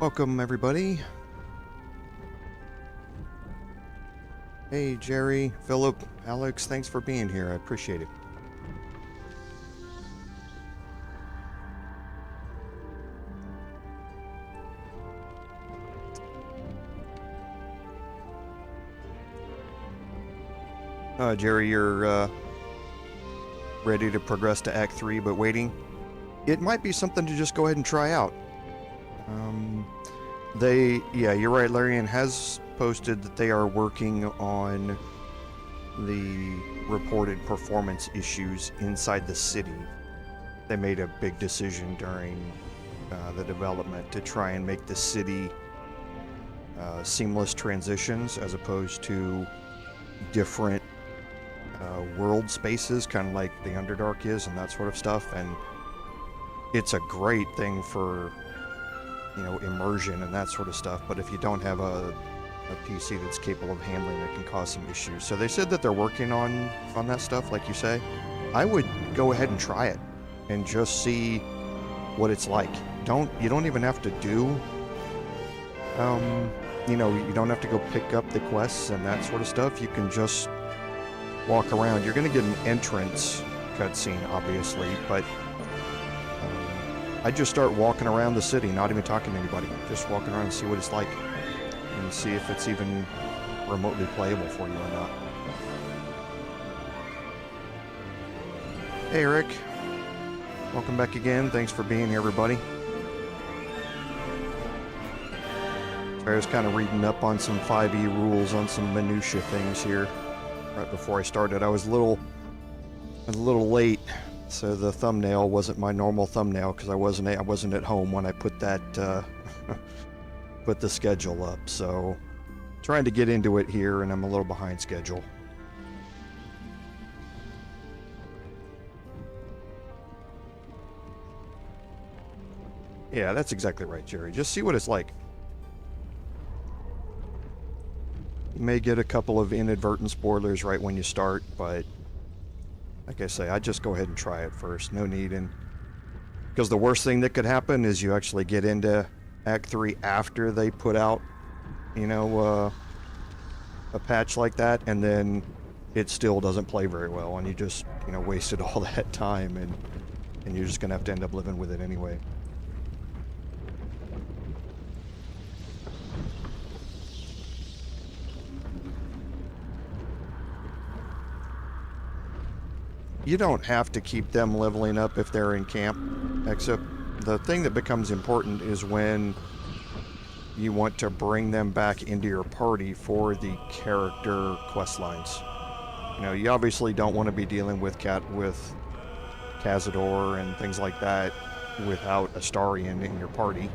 Welcome, everybody. Hey, Jerry, Philip, Alex, thanks for being here. I appreciate it. Jerry, you're ready to progress to Act 3, but waiting. It might be something to just go ahead and try out. Yeah, you're right, Larian has posted that they are working on the reported performance issues inside the city. They made a big decision during the development to try and make the city seamless transitions as opposed to different world spaces, kind of like the Underdark is and that sort of stuff. And it's a great thing for, you know, immersion and that sort of stuff, but if you don't have a PC that's capable of handling it, can cause some issues. So they said that they're working on that stuff, like you say. I would go ahead and try it and just see what it's like. You don't even have to do you know, you don't have to go pick up the quests and that sort of stuff. You can just walk around. You're going to get an entrance cutscene, obviously, but I just start walking around the city, not even talking to anybody. Just walking around and see what it's like, and see if it's even remotely playable for you or not. Hey, Rick. Welcome back again. Thanks for being here, everybody. So I was kind of reading up on some 5e rules on some minutia things here right before I started. I was a little late. So the thumbnail wasn't my normal thumbnail because I wasn't at home when I put that put the schedule up. So trying to get into it here, and I'm a little behind schedule. Yeah, that's exactly right, Jerry. Just see what it's like. You may get a couple of inadvertent spoilers right when you start, but like I say, I'd just go ahead and try it first. No need. And because the worst thing that could happen is you actually get into Act 3 after they put out, you know, a patch like that, and then it still doesn't play very well, and you just, you know, wasted all that time, and you're just going to have to end up living with it anyway. You don't have to keep them leveling up if they're in camp, except the thing that becomes important is when you want to bring them back into your party for the character quest lines. You know, you obviously don't want to be dealing with Cazador and things like that without Astarion in your party.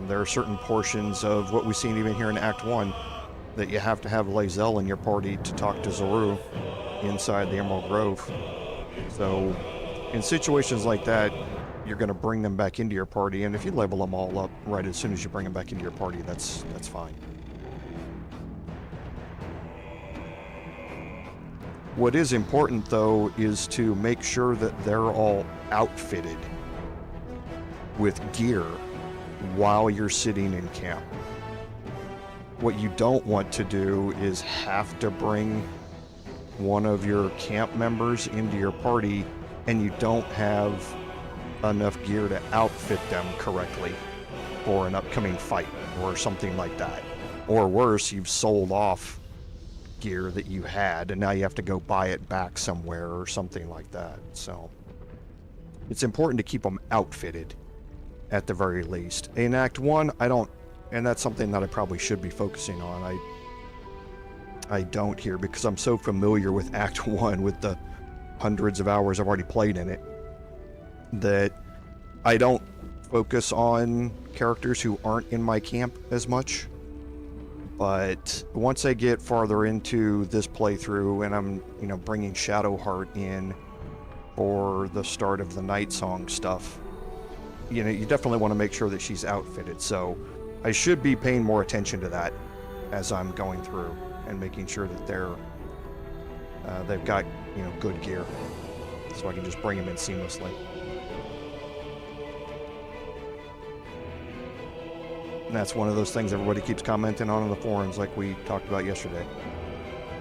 There are certain portions of what we've seen even here in Act 1 that you have to have Lae'zel in your party to talk to Zorru inside the Emerald Grove. So in situations like that, you're going to bring them back into your party, and if you level them all up right as soon as you bring them back into your party, that's fine. What is important, though, is to make sure that they're all outfitted with gear while you're sitting in camp. What you don't want to do is have to bring one of your camp members into your party and you don't have enough gear to outfit them correctly for an upcoming fight or something like that. Or worse, you've sold off gear that you had and now you have to go buy it back somewhere or something like that. So it's important to keep them outfitted at the very least. In Act 1, and that's something that I probably should be focusing on. I don't here because I'm so familiar with Act 1 with the hundreds of hours I've already played in it that I don't focus on characters who aren't in my camp as much. But once I get farther into this playthrough and I'm, you know, bringing Shadowheart in for the start of the Night Song stuff, you know, you definitely want to make sure that she's outfitted. So I should be paying more attention to that as I'm going through and making sure that they've got, you know, good gear, so I can just bring them in seamlessly. And that's one of those things everybody keeps commenting on in the forums, like we talked about yesterday.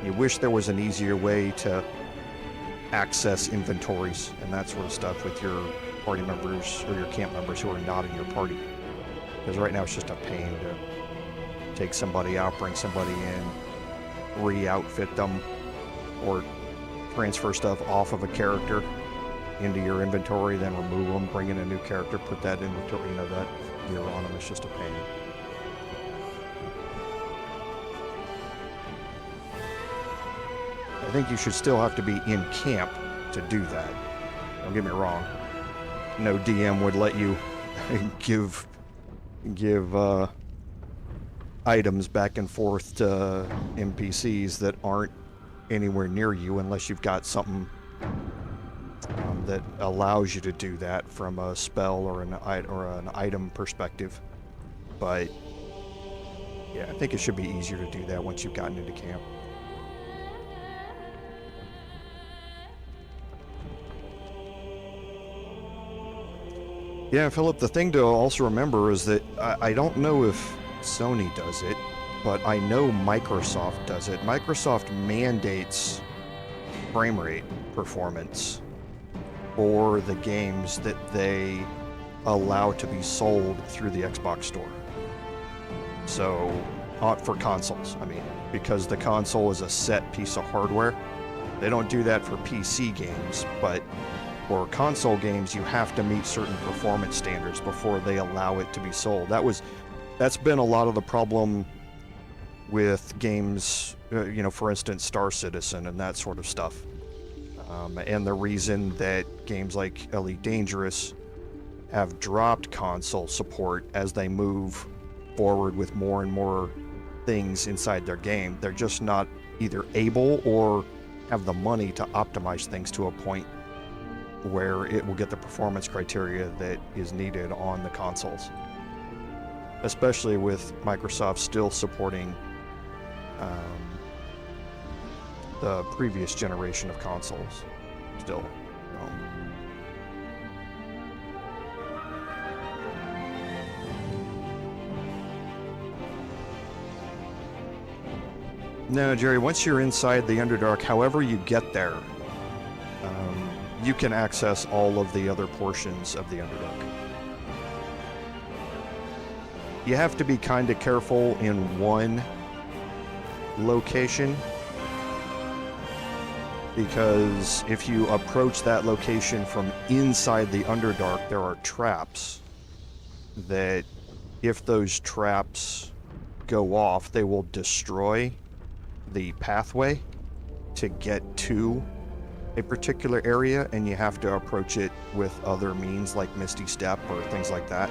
You wish there was an easier way to access inventories and that sort of stuff with your party members or your camp members who are not in your party. Because right now it's just a pain to take somebody out, bring somebody in, re-outfit them, or transfer stuff off of a character into your inventory, then remove them, bring in a new character, put that inventory, you know, that gear on them. It's just a pain. I think you should still have to be in camp to do that. Don't get me wrong. No DM would let you give items back and forth to NPCs that aren't anywhere near you unless you've got something that allows you to do that from a spell or an item perspective. But yeah, I think it should be easier to do that once you've gotten into camp. Yeah, Philip, the thing to also remember is that I don't know if Sony does it, but I know Microsoft does it. Microsoft mandates frame rate performance for the games that they allow to be sold through the Xbox store. So, for consoles, I mean, because the console is a set piece of hardware. They don't do that for PC games, but for console games, you have to meet certain performance standards before they allow it to be sold. That's been a lot of the problem with games, you know, for instance, Star Citizen and that sort of stuff. And the reason that games like Elite Dangerous have dropped console support as they move forward with more and more things inside their game, they're just not either able or have the money to optimize things to a point where it will get the performance criteria that is needed on the consoles. Especially with Microsoft still supporting the previous generation of consoles. Still. No, Jerry, once you're inside the Underdark, however you get there, you can access all of the other portions of the Underdark. You have to be kind of careful in one location, because if you approach that location from inside the Underdark, there are traps that, if those traps go off, they will destroy the pathway to get to a particular area, and you have to approach it with other means like Misty Step or things like that.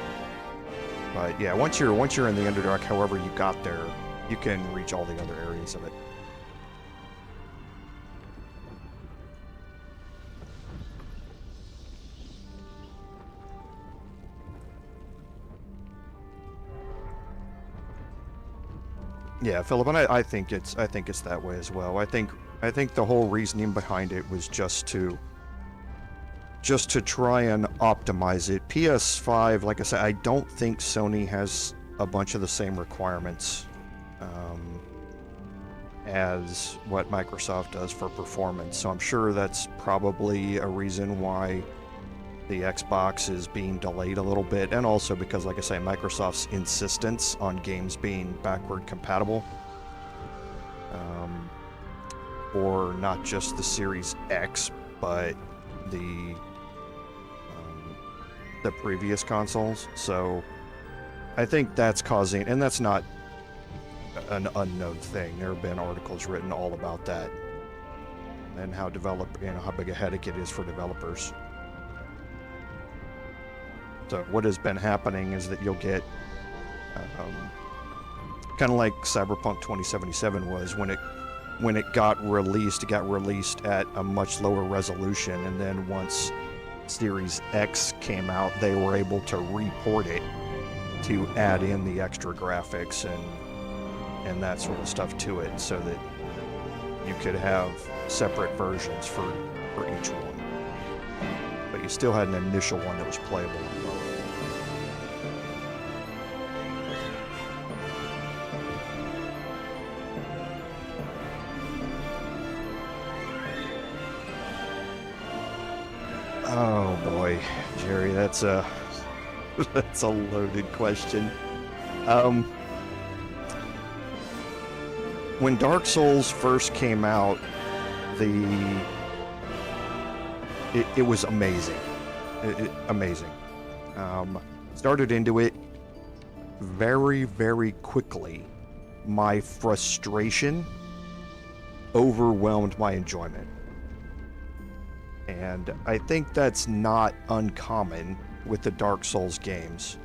But yeah, once you're in the Underdark, however you got there, you can reach all the other areas of it. Yeah, Philip, and I think it's that way as well. I think the whole reasoning behind it was just to try and optimize it. PS5, like I said, I don't think Sony has a bunch of the same requirements as what Microsoft does for performance. So I'm sure that's probably a reason why the Xbox is being delayed a little bit, and also because, like I say, Microsoft's insistence on games being backward compatible, for not just the Series X, but the previous consoles. So I think that's causing, and that's not an unknown thing. There have been articles written all about that, and how how big a headache it is for developers. So what has been happening is that you'll get kind of like Cyberpunk 2077 was when it got released at a much lower resolution, and then once Series X came out, they were able to report it to add in the extra graphics and that sort of stuff to it, so that you could have separate versions for each one. But you still had an initial one that was playable. Oh boy, Jerry, that's a that's a loaded question. When Dark Souls first came out, it was amazing. Amazing. Started into it very, very quickly. My frustration overwhelmed my enjoyment. And I think that's not uncommon with the Dark Souls games.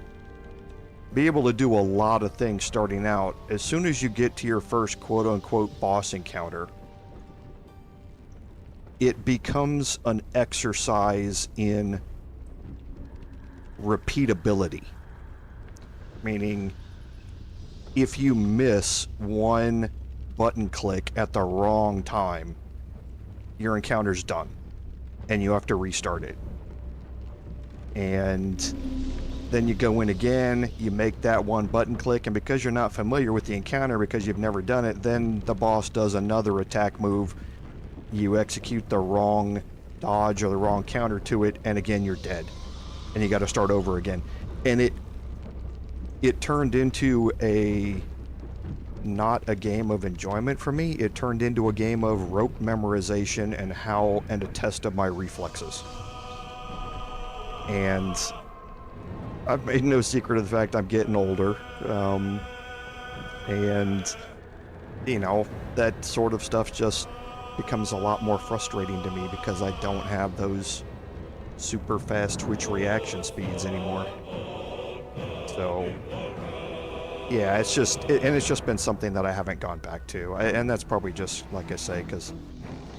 Be able to do a lot of things starting out. As soon as you get to your first quote-unquote boss encounter, it becomes an exercise in repeatability. Meaning, if you miss one button click at the wrong time, your encounter's done, and you have to restart it. And then you go in again, you make that one button click, and because you're not familiar with the encounter, because you've never done it, then the boss does another attack move, you execute the wrong dodge or the wrong counter to it, and again you're dead. And you gotta start over again. And it turned into not a game of enjoyment for me, it turned into a game of rote memorization and a test of my reflexes. And I've made no secret of the fact I'm getting older, and you know, that sort of stuff just becomes a lot more frustrating to me because I don't have those super fast twitch reaction speeds anymore. So yeah, it's just been something that I haven't gone back to, and that's probably just, like I say, because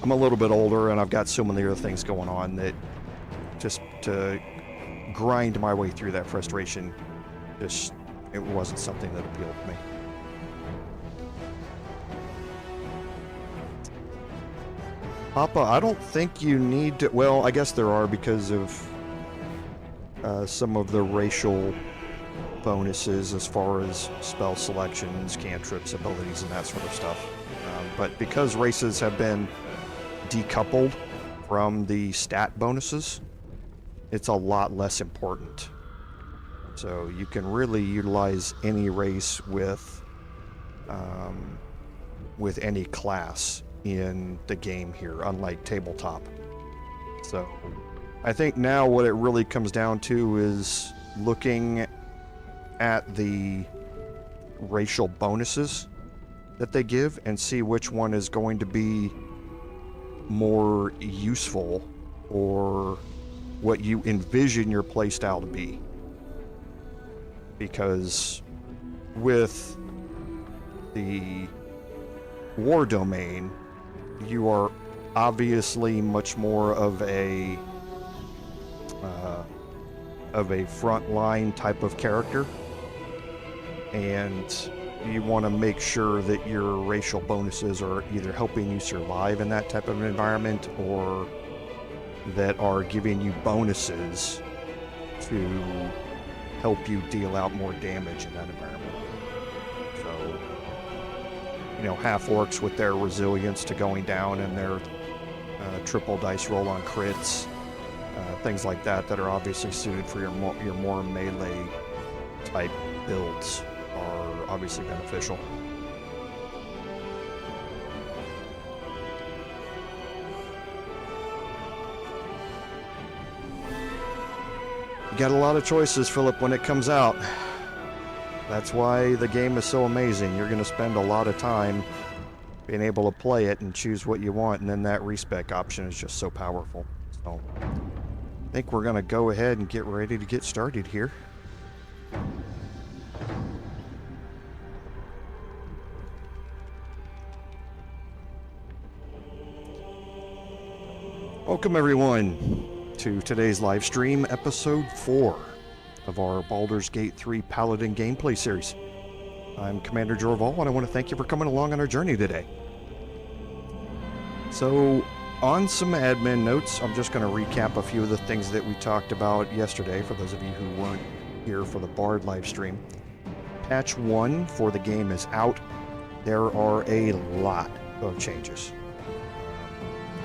I'm a little bit older and I've got so many other things going on that just to grind my way through that frustration, it wasn't something that appealed to me. Papa, I don't think you need to, well, I guess there are because of some of the racial bonuses as far as spell selections, cantrips, abilities, and that sort of stuff. But because races have been decoupled from the stat bonuses, it's a lot less important. So you can really utilize any race with any class in the game here, unlike tabletop. So I think now what it really comes down to is looking at the racial bonuses that they give and see which one is going to be more useful or what you envision your playstyle to be. Because with the war domain, you are obviously much more of a frontline type of character, and you want to make sure that your racial bonuses are either helping you survive in that type of environment or that are giving you bonuses to help you deal out more damage in that environment. So, you know, half-orcs with their resilience to going down and their triple dice roll on crits, things like that are obviously suited for your more melee type builds are obviously beneficial. You got a lot of choices, Philip, when it comes out. That's why the game is so amazing. You're going to spend a lot of time being able to play it and choose what you want, and then that respec option is just so powerful. So I think we're going to go ahead and get ready to get started here. Welcome everyone to today's live stream, episode 4 of our Baldur's Gate 3 Paladin gameplay series. I'm Commander Jorval, and I want to thank you for coming along on our journey today. So, on some admin notes, I'm just going to recap a few of the things that we talked about yesterday, for those of you who weren't here for the Bard live stream. Patch 1 for the game is out. There are a lot of changes.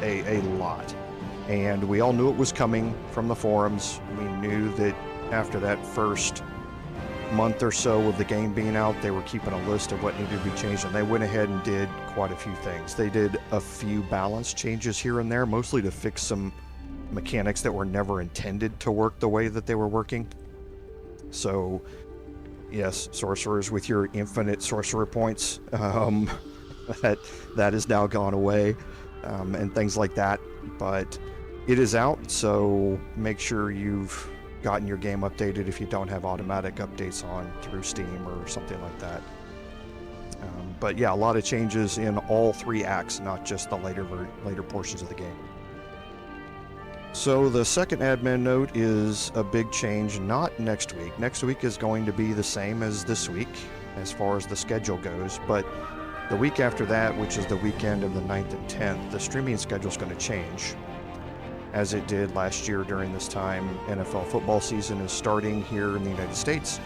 A lot. And we all knew it was coming from the forums. We knew that after that first month or so of the game being out, they were keeping a list of what needed to be changed, and they went ahead and did quite a few things. They did a few balance changes here and there, mostly to fix some mechanics that were never intended to work the way that they were working. So, yes, sorcerers with your infinite sorcerer points, that is now gone away, and things like that. But it is out, so make sure you've gotten your game updated if you don't have automatic updates on through Steam or something like that. But yeah, a lot of changes in all 3 acts, not just the later portions of the game. So the second admin note is a big change, not next week. Next week is going to be the same as this week as far as the schedule goes, but the week after that, which is the weekend of the 9th and 10th, the streaming schedule is going to change. As it did last year during this time, NFL football season is starting here in the United States,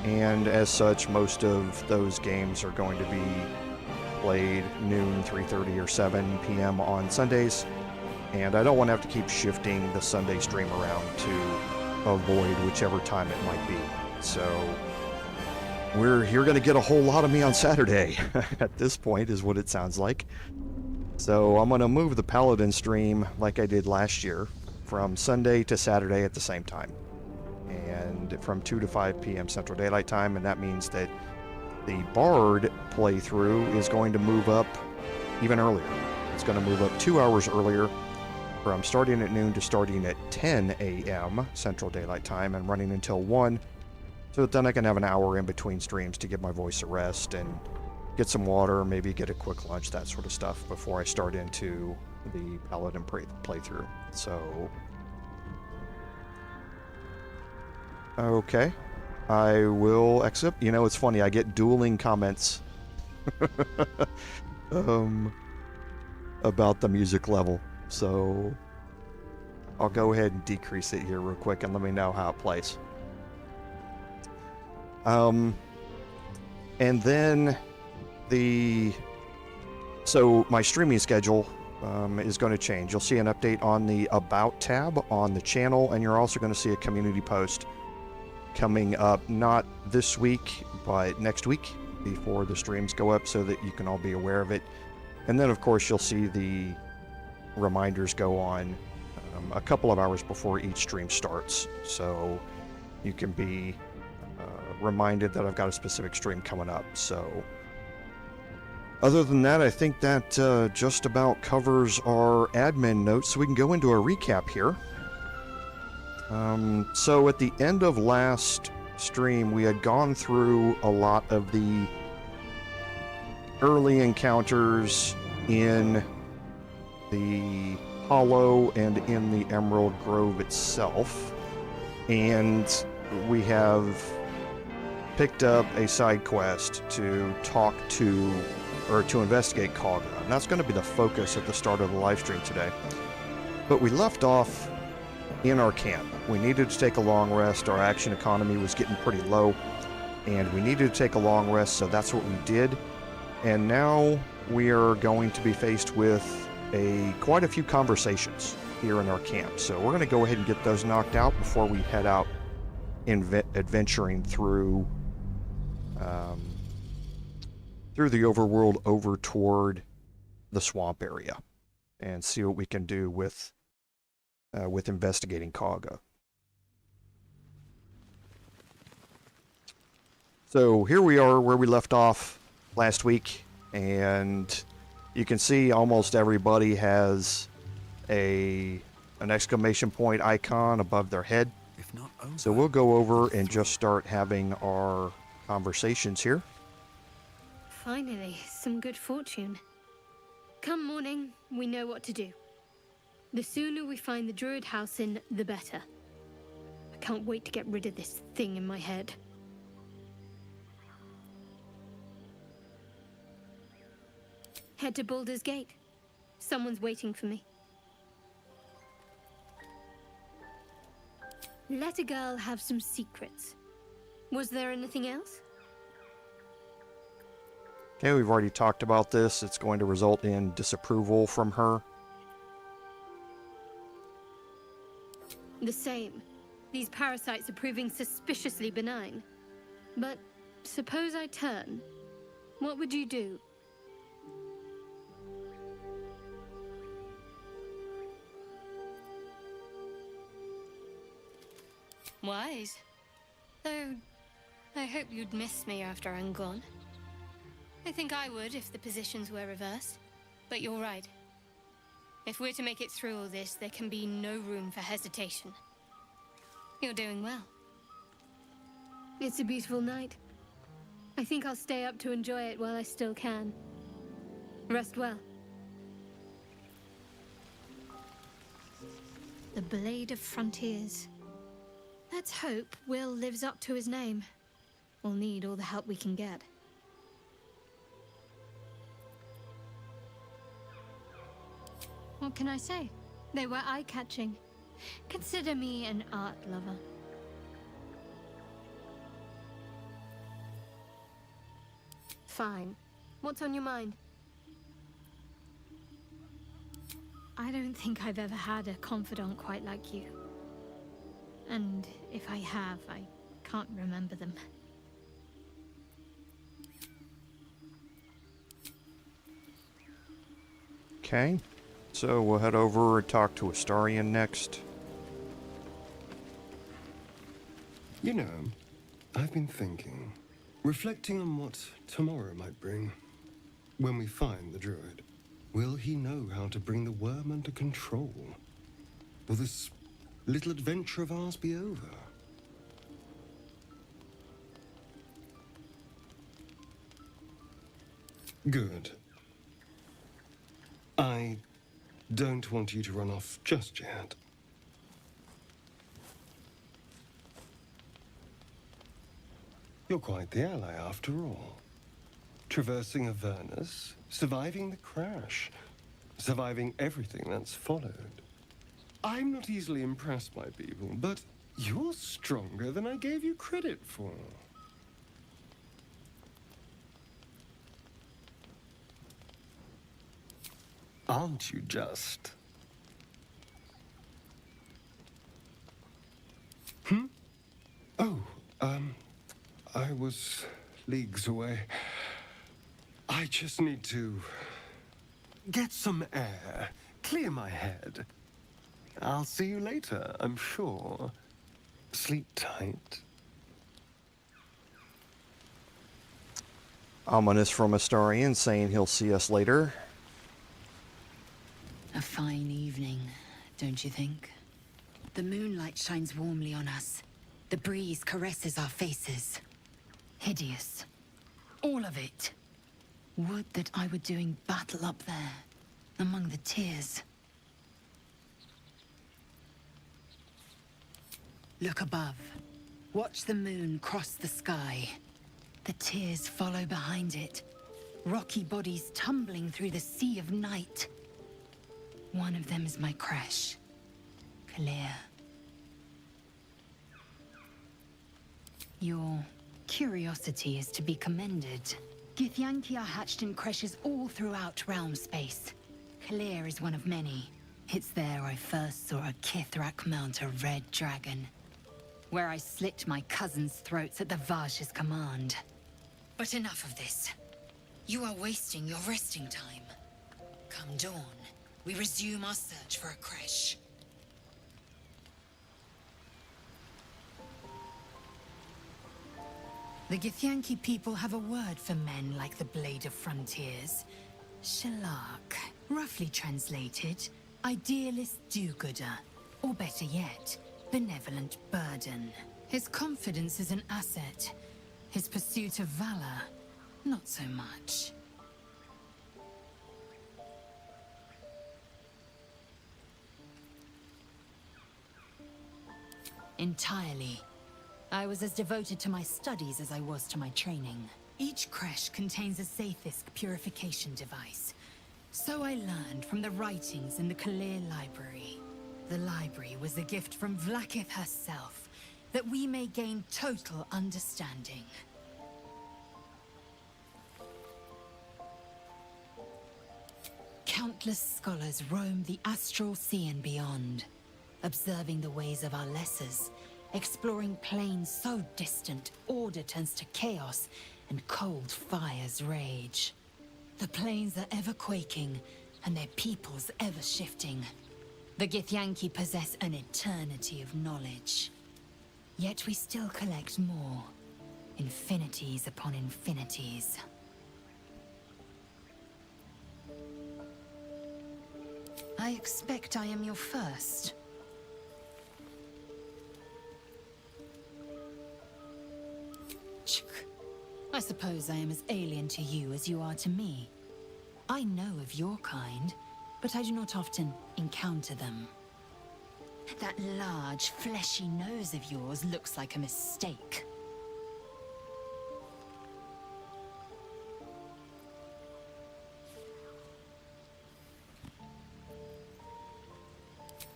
and as such, most of those games are going to be played noon, 3:30, or 7 p.m. on Sundays, and I don't want to have to keep shifting the Sunday stream around to avoid whichever time it might be. So you're going to get a whole lot of me on Saturday at this point, is what it sounds like. So I'm going to move the Paladin stream like I did last year from Sunday to Saturday at the same time, and from 2 to 5 p.m. Central Daylight Time, and that means that the Bard playthrough is going to move up even earlier. It's going to move up 2 hours earlier, from starting at noon to starting at 10 a.m. Central Daylight Time and running until 1, so that then I can have an hour in between streams to give my voice a rest and get some water, maybe get a quick lunch, that sort of stuff, before I start into the Paladin playthrough. So, okay, I will exit. You know, it's funny, I get dueling comments about the music level, so I'll go ahead and decrease it here real quick and let me know how it plays. And then so my streaming schedule is going to change. You'll see an update on the About tab on the channel, and you're also going to see a community post coming up, not this week, but next week, before the streams go up, so that you can all be aware of it. And then, of course, you'll see the reminders go on a couple of hours before each stream starts, so you can be reminded that I've got a specific stream coming up. So other than that, I think that just about covers our admin notes, so we can go into a recap here. So at the end of last stream, we had gone through a lot of the early encounters in the Hollow and in the Emerald Grove itself, and we have picked up a side quest to talk to, or to investigate Kagha, and that's going to be the focus at the start of the live stream today. But we left off in our camp. We needed to take a long rest. Our action economy was getting pretty low, and we needed to take a long rest, so that's what we did. And now we are going to be faced with quite a few conversations here in our camp. So we're going to go ahead and get those knocked out before we head out adventuring through the overworld over toward the swamp area, and see what we can do with investigating Kagha. So here we are where we left off last week, and you can see almost everybody has an exclamation point icon above their head. If not over, so we'll go over and just start having our conversations here. Finally, some good fortune. Come morning, we know what to do. The sooner we find the druid house in, the better. I can't wait to get rid of this thing in my head. Head to Baldur's Gate. Someone's waiting for me. Let a girl have some secrets. Was there anything else? Okay, we've already talked about this. It's going to result in disapproval from her. The same. These parasites are proving suspiciously benign. But suppose I turn. What would you do? Wise. Though, I hope you'd miss me after I'm gone. I think I would if the positions were reversed. But you're right. If we're to make it through all this, there can be no room for hesitation. You're doing well. It's a beautiful night. I think I'll stay up to enjoy it while I still can. Rest well. The Blade of Frontiers. Let's hope Will lives up to his name. We'll need all the help we can get. What can I say? They were eye-catching. Consider me an art lover. Fine. What's on your mind? I don't think I've ever had a confidant quite like you. And if I have, I can't remember them. Okay. So we'll head over and talk to Astarion next. You know, I've been thinking, reflecting on what tomorrow might bring. When we find the druid, will he know how to bring the worm under control? Will this little adventure of ours be over? Good. I don't want you to run off just yet. You're quite the ally after all. Traversing Avernus, surviving the crash, surviving everything that's followed. I'm not easily impressed by people, but you're stronger than I gave you credit for. Aren't you just? Oh, I was leagues away. I just need to get some air, clear my head. I'll see you later, I'm sure. Sleep tight. Ominous from Astarion saying he'll see us later. A fine evening, don't you think? The moonlight shines warmly on us. The breeze caresses our faces. Hideous. All of it. Would that I were doing battle up there, among the tears. Look above. Watch the moon cross the sky. The tears follow behind it. Rocky bodies tumbling through the sea of night. One of them is my crash. Clear. Your curiosity is to be commended. Githyanki are hatched in creches all throughout realm space. Clear is one of many. It's there I first saw a Kithrak mount a red dragon. Where I slit my cousins' throats at the Vaj's command. But enough of this. You are wasting your resting time. Come dawn, we resume our search for a creche. The Githyanki people have a word for men like the Blade of Frontiers. Shalak. Roughly translated, idealist do-gooder. Or better yet, benevolent burden. His confidence is an asset. His pursuit of valor, not so much. Entirely. I was as devoted to my studies as I was to my training. Each creche contains a Zaithisk purification device. So I learned from the writings in the Kalir library. The library was a gift from Vlaakith herself, that we may gain total understanding. Countless scholars roam the astral sea and beyond. observing the ways of our lessers, exploring planes so distant order turns to chaos and cold fires rage. The planes are ever quaking, and their peoples ever shifting. The Githyanki possess an eternity of knowledge. Yet we still collect more. Infinities upon infinities. I expect I am your first. I suppose I am as alien to you as you are to me. I know of your kind, but I do not often encounter them. That large, fleshy nose of yours looks like a mistake.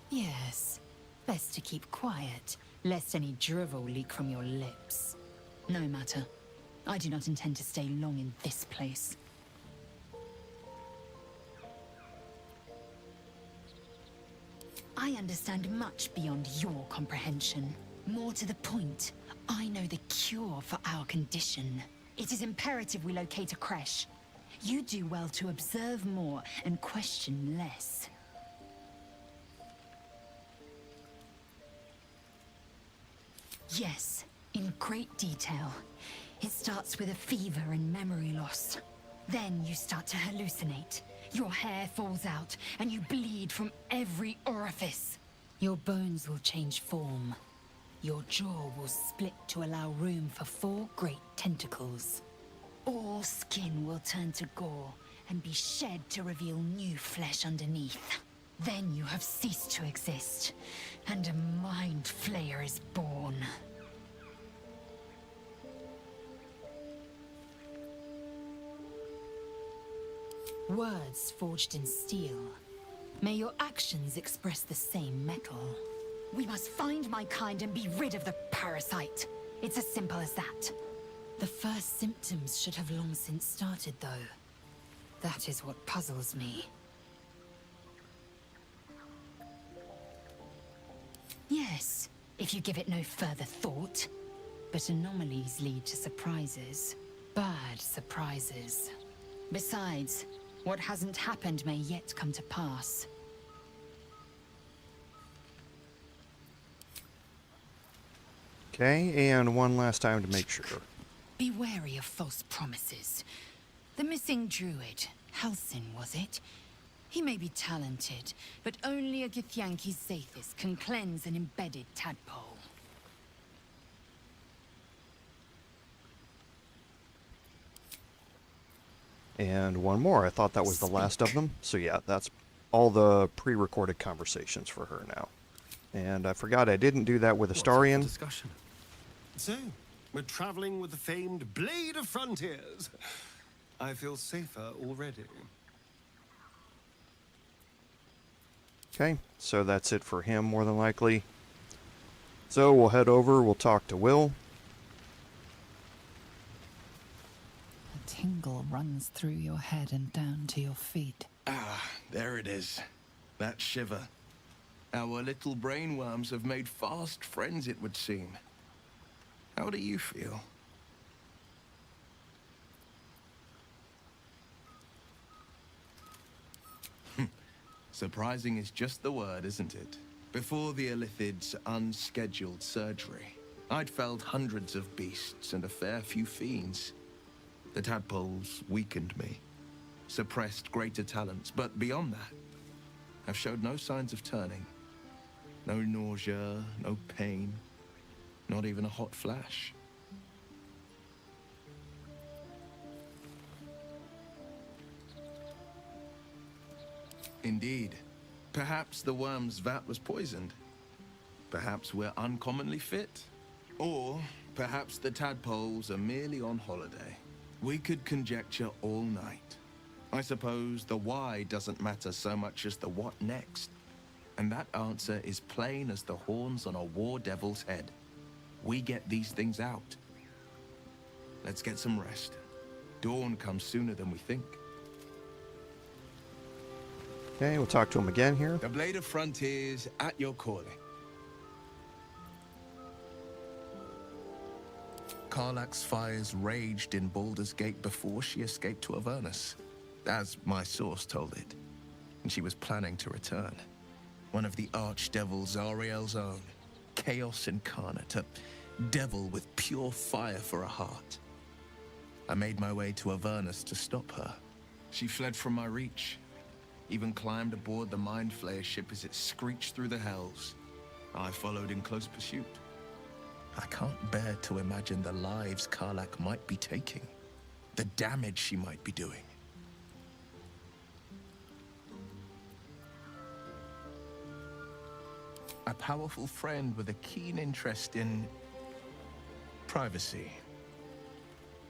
Yes, best to keep quiet, lest any drivel leak from your lips. No matter. I do not intend to stay long in this place. I understand much beyond your comprehension. More to the point, I know the cure for our condition. It is imperative we locate a creche. You do well to observe more and question less. Yes, in great detail. It starts with a fever and memory loss. Then you start to hallucinate. Your hair falls out, and you bleed from every orifice. Your bones will change form. Your jaw will split to allow room for 4 great tentacles. All skin will turn to gore, and be shed to reveal new flesh underneath. Then you have ceased to exist, and a Mindflayer is born. Words forged in steel. May your actions express the same metal. We must find my kind and be rid of the parasite. It's as simple as that. The first symptoms should have long since started, though. That is what puzzles me. Yes, if you give it no further thought. But anomalies lead to surprises. Bad surprises. Besides, what hasn't happened may yet come to pass. Okay, and one last time to make sure. Be wary of false promises. The missing druid, Halsin, was it? He may be talented, but only a Githyanki Zathis can cleanse an embedded tadpole. And one more. I thought that was the last of them. So yeah, that's all the pre-recorded conversations for her now. And I forgot I didn't do that with Astarion. Discussion. So, we're traveling with the famed Blade of Frontiers. I feel safer already. Okay, so that's it for him, more than likely. So we'll head over, we'll talk to Will. A tingle runs through your head and down to your feet. Ah, there it is. That shiver. Our little brainworms have made fast friends, it would seem. How do you feel? Surprising is just the word, isn't it? Before the Illithid's unscheduled surgery, I'd felled hundreds of beasts and a fair few fiends. The tadpoles weakened me, suppressed greater talents, but beyond that, I've showed no signs of turning. No nausea, no pain, not even a hot flash. Indeed. Perhaps the worm's vat was poisoned. Perhaps we're uncommonly fit. Or perhaps the tadpoles are merely on holiday. We could conjecture all night. I suppose the why doesn't matter so much as the what next. And that answer is plain as the horns on a war devil's head. We get these things out. Let's get some rest. Dawn comes sooner than we think. Okay, we'll talk to him again here. The Blade of Frontiers at your calling. Karlach's fires raged in Baldur's Gate before she escaped to Avernus, as my source told it, and she was planning to return. One of the archdevils Zariel's own, chaos incarnate, a devil with pure fire for a heart. I made my way to Avernus to stop her. She fled from my reach, even climbed aboard the Mindflayer ship as it screeched through the hells. I followed in close pursuit. I can't bear to imagine the lives Karlach might be taking, the damage she might be doing. A powerful friend with a keen interest in privacy.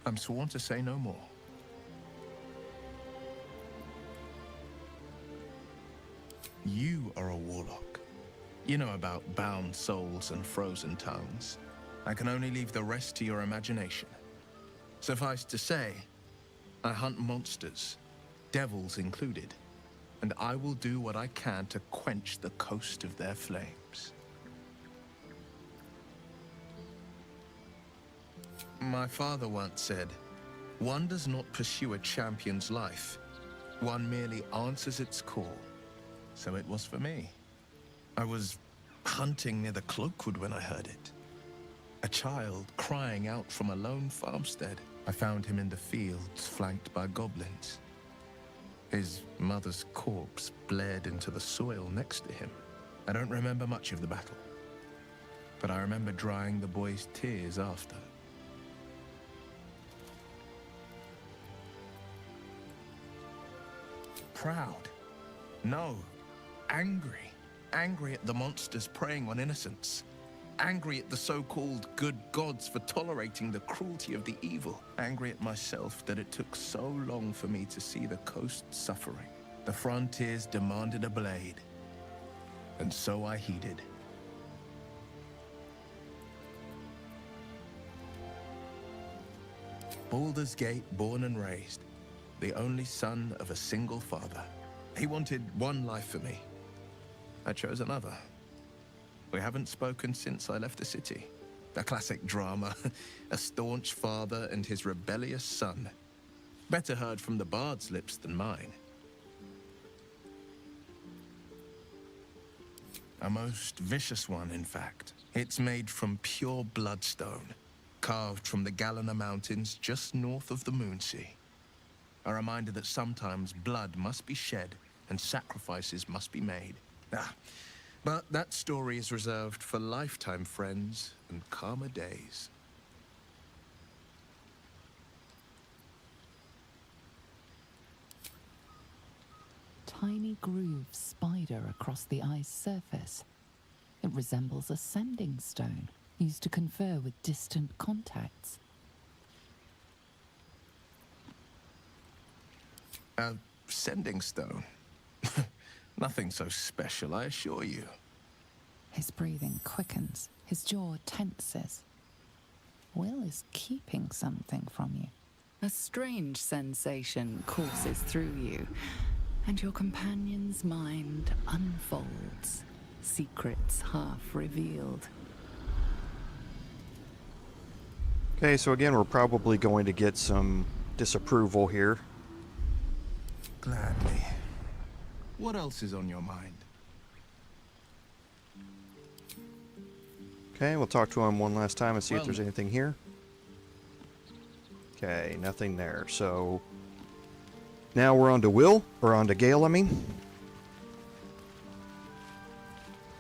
I'm sworn to say no more. You are a warlock. You know about bound souls and frozen tongues. I can only leave the rest to your imagination. Suffice to say, I hunt monsters, devils included, and I will do what I can to quench the coast of their flames. My father once said, one does not pursue a champion's life. One merely answers its call. So it was for me. I was hunting near the Cloakwood when I heard it. A child crying out from a lone farmstead. I found him in the fields, flanked by goblins. His mother's corpse bled into the soil next to him. I don't remember much of the battle, but I remember drying the boy's tears after. Proud? No. Angry. Angry at the monsters preying on innocents. Angry at the so-called good gods for tolerating the cruelty of the evil. Angry at myself that it took so long for me to see the coast suffering. The frontiers demanded a blade, and so I heeded. Baldur's Gate, born and raised, the only son of a single father. He wanted one life for me. I chose another. We haven't spoken since I left the city. A classic drama. A staunch father and his rebellious son. Better heard from the bard's lips than mine. A most vicious one, in fact. It's made from pure bloodstone, carved from the Galena Mountains just north of the Moonsea. A reminder that sometimes blood must be shed and sacrifices must be made. But that story is reserved for lifetime friends and calmer days. Tiny grooves spider across the eye's surface. It resembles a sending stone used to confer with distant contacts. A sending stone? Nothing so special, I assure you. His breathing quickens, his jaw tenses. Will is keeping something from you. A strange sensation courses through you, and your companion's mind unfolds, secrets half revealed. Okay, so again, we're probably going to get some disapproval here. Gladly. What else is on your mind? Okay, we'll talk to him one last time and see if there's anything here. Okay, nothing there. So now we're on to Will, or on to Gale, I mean.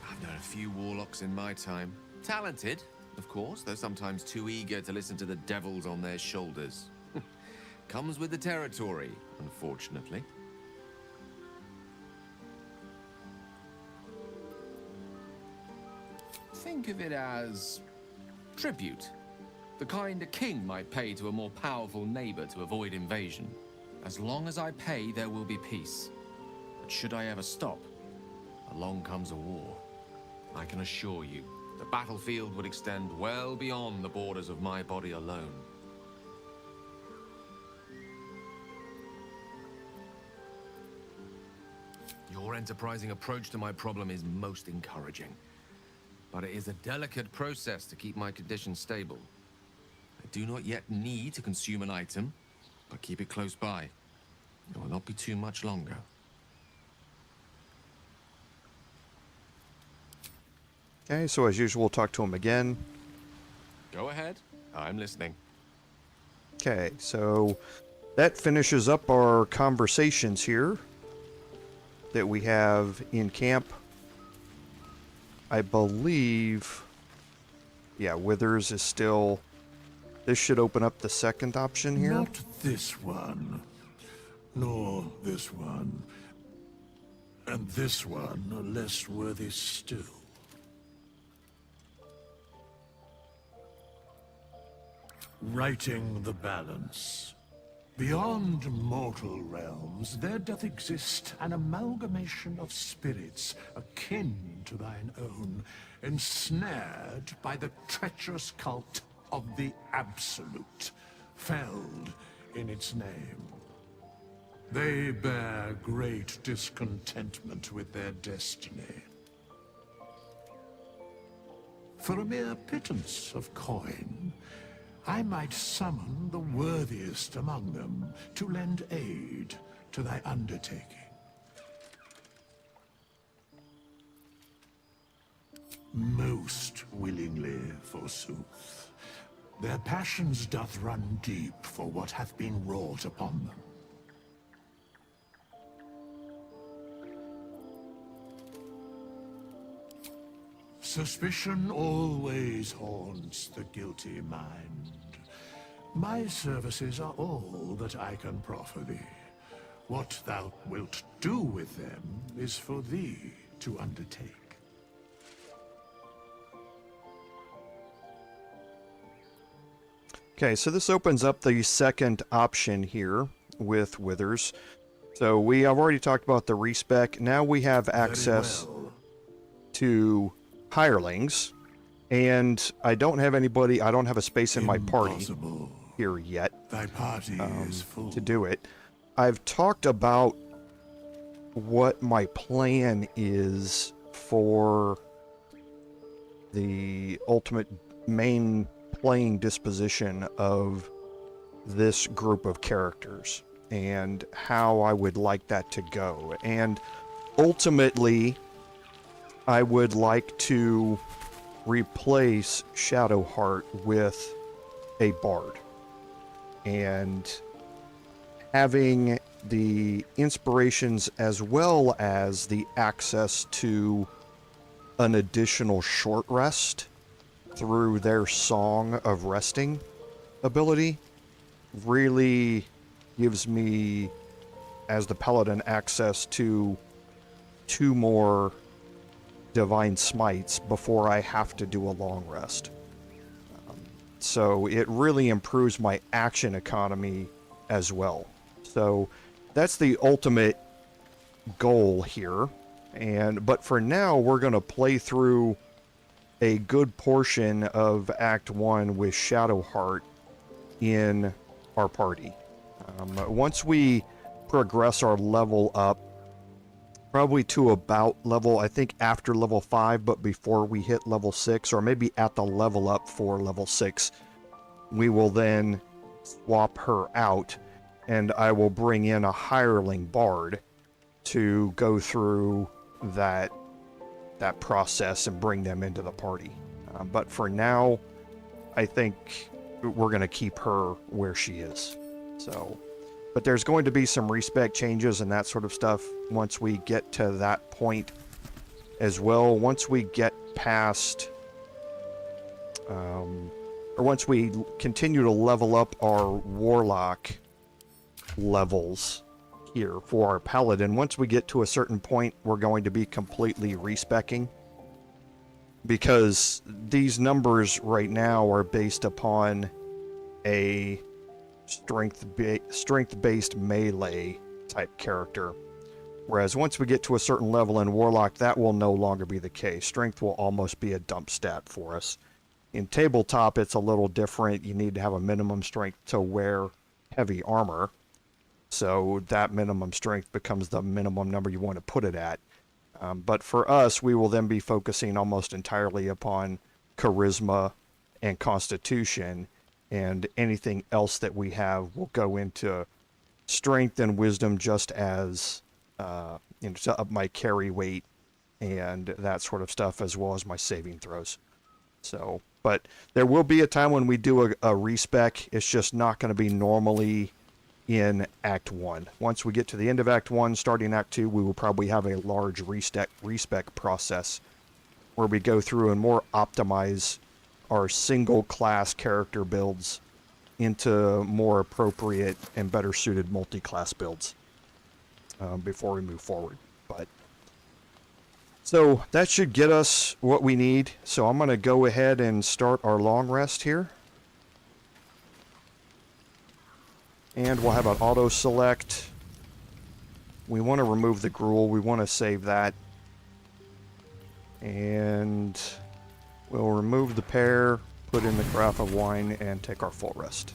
I've known a few warlocks in my time. Talented, of course, though sometimes too eager to listen to the devils on their shoulders. Comes with the territory, unfortunately. Think of it as tribute. The kind a king might pay to a more powerful neighbor to avoid invasion. As long as I pay, there will be peace. But should I ever stop, along comes a war. I can assure you, the battlefield would extend well beyond the borders of my body alone. Your enterprising approach to my problem is most encouraging. But it is a delicate process to keep my condition stable. I do not yet need to consume an item, but keep it close by. It will not be too much longer. Okay, so as usual, we'll talk to him again. Go ahead. I'm listening. Okay, so that finishes up our conversations here that we have in camp. I believe, yeah, Withers is still... This should open up the second option here. Not this one, nor this one, and this one are less worthy still. Righting the balance. Beyond mortal realms, there doth exist an amalgamation of spirits akin to thine own, ensnared by the treacherous cult of the Absolute, felled in its name. They bear great discontentment with their destiny. For a mere pittance of coin, I might summon the worthiest among them to lend aid to thy undertaking. Most willingly, forsooth. Their passions doth run deep for what hath been wrought upon them. Suspicion always haunts the guilty mind. My services are all that I can proffer thee. What thou wilt do with them is for thee to undertake. Okay, so this opens up the second option here with Withers. So we have already talked about the respec. Now we have access to hirelings. And I don't have anybody, I don't have a space in my party here yet Thy party is full. to do it. I've talked about what my plan is for the ultimate main playing disposition of this group of characters and how I would like that to go. And ultimately, I would like to replace Shadowheart with a bard. And having the inspirations as well as the access to an additional short rest through their Song of Resting ability really gives me, as the Paladin, access to 2 more Divine Smites before I have to do a long rest. So it really improves my action economy as well. So that's the ultimate goal here. But for now, we're going to play through a good portion of Act 1 with Shadowheart in our party. Once we progress our level up, probably to about level, I think after level 5, but before we hit level 6, or maybe at the level up for level 6, we will then swap her out, and I will bring in a hireling bard to go through that process and bring them into the party. But for now, I think we're going to keep her where she is. But there's going to be some respec changes and that sort of stuff once we get to that point as well. Once we get past, or once we continue to level up our warlock levels here for our Paladin, once we get to a certain point, we're going to be completely respecking, because these numbers right now are based upon a strength-based melee type character, whereas once we get to a certain level in Warlock, that will no longer be the case. Strength will almost be a dump stat for us. In Tabletop, it's a little different. You need to have a minimum strength to wear heavy armor, so that minimum strength becomes the minimum number you want to put it at. But for us, we will then be focusing almost entirely upon charisma and constitution, and anything else that we have will go into strength and wisdom, just as to up my carry weight and that sort of stuff, as well as my saving throws. So, but there will be a time when we do a respec. It's just not going to be normally in Act 1. Once we get to the end of Act 1, starting Act 2, we will probably have a large respec process where we go through and more optimize our single class character builds into more appropriate and better suited multi-class builds before we move forward. But so that should get us what we need. So I'm going to go ahead and start our long rest here. And we'll have an auto select. We want to remove the gruel. We want to save that. And we'll remove the pear, put in the carafe of wine, and take our full rest.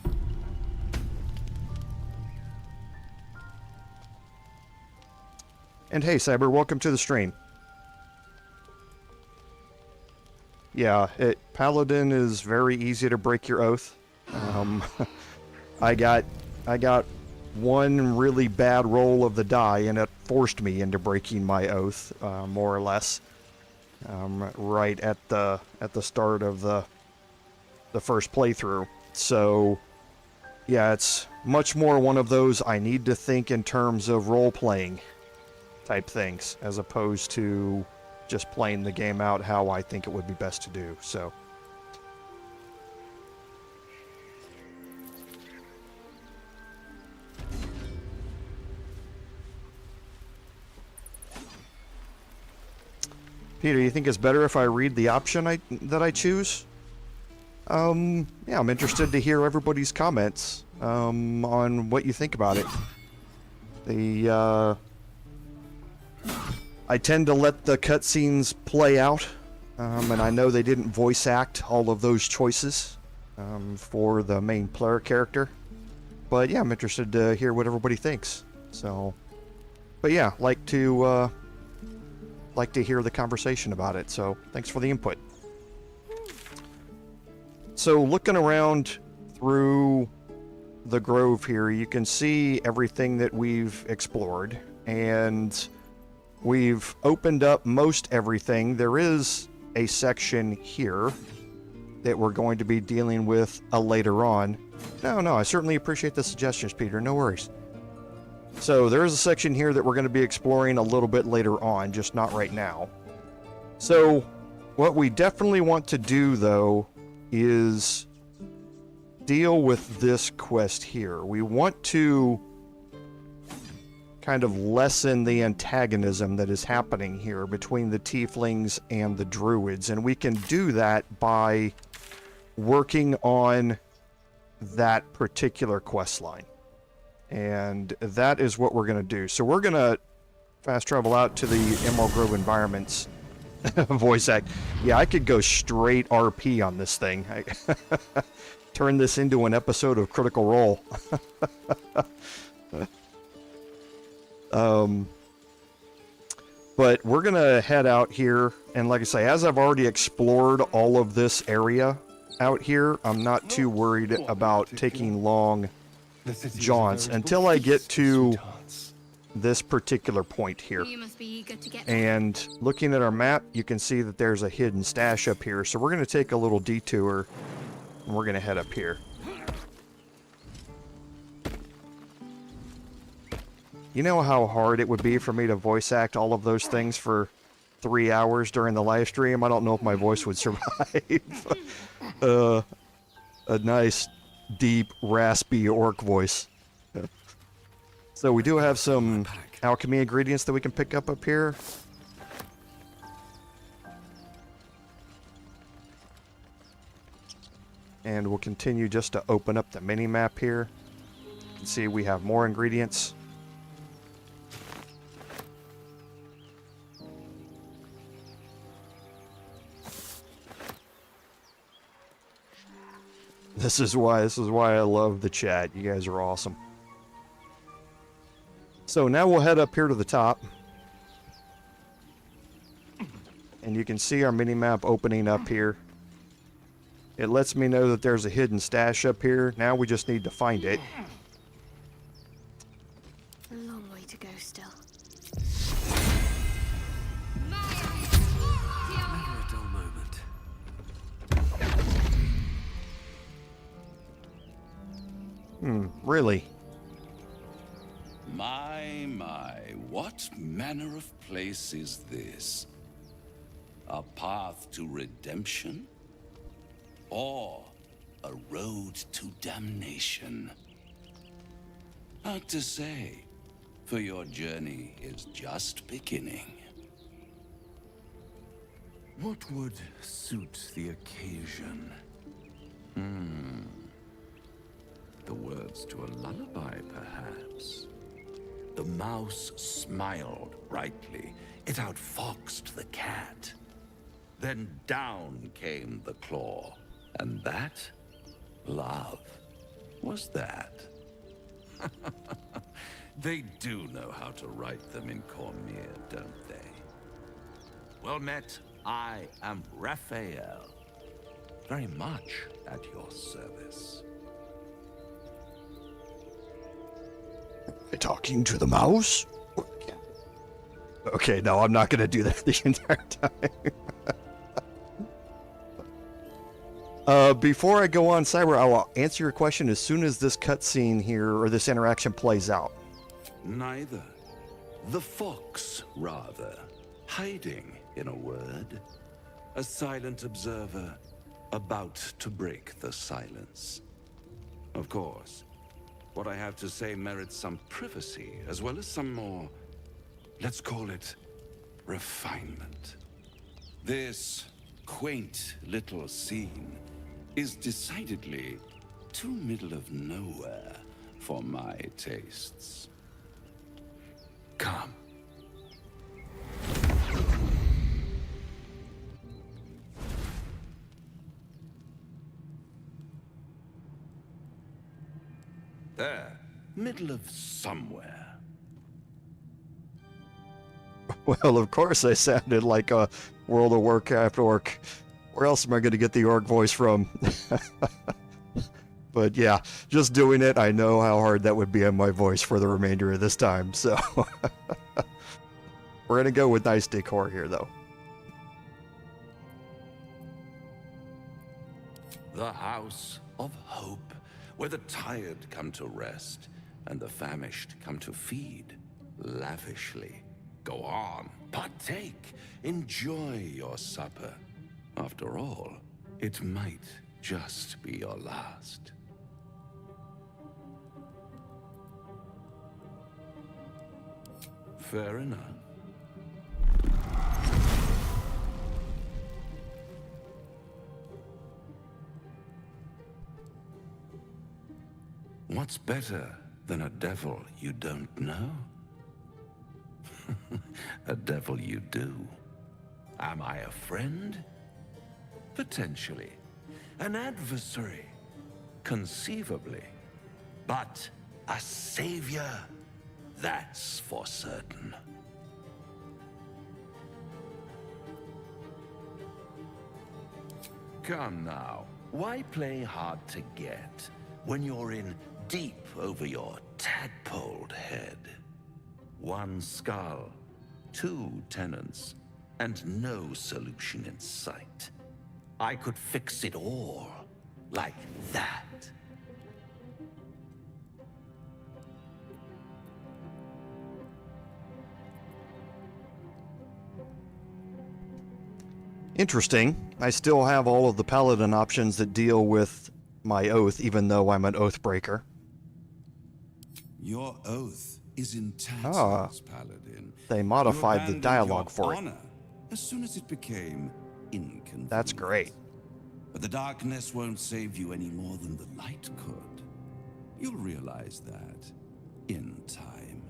And hey, Cyber, welcome to the stream. Yeah, Paladin is very easy to break your oath. I got one really bad roll of the die, and it forced me into breaking my oath, more or less. Right at the start of the first playthrough. So yeah, it's much more one of those I need to think in terms of role-playing type things, as opposed to just playing the game out how I think it would be best to do. So Peter, you think it's better if I read the option that I choose? Yeah, I'm interested to hear everybody's comments on what you think about it. I tend to let the cutscenes play out, and I know they didn't voice act all of those choices for the main player character. But yeah, I'm interested to hear what everybody thinks. So, but yeah, like to hear the conversation about it. So thanks for the input. So looking around through the grove here, you can see everything that we've explored, and we've opened up most everything. There is a section here that we're going to be dealing with later on. No, I certainly appreciate the suggestions, Peter. No worries. So there is a section here that we're going to be exploring a little bit later on, just not right now. So what we definitely want to do, though, is deal with this quest here. We want to kind of lessen the antagonism that is happening here between the tieflings and the druids, and we can do that by working on that particular quest line. And that is what we're going to do. So we're going to fast travel out to the Emerald Grove environments. Voice act. Yeah, I could go straight RP on this thing. Turn this into an episode of Critical Role. But we're going to head out here. And like I say, as I've already explored all of this area out here, I'm not too worried about taking long jaunts until I get to this particular point here. And looking at our map, you can see that there's a hidden stash up here. So we're going to take a little detour, and we're going to head up here. You know how hard it would be for me to voice act all of those things for 3 hours during the live stream? I don't know if my voice would survive. A nice, deep, raspy orc voice. So we do have some alchemy ingredients that we can pick up here. And we'll continue just to open up the mini-map here. You can see we have more ingredients. This is why I love the chat. You guys are awesome. So now we'll head up here to the top. And you can see our mini-map opening up here. It lets me know that there's a hidden stash up here. Now we just need to find it. A long way to go still. Never a dull moment. Really? My, what manner of place is this? A path to redemption? Or a road to damnation? Hard to say, for your journey is just beginning. What would suit the occasion? The words to a lullaby, perhaps. The mouse smiled brightly. It outfoxed the cat. Then down came the claw. And that, love, was that. They do know how to write them in Cormier, don't they? Well met, I am Raphael. Very much at your service. Talking to the mouse? Okay, no, I'm not going to do that the entire time. Before I go on, Cyber, I will answer your question as soon as this cutscene here, or this interaction plays out. Neither. The fox, rather. Hiding, in a word. A silent observer, about to break the silence. Of course, what I have to say merits some privacy, as well as some more, let's call it, refinement. This quaint little scene is decidedly too middle of nowhere for my tastes. Come. There, middle of somewhere. Well, of course I sounded like a World of Warcraft orc. Where else am I going to get the orc voice from? But yeah, just doing it, I know how hard that would be on my voice for the remainder of this time, so... We're going to go with nice decor here, though. The House of Hope, where the tired come to rest, and the famished come to feed, lavishly. Go on, partake, enjoy your supper. After all, it might just be your last. Fair enough. What's better than a devil you don't know? A devil you do. Am I a friend? Potentially. An adversary? Conceivably. But a savior? That's for certain. Come now, why play hard to get when you're in deep over your tadpoled head? One skull, two tenants, and no solution in sight. I could fix it all, like that. Interesting. I still have all of the Paladin options that deal with my oath, even though I'm an oath breaker. Your oath is in tatters, Paladin. They modified the dialogue for it. As soon as it became inconvenient. That's great. But the darkness won't save you any more than the light could. You'll realize that in time.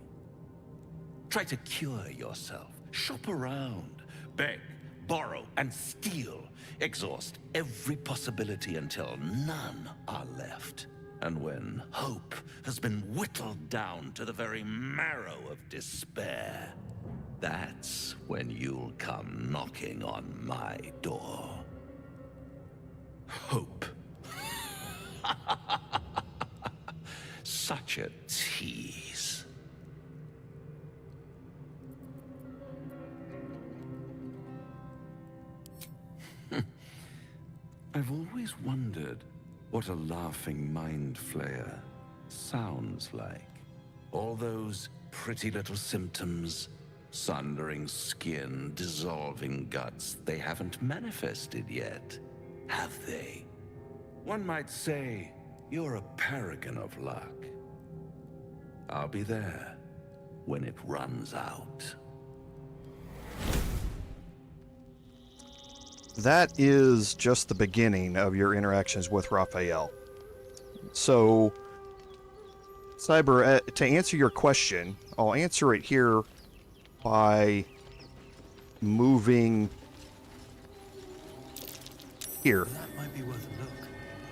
Try to cure yourself. Shop around. Beg, borrow, and steal. Exhaust every possibility until none are left. And when hope has been whittled down to the very marrow of despair, that's when you'll come knocking on my door. Hope. Such a tease. I've always wondered what a laughing Mindflayer sounds like. All those pretty little symptoms, sundering skin, dissolving guts, they haven't manifested yet, have they? One might say you're a paragon of luck. I'll be there when it runs out. That is just the beginning of your interactions with Raphael. So, Cyber, to answer your question, I'll answer it here by moving here. That might be worth a look.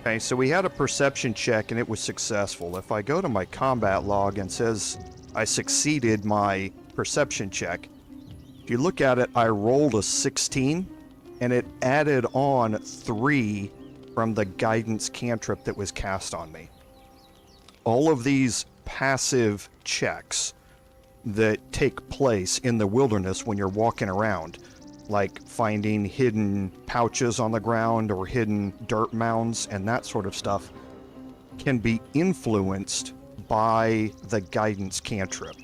Okay, so we had a perception check and it was successful. If I go to my combat log and says I succeeded my perception check, if you look at it, I rolled a 16 and it added on 3 from the guidance cantrip that was cast on me. All of these passive checks that take place in the wilderness when you're walking around, like finding hidden pouches on the ground or hidden dirt mounds and that sort of stuff, can be influenced by the guidance cantrip.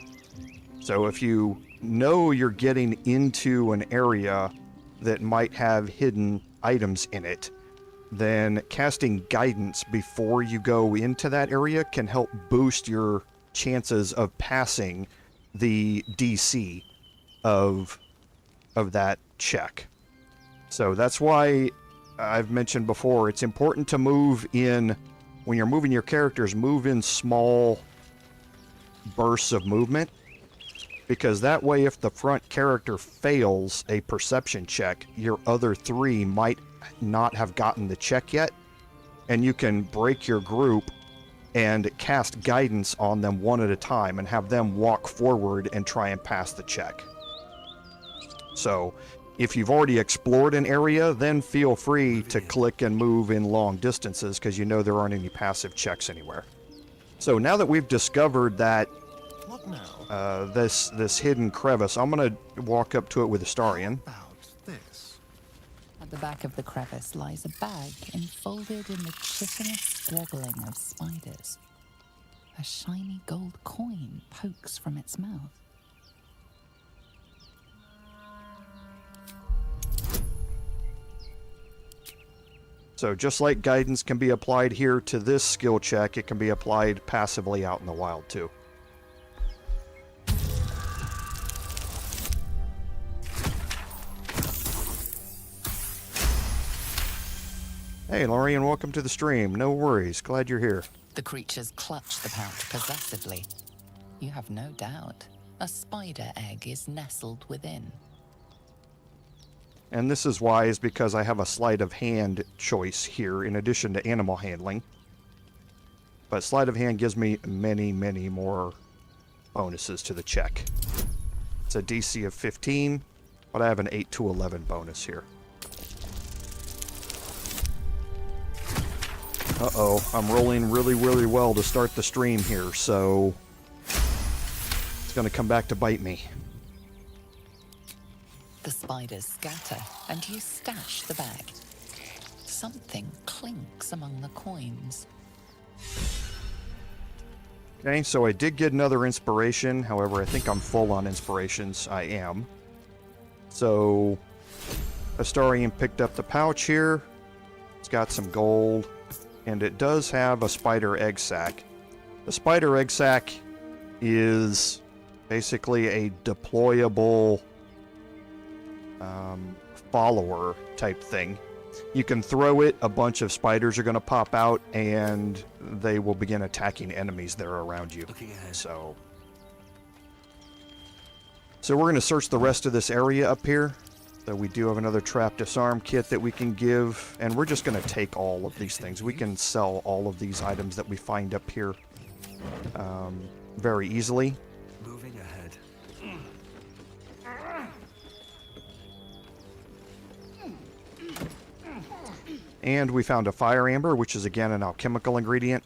So if you know you're getting into an area that might have hidden items in it, then casting guidance before you go into that area can help boost your chances of passing the DC of that check. So that's why I've mentioned before, it's important to move in, when you're moving your characters, move in small bursts of movement, because that way if the front character fails a perception check, your other 3 might not have gotten the check yet, and you can break your group and cast guidance on them one at a time and have them walk forward and try and pass the check. So if you've already explored an area, then feel free to click and move in long distances because you know there aren't any passive checks anywhere. So now that we've discovered that What now? this hidden crevice, I'm going to walk up to it with Astarion. About this. At the back of the crevice lies a bag enfolded in the chitinous squabbling of spiders. A shiny gold coin pokes from its mouth. So just like guidance can be applied here to this skill check, it can be applied passively out in the wild too. Hey, Larian, welcome to the stream. No worries. Glad you're here. The creatures clutch the pouch possessively. You have no doubt a spider egg is nestled within. And this is wise because I have a sleight of hand choice here in addition to animal handling. But sleight of hand gives me many, many more bonuses to the check. It's a DC of 15, but I have an 8 to 11 bonus here. Uh-oh, I'm rolling really, really well to start the stream here, so it's going to come back to bite me. The spiders scatter, and you stash the bag. Something clinks among the coins. Okay, so I did get another inspiration. However, I think I'm full on inspirations. I am. So, Astarion picked up the pouch here. It's got some gold. And it does have a spider egg sac. The spider egg sac is basically a deployable follower type thing. You can throw it, a bunch of spiders are going to pop out, and they will begin attacking enemies that are around you. So we're going to search the rest of this area up here. So we do have another trap disarm kit that we can give, and we're just going to take all of these things. We can sell all of these items that we find up here very easily. Moving ahead. And we found a fire amber, which is again an alchemical ingredient.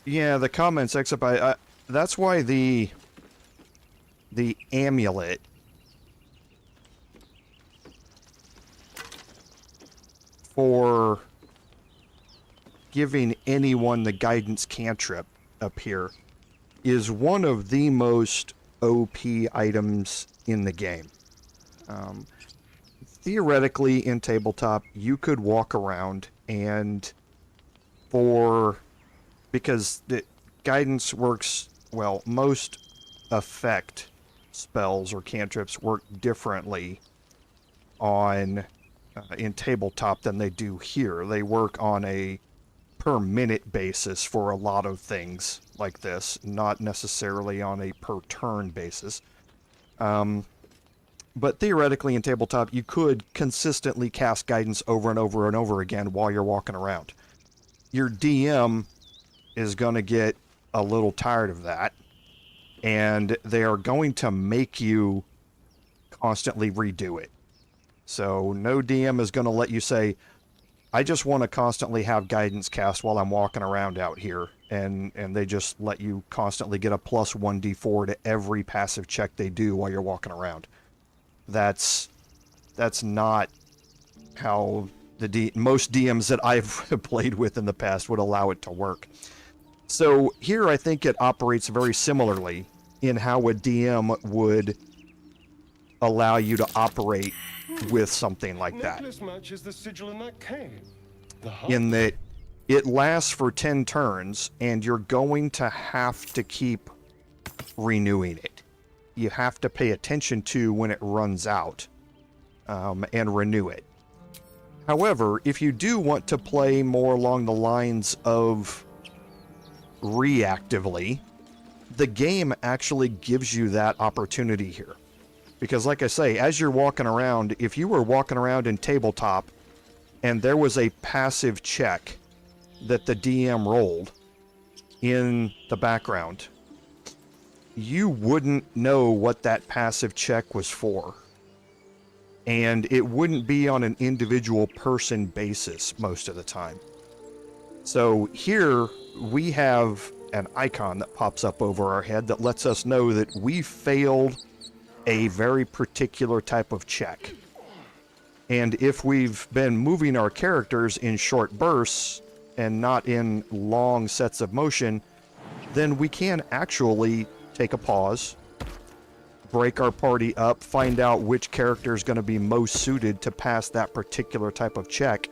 Yeah, the comments, except that's why the amulet for giving anyone the guidance cantrip up here is one of the most OP items in the game. Theoretically, in tabletop, you could walk around and because the guidance works, well, most effect spells or cantrips work differently in tabletop than they do here. They work on a per minute basis for a lot of things like this, not necessarily on a per turn basis. But theoretically in tabletop, you could consistently cast guidance over and over and over again while you're walking around. Your DM is going to get a little tired of that, and they are going to make you constantly redo it. So no DM is going to let you say, I just want to constantly have guidance cast while I'm walking around out here, and they just let you constantly get a plus 1d4 to every passive check they do while you're walking around. That's not how most DMs that I've played with in the past would allow it to work. So here I think it operates very similarly in how a DM would allow you to operate with something like that. Necklace matches the sigil in that cave. In that it lasts for 10 turns, and you're going to have to keep renewing it. You have to pay attention to when it runs out, and renew it. However, if you do want to play more along the lines of reactively, the game actually gives you that opportunity here. Because like I say, as you're walking around, if you were walking around in tabletop and there was a passive check that the DM rolled in the background, you wouldn't know what that passive check was for. And it wouldn't be on an individual person basis most of the time. So here we have an icon that pops up over our head that lets us know that we failed a very particular type of check. And if we've been moving our characters in short bursts and not in long sets of motion, then we can actually take a pause, break our party up, find out which character is going to be most suited to pass that particular type of check,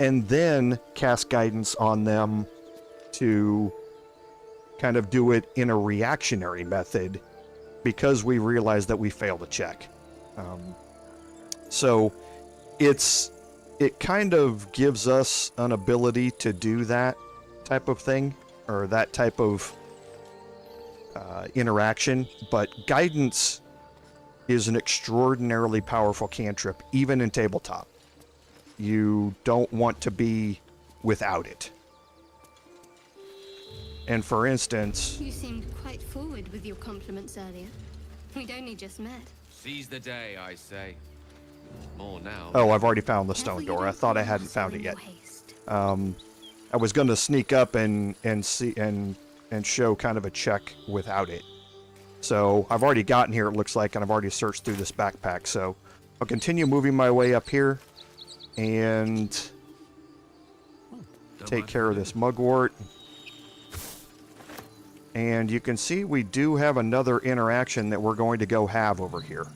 and then cast guidance on them to kind of do it in a reactionary method because we realize that we failed a check. So it kind of gives us an ability to do that type of thing, or that type of interaction, but guidance is an extraordinarily powerful cantrip, even in tabletop. You don't want to be without it. And for instance... You seemed quite forward with your compliments earlier. We'd only just met. Seize the day, I say. More now. Oh, I've already found the stone door. I thought I hadn't found it yet. I was going to sneak up and show kind of a check without it. So I've already gotten here, it looks like, and I've already searched through this backpack. So I'll continue moving my way up here and take care of this mugwort. And you can see we do have another interaction that we're going to go have over here.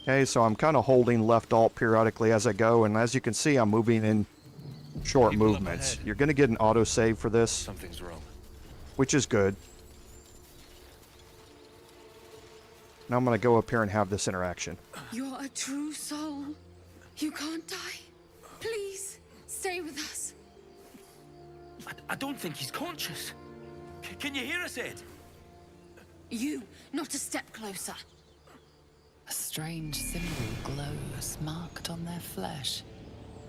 Okay, so I'm kind of holding left alt periodically as I go, and as you can see, I'm moving in short movements. You're going to get an autosave for this. Something's wrong. Which is good. Now I'm going to go up here and have this interaction. You're a true soul. You can't die. Please, stay with us. I don't think he's conscious. Can you hear us, Ed? You, not a step closer. A strange symbol glows, marked on their flesh,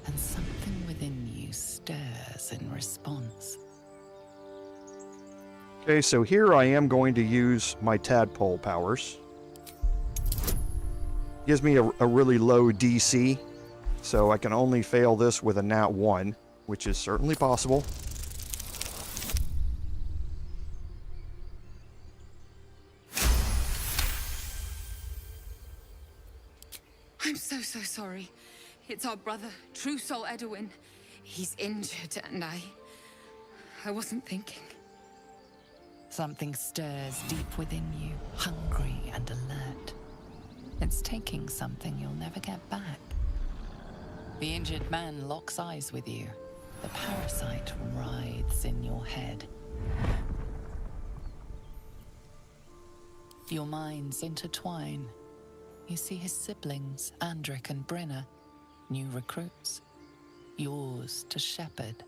and something within you stirs in response. Okay, so here I am going to use my tadpole powers. Gives me a really low DC, so I can only fail this with a nat 1, which is certainly possible. I'm so sorry. It's our brother, True Soul Edowin. He's injured and I wasn't thinking. Something stirs deep within you, hungry and alert. It's taking something you'll never get back. The injured man locks eyes with you. The parasite writhes in your head. Your minds intertwine. You see his siblings, Andric and Brenna, new recruits, yours to shepherd.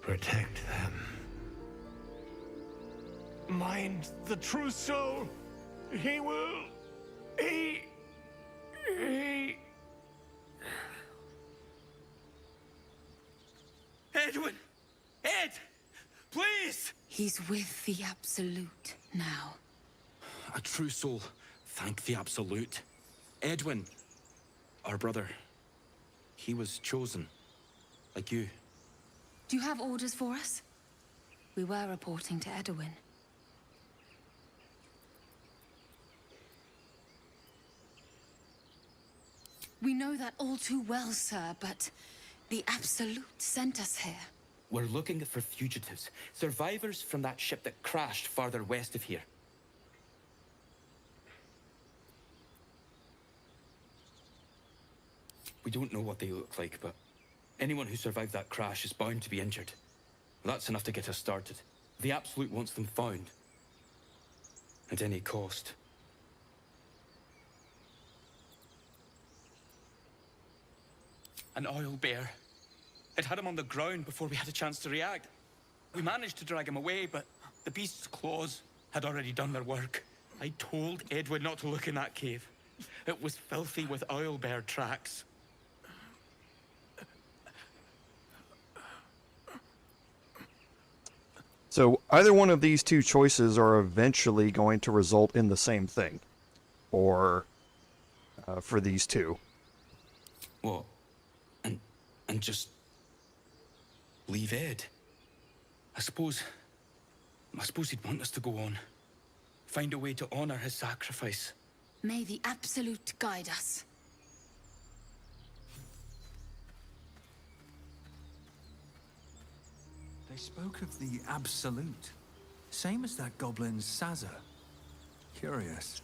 Protect them. Mind the true soul. He will... He... Edwin! Ed! Please! He's with the Absolute now. A true soul. Thank the Absolute. Edwin, our brother, he was chosen. Like you. Do you have orders for us? We were reporting to Edowin. We know that all too well, sir, but the Absolute sent us here. We're looking for fugitives. Survivors from that ship that crashed farther west of here. We don't know what they look like, but anyone who survived that crash is bound to be injured. That's enough to get us started. The Absolute wants them found. At any cost. An oil bear. It had him on the ground before we had a chance to react. We managed to drag him away, but the beast's claws had already done their work. I told Edwin not to look in that cave. It was filthy with oil bear tracks. So either one of these two choices are eventually going to result in the same thing. Or for these two. What? And just leave Ed? I suppose he'd want us to go on. Find a way to honor his sacrifice. May the Absolute guide us. They spoke of the Absolute. Same as that goblin's Sazza. Curious.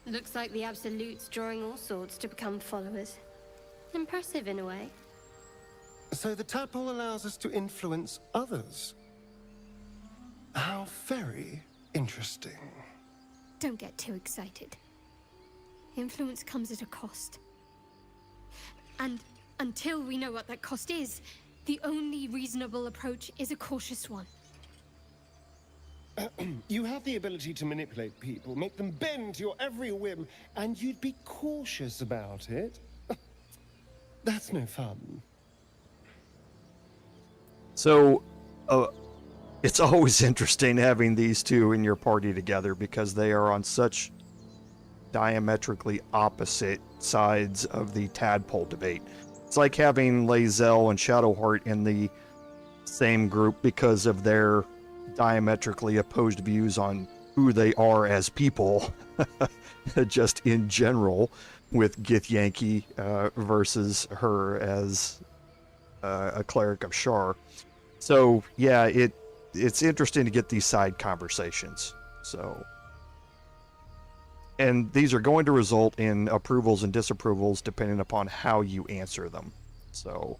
Looks like the Absolute's drawing all sorts to become followers. Impressive in a way. So the tadpole allows us to influence others. How very interesting. Don't get too excited. Influence comes at a cost. And until we know what that cost is, the only reasonable approach is a cautious one. You have the ability to manipulate people, make them bend to your every whim, and you'd be cautious about it? That's no fun. So, it's always interesting having these two in your party together because they are on such diametrically opposite sides of the tadpole debate. It's like having Lae'zel and Shadowheart in the same group because of their diametrically opposed views on who they are as people, just in general, with Githyanki versus her as a cleric of Shar. So yeah, it's interesting to get these side conversations. So, and these are going to result in approvals and disapprovals depending upon how you answer them. So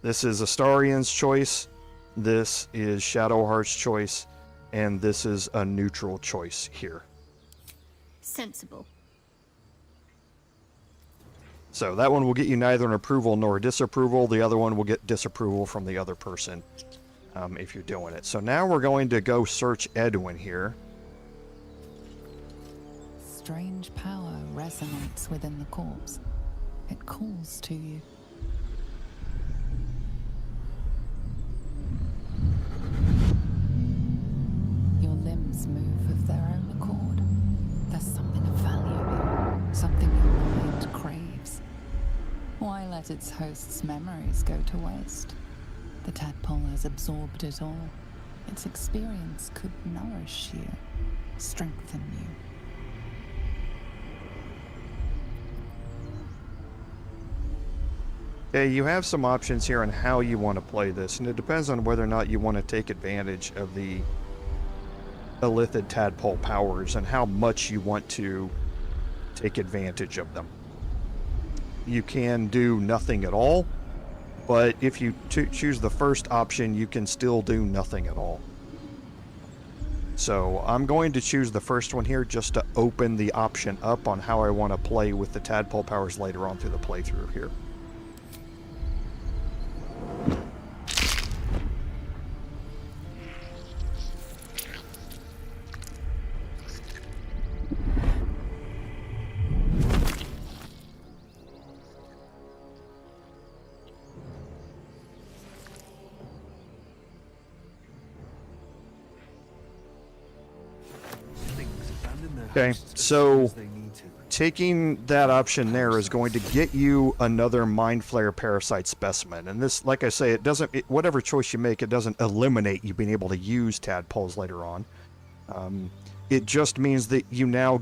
this is Astarion's choice, this is Shadowheart's choice, and this is a neutral choice here. Sensible. So that one will get you neither an approval nor a disapproval. The other one will get disapproval from the other person if you're doing it. So now we're going to go search Edowin here. strange power resonates within the corpse. It calls to you. Your limbs move of their own accord. There's something of value here, something your mind craves. Why let its host's memories go to waste? The tadpole has absorbed it all. Its experience could nourish you, strengthen you. Okay, you have some options here on how you want to play this, and it depends on whether or not you want to take advantage of the Illithid tadpole powers and how much you want to take advantage of them. You can do nothing at all, but if you choose the first option, you can still do nothing at all. So I'm going to choose the first one here just to open the option up on how I want to play with the tadpole powers later on through the playthrough here. Okay, so taking that option there is going to get you another Mindflayer Parasite specimen. And this, like I say, it doesn't, whatever choice you make, it doesn't eliminate you being able to use tadpoles later on. It just means that you now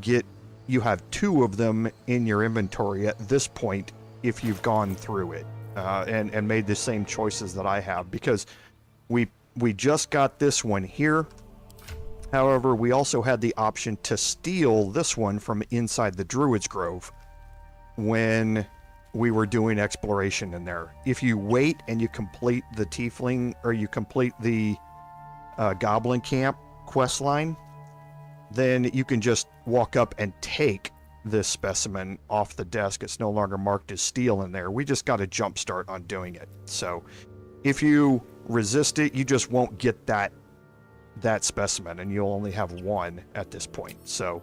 you have 2 of them in your inventory at this point if you've gone through it and made the same choices that I have, because we just got this one here. However, we also had the option to steal this one from inside the Druid's Grove when we were doing exploration in there. If you wait and you complete the Tiefling, or you complete the Goblin Camp quest line, then you can just walk up and take this specimen off the desk. It's no longer marked as steal in there. We just got a jump start on doing it. So if you resist it, you just won't get that specimen, and you'll only have 1 at this point. So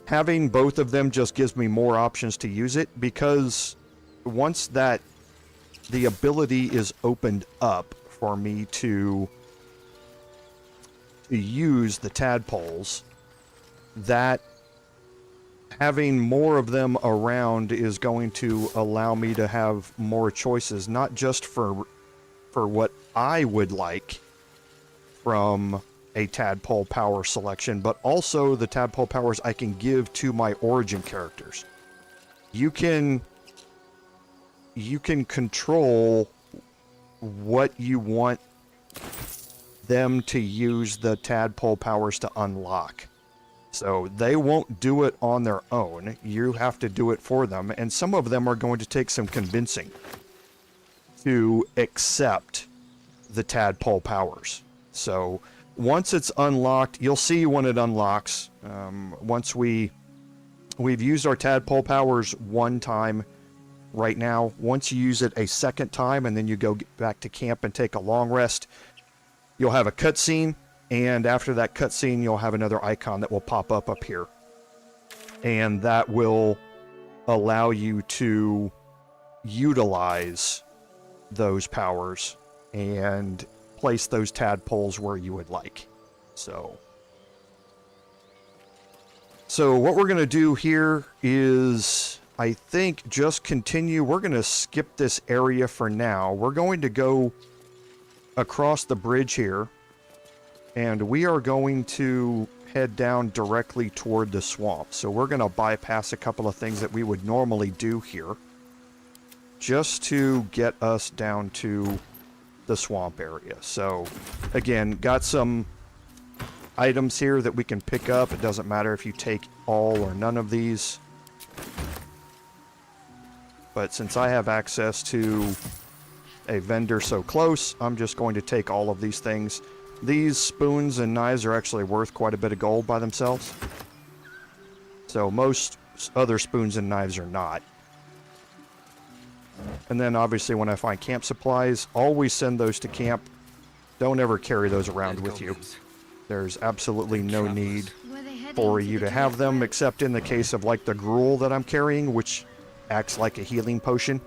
having both of them just gives me more options to use it, because once that the ability is opened up for me to use the tadpoles, that having more of them around is going to allow me to have more choices, not just for what I would like from a tadpole power selection, but also the tadpole powers I can give to my origin characters. You can control what you want them to use the tadpole powers to unlock. So they won't do it on their own. You have to do it for them, and some of them are going to take some convincing to accept the tadpole powers. So once it's unlocked, you'll see when it unlocks. Once we've used our tadpole powers 1 time right now. Once you use it a 2nd time, and then you go back to camp and take a long rest, you'll have a cutscene, and after that cutscene, you'll have another icon that will pop up here, and that will allow you to utilize those powers and place those tadpoles where you would like. So what we're going to do here is, I think, just continue. We're going to skip this area for now. We're going to go across the bridge here, and we are going to head down directly toward the swamp. So we're going to bypass a couple of things that we would normally do here, just to get us down to the swamp area. So again, got some items here that we can pick up. It doesn't matter if you take all or none of these, but since I have access to a vendor so close, I'm just going to take all of these things. These spoons and knives are actually worth quite a bit of gold by themselves, so most other spoons and knives are not. And then obviously when I find camp supplies, always send those to camp. Don't ever carry those around with you. There's absolutely no need. Were they for you to have them, except in the case of like the gruel that I'm carrying, which acts like a healing potion.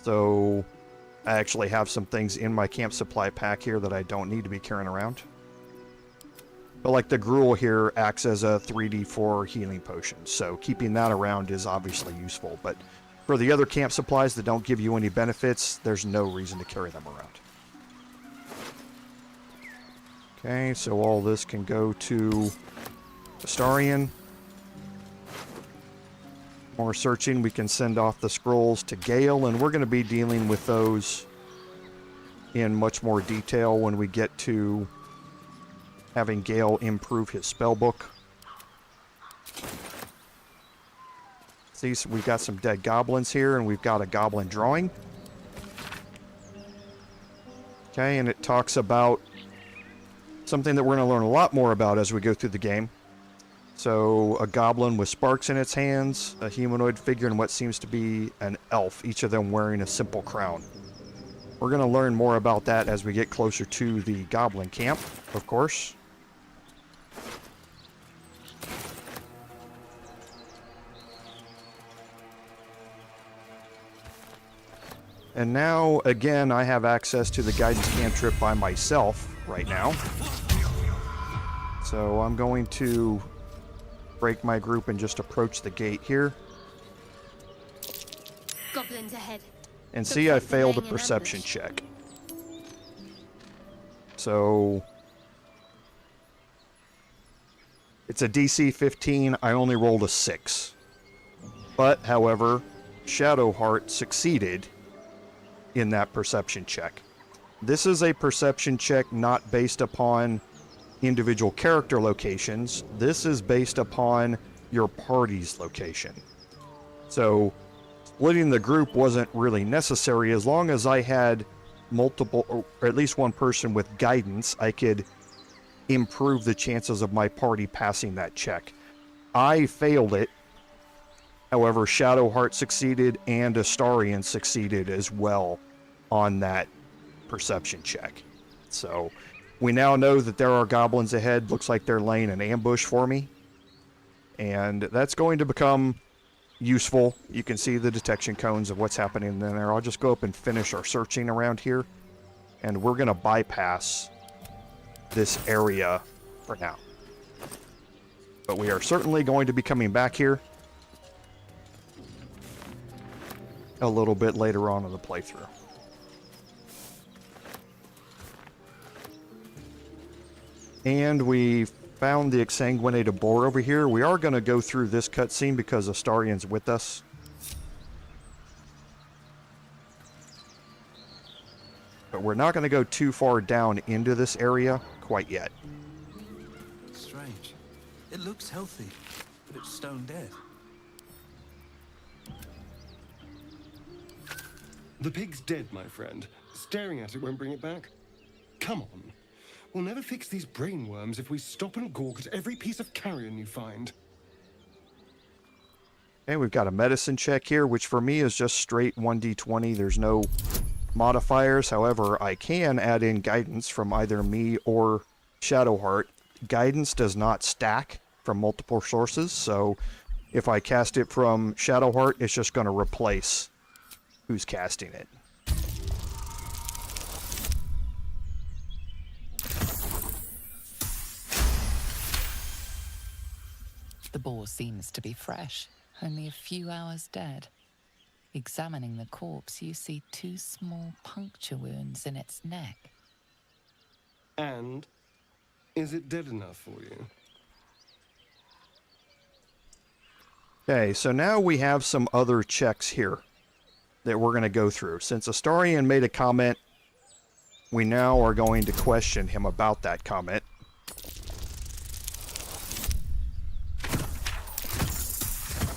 So I actually have some things in my camp supply pack here that I don't need to be carrying around. But like the gruel here acts as a 3d4 healing potion, so keeping that around is obviously useful. But for the other camp supplies that don't give you any benefits, there's no reason to carry them around. Okay, so all this can go to Astarion. More searching, we can send off the scrolls to Gale, and we're going to be dealing with those in much more detail when we get to having Gale improve his spellbook. See, so we've got some dead goblins here, and we've got a goblin drawing. Okay, and it talks about something that we're going to learn a lot more about as we go through the game. So, a goblin with sparks in its hands, a humanoid figure, and what seems to be an elf, each of them wearing a simple crown. We're going to learn more about that as we get closer to the goblin camp, of course. And now, again, I have access to the guidance cantrip by myself right now. So I'm going to break my group and just approach the gate here. Goblins ahead. And see, I failed a perception check. So it's a DC 15. I only rolled a 6. But, however, Shadowheart succeeded in that perception check. This is a perception check not based upon individual character locations. This is based upon your party's location. So splitting the group wasn't really necessary. As long as I had multiple, or at least one person with guidance, I could improve the chances of my party passing that check. I failed it. However, Shadowheart succeeded and Astarion succeeded as well on that perception check. So we now know that there are goblins ahead. Looks like they're laying an ambush for me. And that's going to become useful. You can see the detection cones of what's happening in there. I'll just go up and finish our searching around here. And we're going to bypass this area for now. But we are certainly going to be coming back here a little bit later on in the playthrough. And we found the exsanguinated boar over here. We are going to go through this cutscene because Astarion's with us. But we're not going to go too far down into this area quite yet. Strange. It looks healthy, but it's stone dead. The pig's dead, my friend. Staring at it won't bring it back. Come on. We'll never fix these brain worms if we stop and gawk at every piece of carrion you find. Okay, we've got a medicine check here, which for me is just straight 1d20. There's no modifiers. However, I can add in guidance from either me or Shadowheart. Guidance does not stack from multiple sources, so if I cast it from Shadowheart, it's just going to replace who's casting it. The boar seems to be fresh, only a few hours dead. Examining the corpse, you see 2 small puncture wounds in its neck. And is it dead enough for you? Okay, so now we have some other checks here that we're going to go through. Since Astarion made a comment, we now are going to question him about that comment.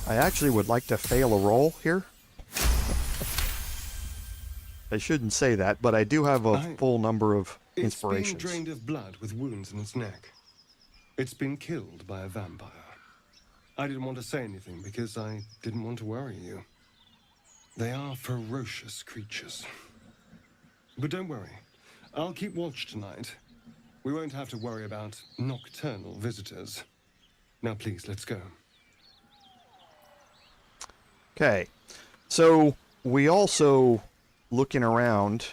I actually would like to fail a roll here. I shouldn't say that, but I do have a full number of inspirations. It's been drained of blood with wounds in its neck. It's been killed by a vampire. I didn't want to say anything because I didn't want to worry you. They are ferocious creatures. But don't worry. I'll keep watch tonight. We won't have to worry about nocturnal visitors. Now please, let's go. Okay, so we also, looking around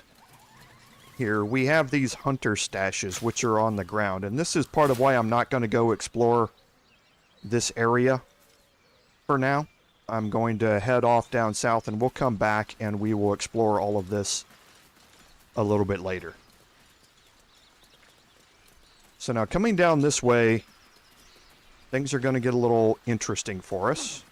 here, we have these hunter stashes which are on the ground, and this is part of why I'm not going to go explore this area for now. I'm going to head off down south, and we'll come back and we will explore all of this a little bit later. So now coming down this way, things are going to get a little interesting for us.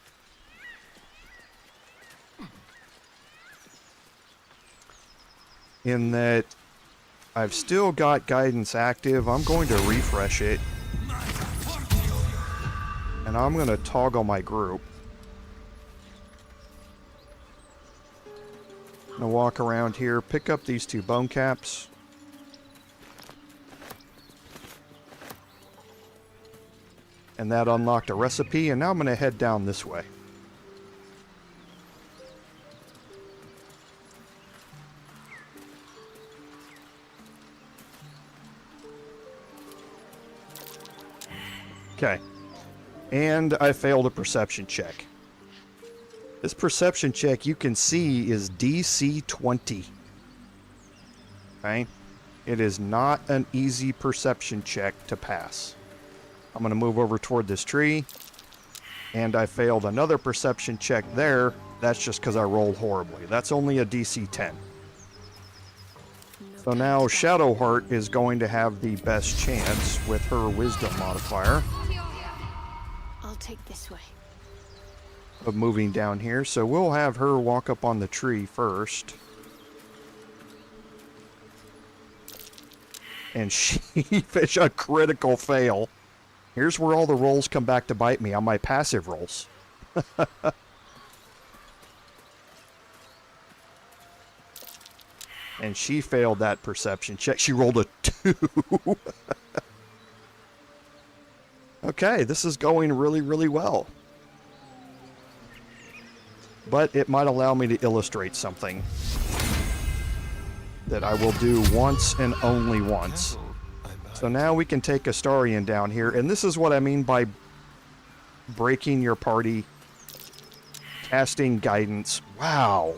In that I've still got guidance active. I'm going to refresh it. And I'm going to toggle my group. I'm going to walk around here, pick up these 2 bone caps. And that unlocked a recipe, and now I'm going to head down this way. Okay. And I failed a perception check. This perception check, you can see, is DC 20. Okay? It is not an easy perception check to pass. I'm going to move over toward this tree. And I failed another perception check there. That's just because I rolled horribly. That's only a DC 10. So now Shadowheart is going to have the best chance with her wisdom modifier. I'll take this way. Of moving down here. So we'll have her walk up on the tree first. And she fish a critical fail. Here's where all the rolls come back to bite me on my passive rolls. And she failed that perception check. She rolled a 2. Okay, this is going really, really well. But it might allow me to illustrate something that I will do once and only once. So now we can take Astarion down here, and this is what I mean by breaking your party, casting guidance. Wow,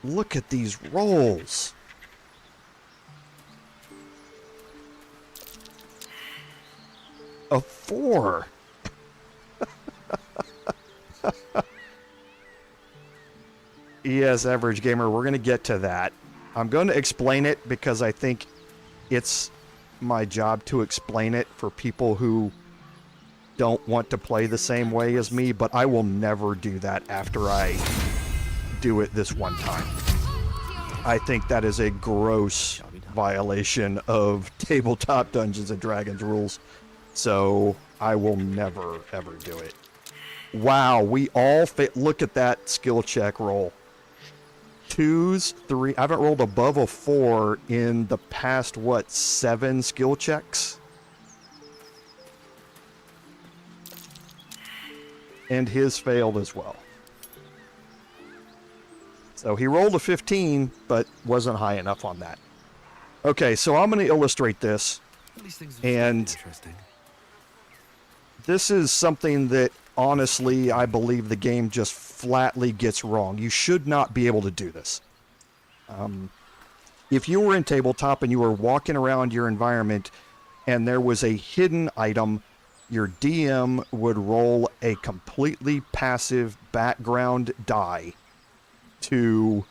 look at these rolls. A 4. Yes, average gamer, we're going to get to that. I'm going to explain it because I think it's my job to explain it for people who don't want to play the same way as me, but I will never do that after I do it this one time. I think that is a gross violation of tabletop Dungeons & Dragons rules, so I will never, ever do it. Wow, we all look at that skill check roll. 2s, 3. I haven't rolled above a 4 in the past, what, 7 skill checks? And his failed as well. So he rolled a 15, but wasn't high enough on that. Okay, so I'm going to illustrate this. And this is something that, honestly, I believe the game just flatly gets wrong. You should not be able to do this. If you were in tabletop and you were walking around your environment and there was a hidden item, your DM would roll a completely passive background die to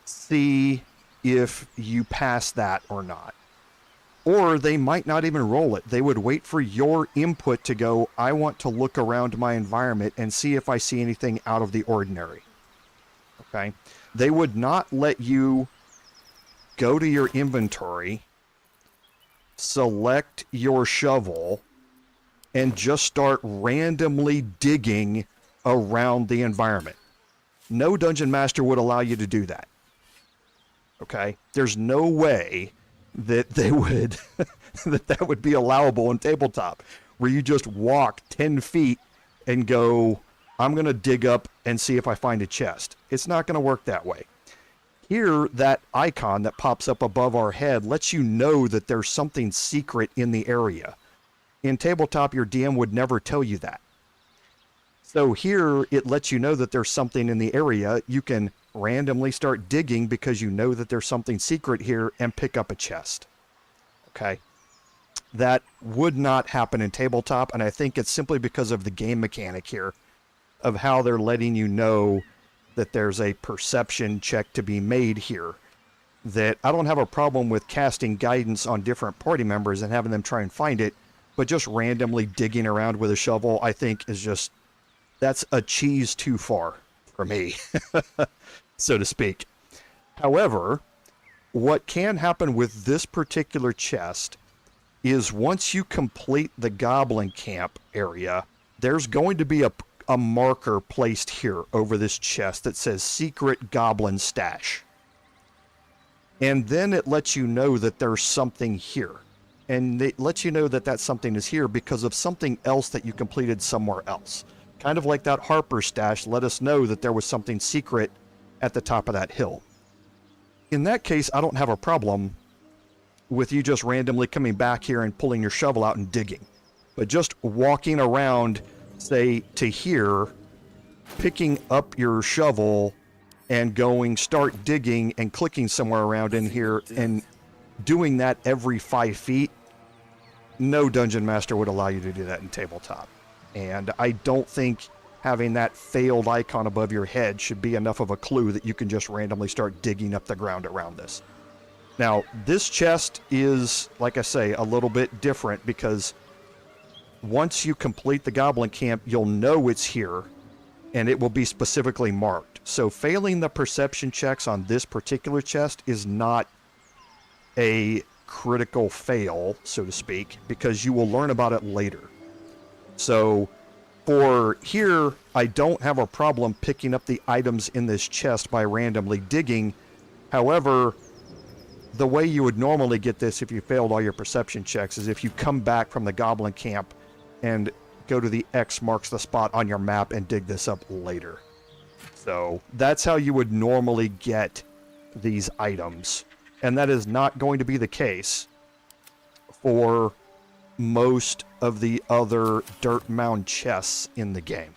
see if you pass that or not. Or they might not even roll it. They would wait for your input to go, I want to look around my environment and see if I see anything out of the ordinary. Okay? They would not let you go to your inventory, select your shovel, and just start randomly digging around the environment. No dungeon master would allow you to do that. Okay? There's no way that they would that would be allowable in tabletop, where you just walk 10 feet and go, I'm going to dig up and see if I find a chest. It's not going to work that way. Here, that icon that pops up above our head lets you know that there's something secret in the area. In tabletop, your DM would never tell you that. So here, it lets you know that there's something in the area. You can randomly start digging because you know that there's something secret here and pick up a chest. Okay? That would not happen in tabletop, and I think it's simply because of the game mechanic here of how they're letting you know that there's a perception check to be made here. That I don't have a problem with casting guidance on different party members and having them try and find it, but just randomly digging around with a shovel, I think is just, that's a cheese too far for me, so to speak. However, what can happen with this particular chest is once you complete the goblin camp area, there's going to be a marker placed here over this chest that says Secret Goblin Stash. And then it lets you know that there's something here. And it lets you know that that something is here because of something else that you completed somewhere else. Kind of like that Harper stash let us know that there was something secret at the top of that hill. In that case, I don't have a problem with you just randomly coming back here and pulling your shovel out and digging. But just walking around, say, to here, picking up your shovel and going start digging and clicking somewhere around in here and doing that every 5 feet, no dungeon master would allow you to do that in tabletop. And I don't think having that failed icon above your head should be enough of a clue that you can just randomly start digging up the ground around this. Now, this chest is, like I say, a little bit different because once you complete the goblin camp, you'll know it's here and it will be specifically marked. So failing the perception checks on this particular chest is not a critical fail, so to speak, because you will learn about it later. So for here, I don't have a problem picking up the items in this chest by randomly digging. However, the way you would normally get this if you failed all your perception checks is if you come back from the goblin camp and go to the X marks the spot on your map and dig this up later. So that's how you would normally get these items. And that is not going to be the case for most of the other dirt mound chests in the game.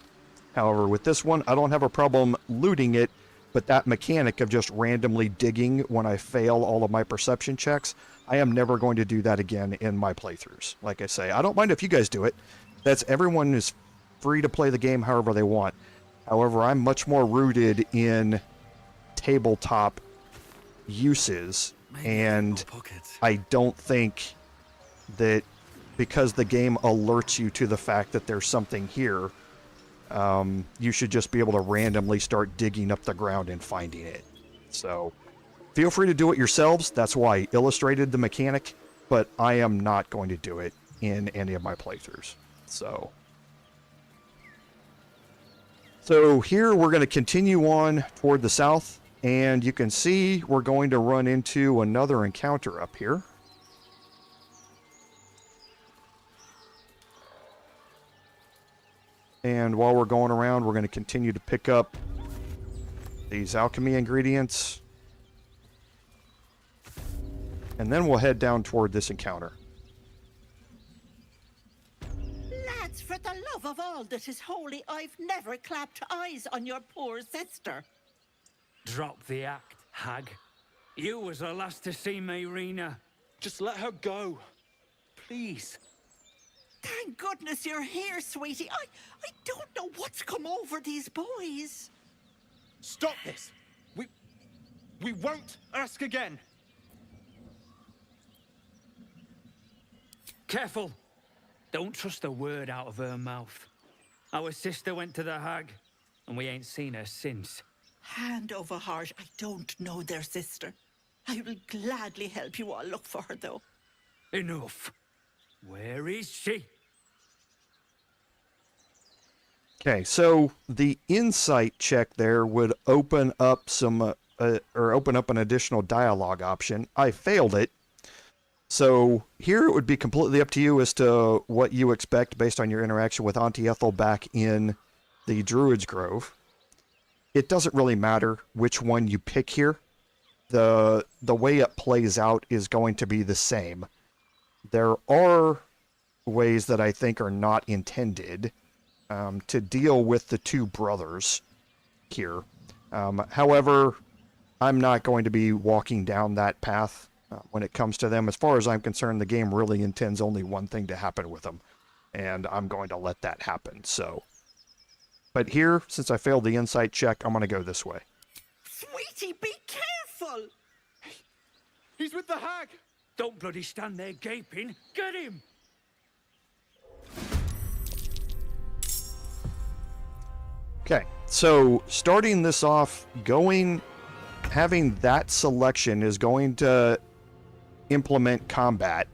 However, with this one, I don't have a problem looting it, but that mechanic of just randomly digging when I fail all of my perception checks, I am never going to do that again in my playthroughs. Like I say, I don't mind if you guys do it. Everyone is free to play the game however they want. However, I'm much more rooted in tabletop uses, and I don't think that because the game alerts you to the fact that there's something here, you should just be able to randomly start digging up the ground and finding it. So feel free to do it yourselves. That's why I illustrated the mechanic, but I am not going to do it in any of my playthroughs. So here we're going to continue on toward the south, and you can see we're going to run into another encounter up here. And while we're going around, we're going to continue to pick up these alchemy ingredients. And then we'll head down toward this encounter. Lads, for the love of all that is holy, I've never clapped eyes on your poor sister. Drop the act, hag. You was the last to see me, Rena. Just let her go. Please. Thank goodness you're here, sweetie. I don't know what's come over these boys. Stop this. We won't ask again. Careful. Don't trust a word out of her mouth. Our sister went to the hag, and we ain't seen her since. Hand over heart, I don't know their sister. I will gladly help you all look for her, though. Enough. Where is she? Okay, so the insight check there would open up open up an additional dialogue option. I failed it. So here it would be completely up to you as to what you expect based on your interaction with Auntie Ethel back in the Druid's Grove. It doesn't really matter which one you pick here. the way it plays out is going to be the same. There are ways that I think are not intended to deal with the two brothers here. However, I'm not going to be walking down that path when it comes to them. As far as I'm concerned, the game really intends only one thing to happen with them, and I'm going to let that happen. So, but here, since I failed the insight check, I'm going to go this way. Sweetie, be careful! He's with the hag! Don't bloody stand there gaping. Get him! Okay, so starting this off, having that selection is going to implement combat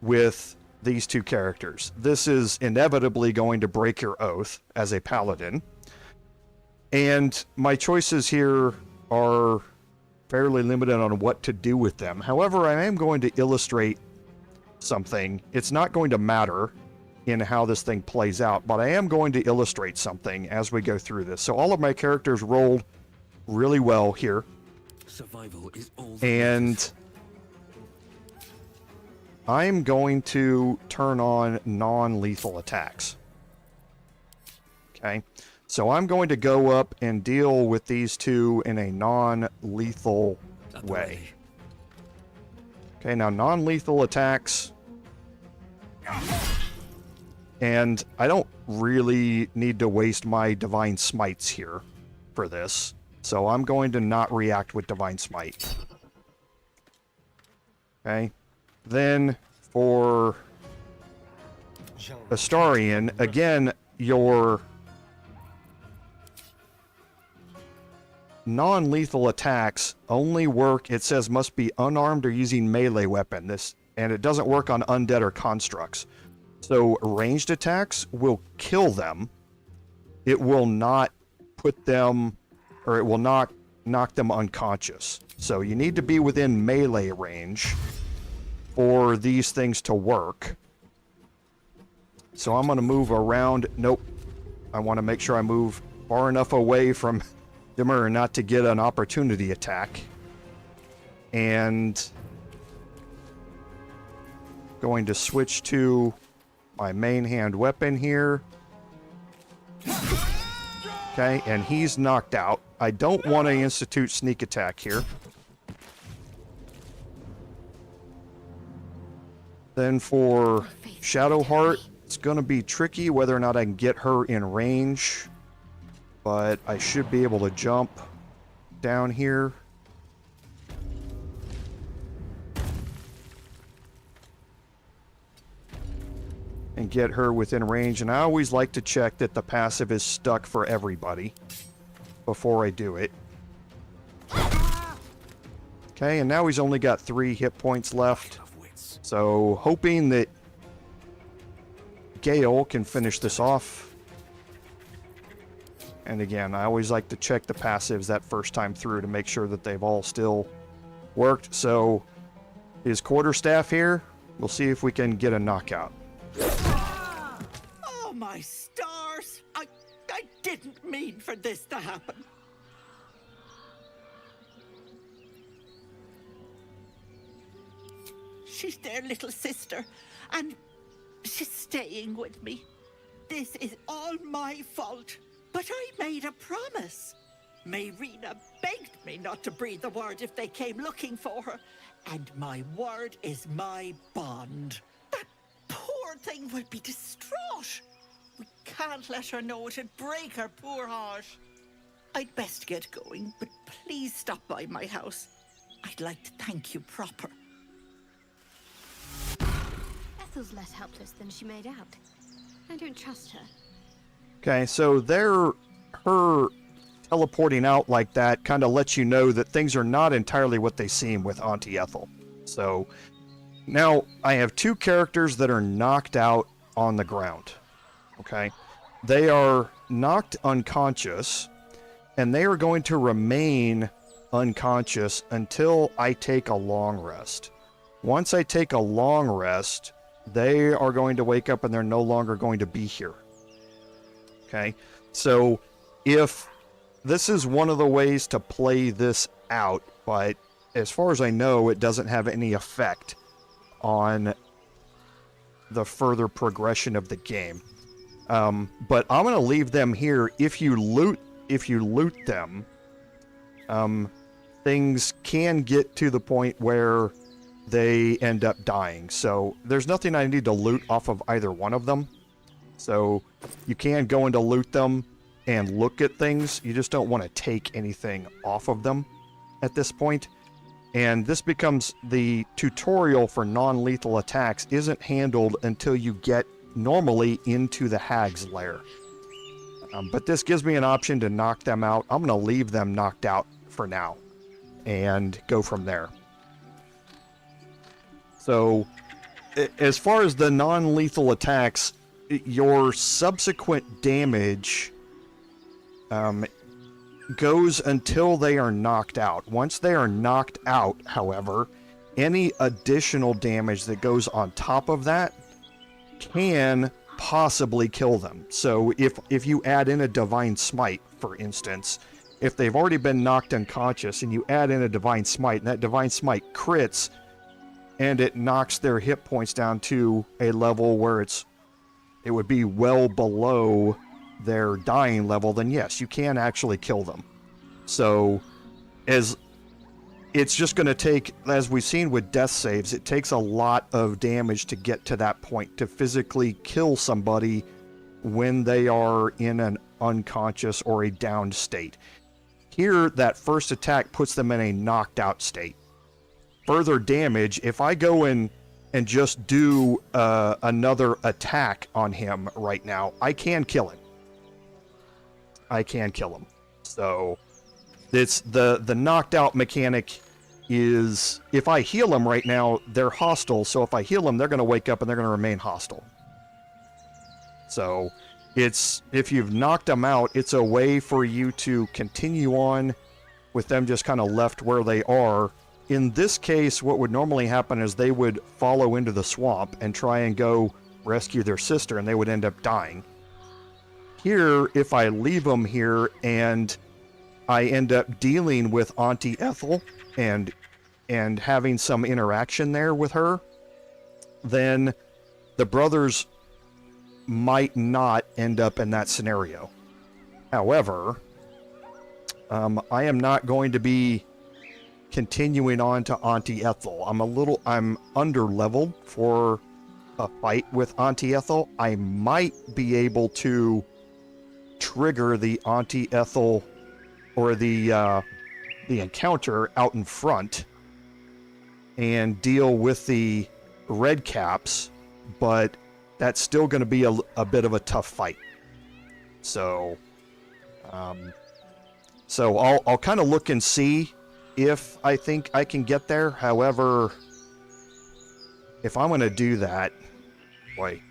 with these two characters. This is inevitably going to break your oath as a paladin. And my choices here are fairly limited on what to do with them. However, I am going to illustrate something. It's not going to matter in how this thing plays out, but I am going to illustrate something as we go through this. So all of my characters rolled really well here. Survival is all and I'm going to turn on non-lethal attacks. Okay, so I'm going to go up and deal with these two in a non-lethal way. Okay, now non-lethal attacks. And I don't really need to waste my Divine Smites here for this. So I'm going to not react with Divine Smite. Okay. Then for Astarion, again, your non-lethal attacks only work, it says must be unarmed or using melee weapon. And it doesn't work on undead or constructs. So ranged attacks will kill them. It will not put them, or it will not knock them unconscious. So you need to be within melee range for these things to work. So I'm going to move around. Nope. I want to make sure I move far enough away from them or not to get an opportunity attack. And going to switch to my main hand weapon here. Okay, and he's knocked out. I don't want to institute sneak attack here. Then for Shadowheart, it's going to be tricky whether or not I can get her in range. But I should be able to jump down here. And get her within range. And I always like to check that the passive is stuck for everybody before I do it. Okay, and now he's only got 3 hit points left. So hoping that Gale can finish this off. And again, I always like to check the passives that first time through to make sure that they've all still worked. So his quarterstaff here, we'll see if we can get a knockout. Oh, my stars! I didn't mean for this to happen. She's their little sister, and she's staying with me. This is all my fault, but I made a promise. Mayrina begged me not to breathe a word if they came looking for her, and my word is my bond. That poor thing will be distraught. We can't let her know. It'd break her poor heart. I'd best get going, but please stop by my house. I'd like to thank you proper. Ethel's less helpless than she made out. I don't trust her. Okay, so her teleporting out like that kind of lets you know that things are not entirely what they seem with Auntie Ethel. So now I have 2 characters that are knocked out on the ground. Okay, they are knocked unconscious, and they are going to remain unconscious until I take a long rest. Once I take a long rest, they are going to wake up and they're no longer going to be here. Okay, so if this is one of the ways to play this out, but as far as I know, it doesn't have any effect on the further progression of the game. But I'm gonna leave them here. If you loot them, things can get to the point where they end up dying. So there's nothing I need to loot off of either one of them. So you can go into loot them and look at things. You just don't want to take anything off of them at this point. And this becomes the tutorial for non-lethal attacks isn't handled until you get normally into the Hag's lair. But this gives me an option to knock them out. I'm going to leave them knocked out for now and go from there. So as far as the non-lethal attacks, your subsequent damage goes until they are knocked out. Once they are knocked out, however, any additional damage that goes on top of that can possibly kill them. So if you add in a Divine Smite, for instance, if they've already been knocked unconscious and you add in a Divine Smite, and that Divine Smite crits, and it knocks their hit points down to a level where it would be well below their dying level, then yes, you can actually kill them. So as it's just going to take, as we've seen with death saves, it takes a lot of damage to get to that point, to physically kill somebody when they are in an unconscious or a downed state. Here, that first attack puts them in a knocked out state. Further damage, if I go in and just do another attack on him right now, I can kill him. So it's the knocked out mechanic is, if I heal them right now, they're hostile. So if I heal them, they're going to wake up and they're going to remain hostile. So it's, if you've knocked them out, it's a way for you to continue on with them just kind of left where they are. In this case, what would normally happen is they would follow into the swamp and try and go rescue their sister, and they would end up dying. Here, if I leave them here and I end up dealing with Auntie Ethel and having some interaction there with her, then the brothers might not end up in that scenario. However, I am not going to be continuing on to Auntie Ethel. I'm under leveled for a fight with Auntie Ethel. I might be able to trigger the Auntie Ethel or the encounter out in front and deal with the red caps, but that's still going to be a bit of a tough fight. So I'll kind of look and see if I think I can get there. However, if I'm going to do that, boy,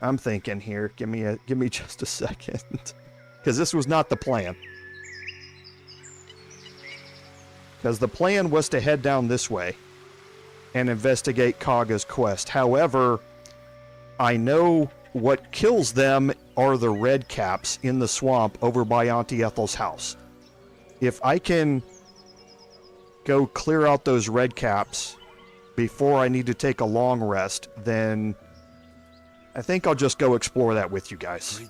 I'm thinking here. Give me just a second, because this was not the plan. Because the plan was to head down this way and investigate Kagha's quest. However, I know what kills them are the red caps in the swamp over by Auntie Ethel's house. If I can go clear out those red caps before I need to take a long rest, then I think I'll just go explore that with you guys.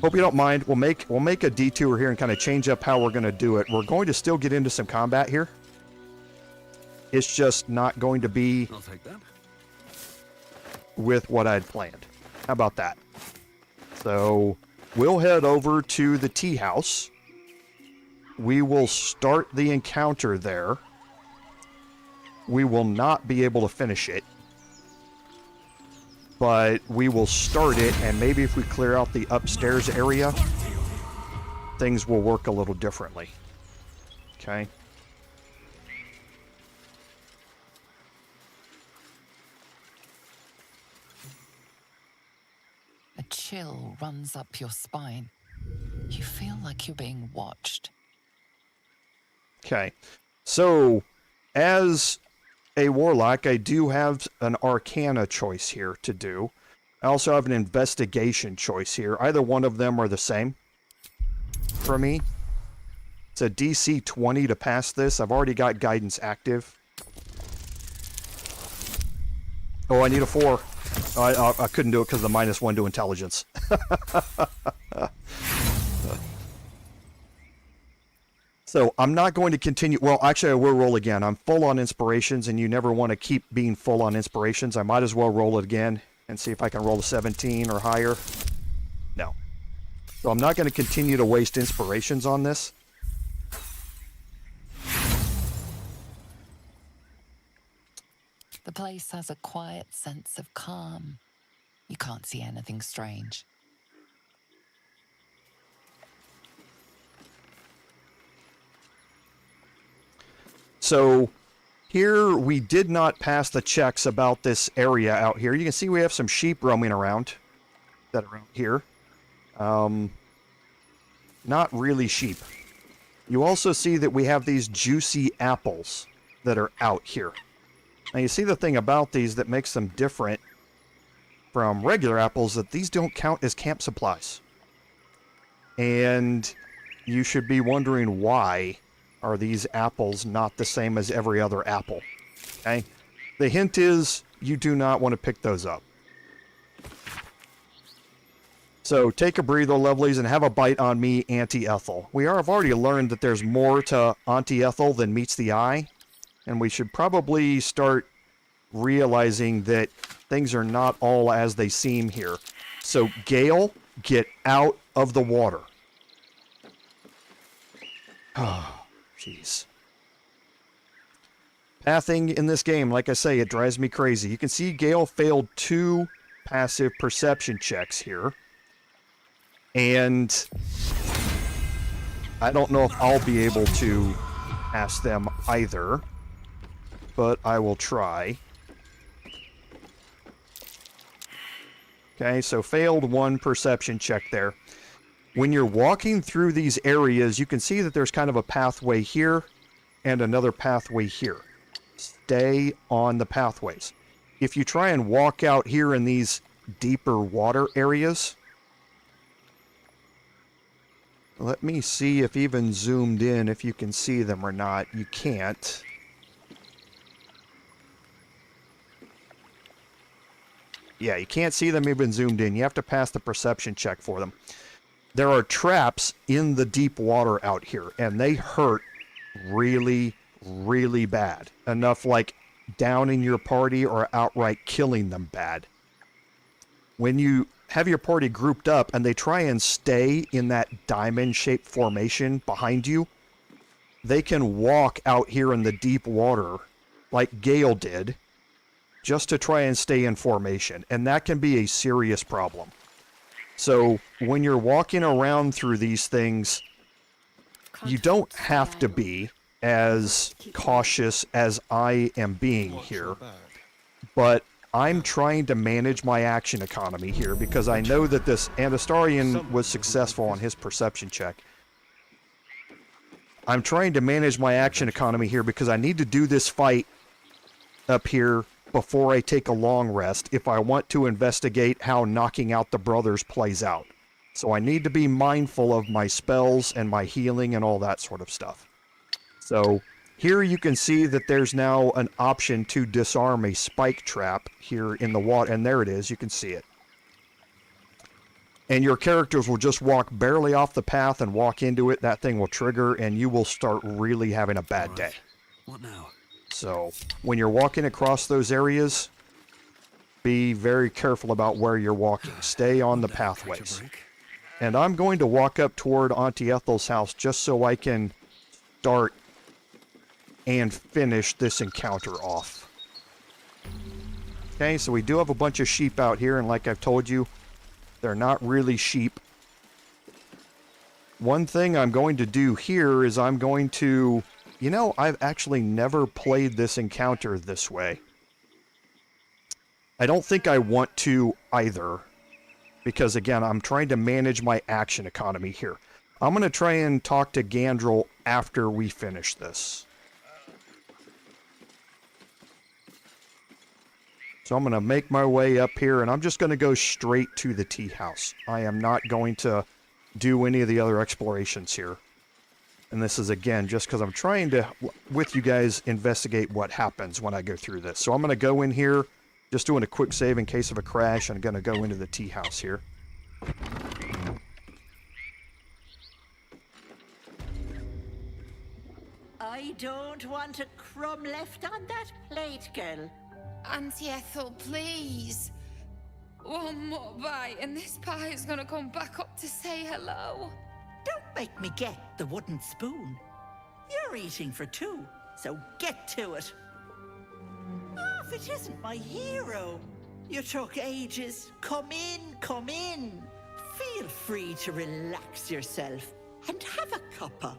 Hope you don't mind. We'll make a detour here and kind of change up how we're going to do it. We're going to still get into some combat here. It's just not going to be with what I'd planned. How about that? So we'll head over to the tea house. We will start the encounter there. We will not be able to finish it, but we will start it, and maybe if we clear out the upstairs area, things will work a little differently. Okay. A chill runs up your spine. You feel like you're being watched. Okay. So, as a warlock, I do have an arcana choice here to do. I also have an investigation choice here. Either one of them are the same for me. It's a DC 20 to pass this. I've already got guidance active. Oh, I need a 4. I couldn't do it because of the -1 to intelligence. So I'm not going to continue. Well, actually, I will roll again. I'm full on inspirations, and you never want to keep being full on inspirations. I might as well roll it again and see if I can roll a 17 or higher. No. So I'm not going to continue to waste inspirations on this. The place has a quiet sense of calm. You can't see anything strange. So here we did not pass the checks about this area out here. You can see we have some sheep roaming around that are out here. Not really sheep. You also see that we have these juicy apples that are out here. Now you see the thing about these that makes them different from regular apples, that these don't count as camp supplies. And you should be wondering, why are these apples not the same as every other apple? Okay? The hint is you do not want to pick those up. So take a breather, lovelies, and have a bite on me, Auntie Ethel. Have already learned that there's more to Auntie Ethel than meets the eye, and we should probably start realizing that things are not all as they seem here. So Gale, get out of the water. Oh, jeez. Pathing in this game, like I say, it drives me crazy. You can see Gale failed 2 passive perception checks here. And I don't know if I'll be able to pass them either, but I will try. Okay, so failed 1 perception check there. When you're walking through these areas, you can see that there's kind of a pathway here and another pathway here. Stay on the pathways. If you try and walk out here in these deeper water areas, let me see if even zoomed in, if you can see them or not. You can't. Yeah, you can't see them even zoomed in. You have to pass the perception check for them. There are traps in the deep water out here, and they hurt really, really bad. Enough like downing your party or outright killing them bad. When you have your party grouped up and they try and stay in that diamond-shaped formation behind you, they can walk out here in the deep water like Gale did just to try and stay in formation, and that can be a serious problem. So when you're walking around through these things, you don't have to be as cautious as I am being here, but I'm trying to manage my action economy here because I know that this Astarion was successful on his perception check. I'm trying to manage my action economy here because I need to do this fight up here before I take a long rest if I want to investigate how knocking out the brothers plays out. So I need to be mindful of my spells and my healing and all that sort of stuff. So here you can see that there's now an option to disarm a spike trap here in the water, and there it is, you can see it. And your characters will just walk barely off the path and walk into it, that thing will trigger, and you will start really having a bad day. What now? So when you're walking across those areas, be very careful about where you're walking. Stay on the pathways. And I'm going to walk up toward Auntie Ethel's house just so I can start and finish this encounter off. Okay, so we do have a bunch of sheep out here, and like I've told you, they're not really sheep. One thing I'm going to do here is I'm going to... You know, I've actually never played this encounter this way. I don't think I want to either, because again, I'm trying to manage my action economy here. I'm going to try and talk to Gandrel after we finish this. So I'm going to make my way up here, and I'm just going to go straight to the tea house. I am not going to do any of the other explorations here. And this is, again, just because I'm trying to, with you guys, investigate what happens when I go through this. So I'm going to go in here, just doing a quick save in case of a crash. I'm going to go into the tea house here. I don't want a crumb left on that plate, girl. Auntie Ethel, please. One more bite and this pie is gonna come back up to say hello. Don't make me get the wooden spoon. You're eating for two, so get to it. Oh, if it isn't my hero. You took ages. Come in, come in. Feel free to relax yourself and have a cuppa.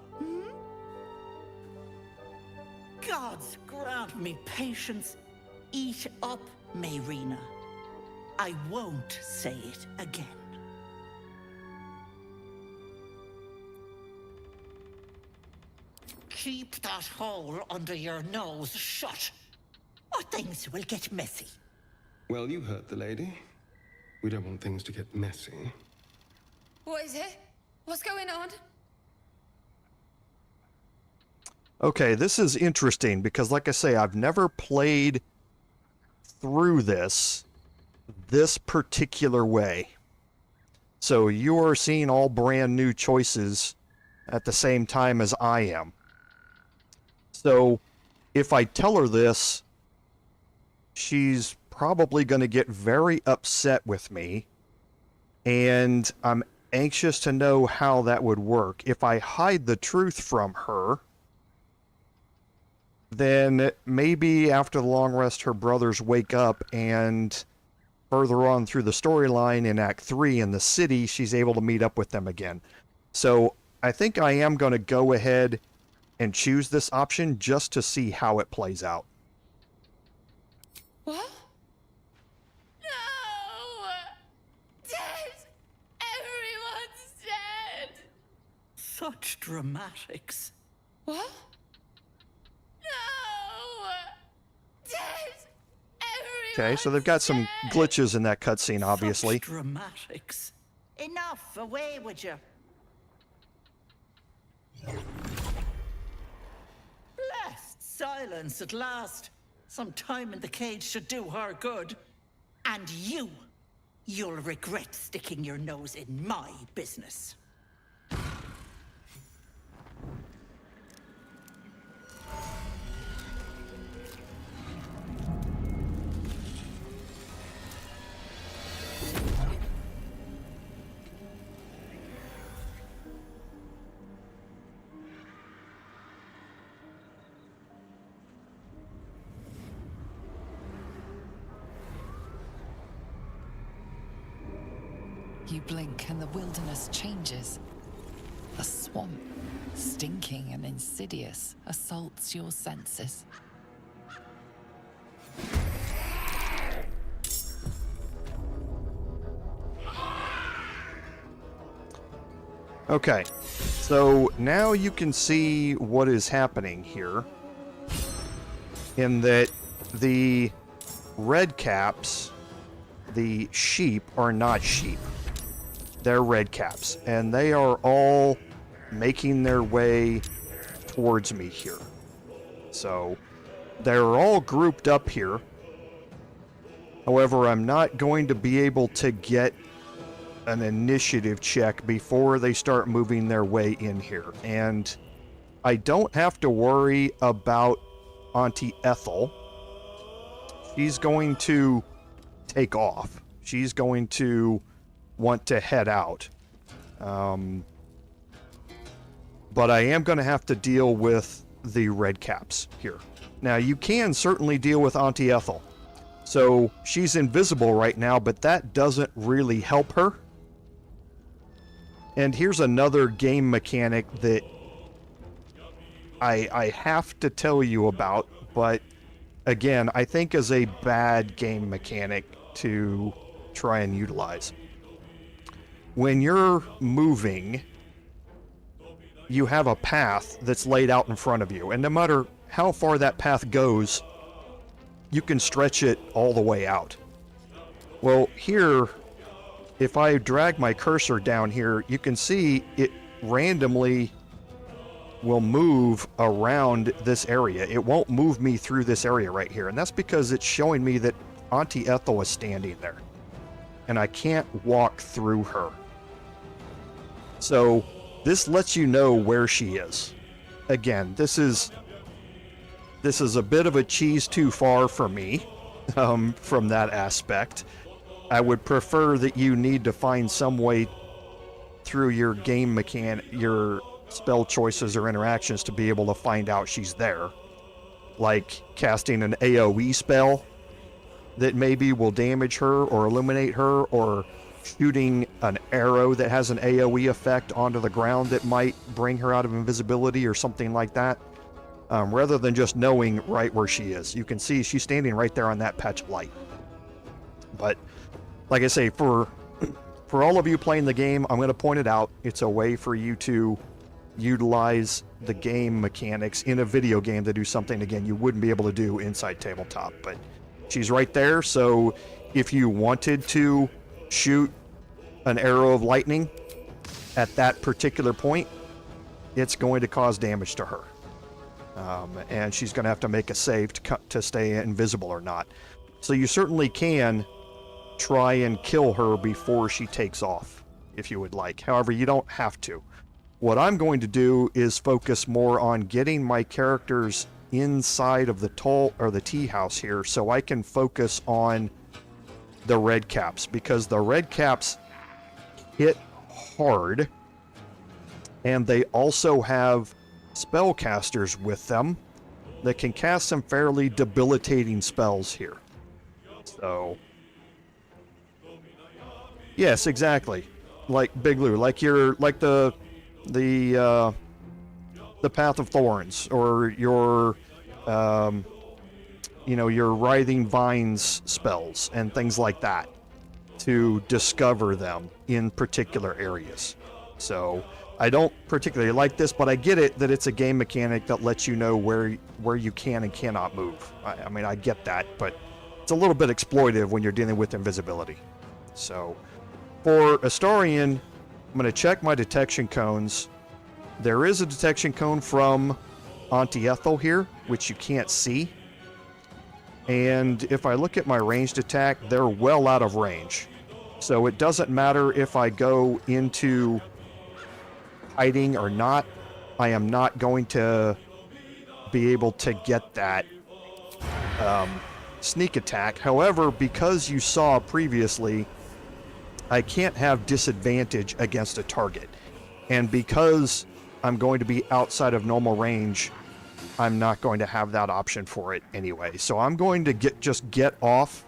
Gods grant me patience. Eat up, Mayrina. I won't say it again. Keep that hole under your nose shut, or things will get messy. Well, you heard the lady. We don't want things to get messy. What is it? What's going on? Okay, this is interesting because, like I say, I've never played through this particular way. So you are seeing all brand new choices at the same time as I am. So if I tell her this, she's probably going to get very upset with me, and I'm anxious to know how that would work. If I hide the truth from her, then maybe after the long rest her brothers wake up, and further on through the storyline in Act 3 in the city, she's able to meet up with them again. So I think I am going to go ahead and choose this option just to see how it plays out. What? No! Dead! Everyone's dead! Such dramatics. What? No! Dead! Okay, so they've got some glitches in that cutscene, obviously. Such dramatics. Enough, away with you. Blessed silence at last. Some time in the cage should do her good. And you'll regret sticking your nose in my business. You blink and the wilderness changes. A swamp, stinking and insidious, assaults your senses. Okay, so now you can see what is happening here, in that the red caps, the sheep, are not sheep. They're red caps, and they are all making their way towards me here. So they're all grouped up here. However, I'm not going to be able to get an initiative check before they start moving their way in here. And I don't have to worry about Auntie Ethel. She's going to take off. She's going to want to head out. But I am going to have to deal with the red caps here. Now, you can certainly deal with Auntie Ethel. So she's invisible right now, but that doesn't really help her. And here's another game mechanic that I have to tell you about, but again, I think is a bad game mechanic to try and utilize. When you're moving, you have a path that's laid out in front of you, and no matter how far that path goes, you can stretch it all the way out. Well, here, if I drag my cursor down here, you can see it randomly will move around this area. It won't move me through this area right here. And that's because it's showing me that Auntie Ethel is standing there. And I can't walk through her. So this lets you know where she is. Again, this is a bit of a cheese too far for me from that aspect. I would prefer that you need to find some way through your game your spell choices or interactions to be able to find out she's there. Like casting an AoE spell that maybe will damage her or illuminate her, or shooting an arrow that has an AoE effect onto the ground that might bring her out of invisibility or something like that. Rather than just knowing right where she is. You can see she's standing right there on that patch of light. But like I say, for all of you playing the game, I'm going to point it out. It's a way for you to utilize the game mechanics in a video game to do something, again, you wouldn't be able to do inside tabletop. But she's right there, so if you wanted to shoot an arrow of lightning at that particular point, it's going to cause damage to her. And she's going to have to make a save to stay invisible or not. So you certainly can try and kill her before she takes off, if you would like. However, you don't have to. What I'm going to do is focus more on getting my characters inside of the tea house here, so I can focus on the red caps, because the red caps hit hard, and they also have spellcasters with them that can cast some fairly debilitating spells here. So yes, exactly, like Big Lou, like the Path of Thorns, or your your Writhing Vines spells and things like that, to discover them in particular areas. So I don't particularly like this, but I get it that it's a game mechanic that lets you know where you can and cannot move. I mean, I get that, but it's a little bit exploitive when you're dealing with invisibility. So for Astarion, I'm going to check my detection cones. There is a detection cone from Auntie Ethel here, which you can't see. And if I look at my ranged attack, they're well out of range. So it doesn't matter if I go into hiding or not, I am not going to be able to get that sneak attack. However, because you saw previously, I can't have disadvantage against a target. And because I'm going to be outside of normal range, I'm not going to have that option for it anyway. So I'm going to get off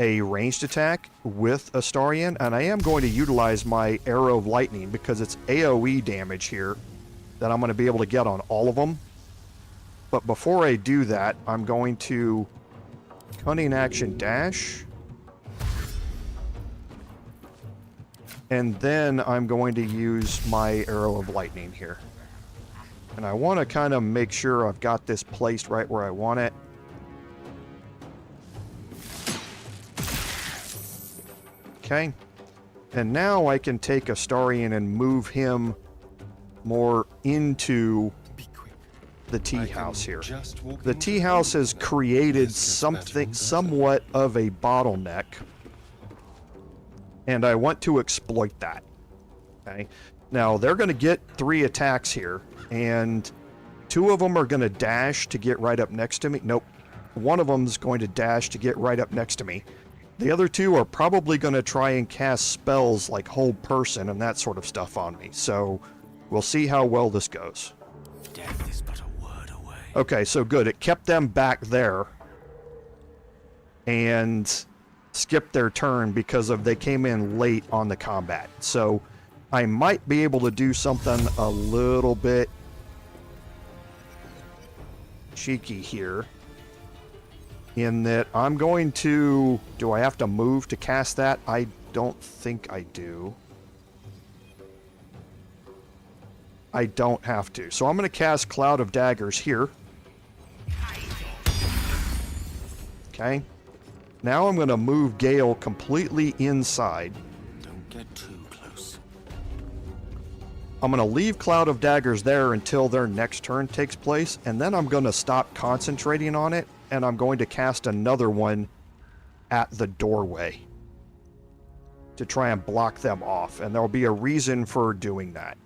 a ranged attack with Astarion, and I am going to utilize my Arrow of Lightning because it's AoE damage here that I'm going to be able to get on all of them. But before I do that, I'm going to Cunning Action Dash, and then I'm going to use my Arrow of Lightning here. And I want to kind of make sure I've got this placed right where I want it. Okay. And now I can take Astarion and move him more into the tea house here. The tea house has created somewhat of a bottleneck, and I want to exploit that. Okay. Now they're going to get 3 attacks here, and 2 of them are going to dash to get right up next to me. Nope. One of them is going to dash to get right up next to me. The other 2 are probably going to try and cast spells like Hold Person and that sort of stuff on me. So we'll see how well this goes. Death is but a word away. Okay, so good. It kept them back there and skipped their turn because they came in late on the combat. So I might be able to do something a little bit cheeky here, in that I'm going to... Do I have to move to cast that? I don't think I do. I don't have to. So I'm going to cast Cloud of Daggers here. Okay. Now I'm going to move Gale completely inside. Don't get too close. I'm going to leave Cloud of Daggers there until their next turn takes place, and then I'm going to stop concentrating on it, and I'm going to cast another one at the doorway to try and block them off, and there'll be a reason for doing that.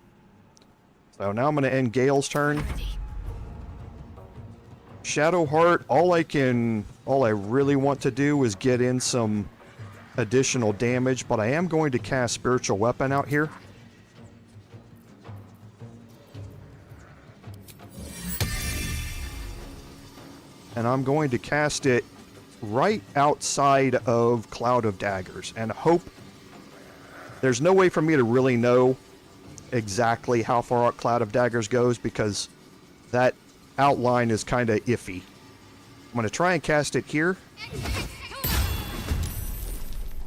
So now I'm going to end Gale's turn. Shadowheart, all I really want to do is get in some additional damage, but I am going to cast Spiritual Weapon out here. And I'm going to cast it right outside of Cloud of Daggers and hope. There's no way for me to really know exactly how far out Cloud of Daggers goes because that outline is kind of iffy. I'm going to try and cast it here.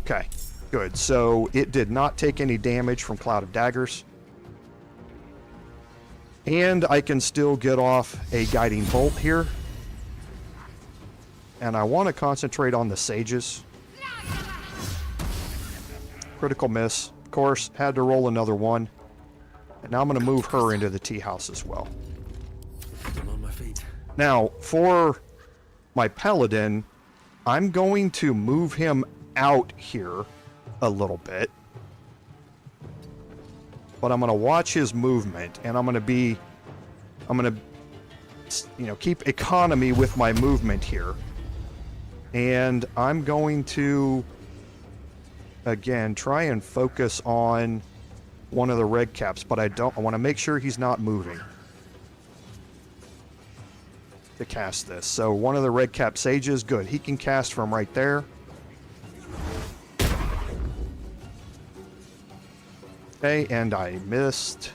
Okay, good. So it did not take any damage from Cloud of Daggers. And I can still get off a Guiding Bolt here. And I want to concentrate on the sages. Critical miss. Of course, had to roll another one. And now I'm going to move her into the tea house as well. I'm on my feet. Now, for my Paladin, I'm going to move him out here a little bit. But I'm going to watch his movement, and I'm going to keep economy with my movement here. And I'm going to, again, try and focus on one of the red caps, but I want to make sure he's not moving to cast this. So one of the red cap sages, good. He can cast from right there. Okay, and I missed.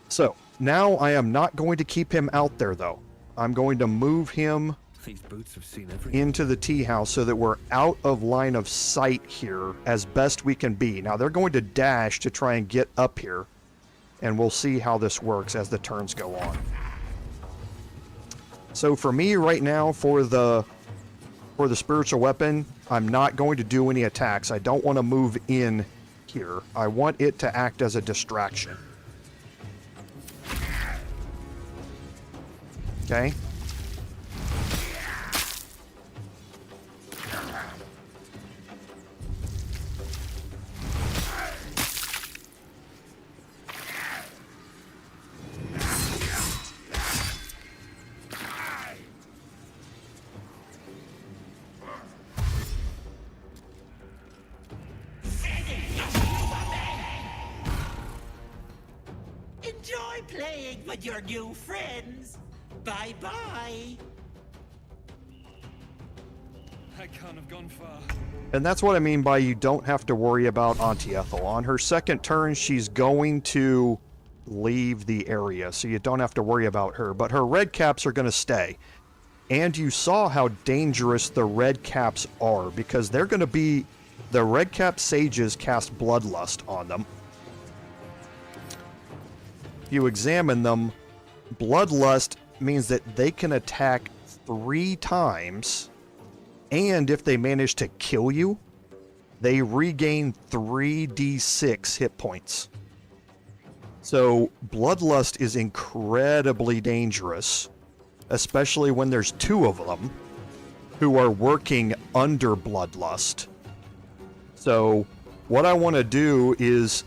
So now I am not going to keep him out there, though. I'm going to move him These boots have seen everything. into the tea house so that we're out of line of sight here as best we can be. Now they're going to dash to try and get up here, and we'll see how this works as the turns go on. So for me right now, for the spiritual weapon, I'm not going to do any attacks. I don't want to move in here. I want it to act as a distraction. Okay. Enjoy playing with your new friends. Bye-bye. I can't have gone far. And that's what I mean by you don't have to worry about Auntie Ethel. On her second turn, she's going to leave the area, so you don't have to worry about her. But her red caps are going to stay. And you saw how dangerous the red caps are, because they're going to be... The red cap sages cast Bloodlust on them. If you examine them, Bloodlust means that they can attack 3 times, and if they manage to kill you, they regain 3d6 hit points. So Bloodlust is incredibly dangerous, especially when there's 2 of them who are working under Bloodlust. So what I want to do is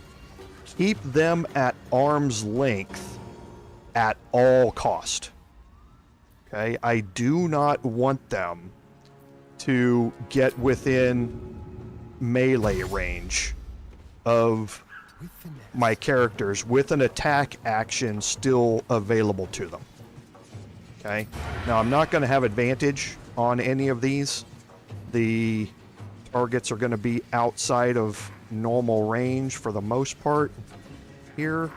keep them at arm's length at all cost. Okay, I do not want them to get within melee range of my characters with an attack action still available to them. Okay, now I'm not going to have advantage on any of these. The targets are going to be outside of normal range for the most part here.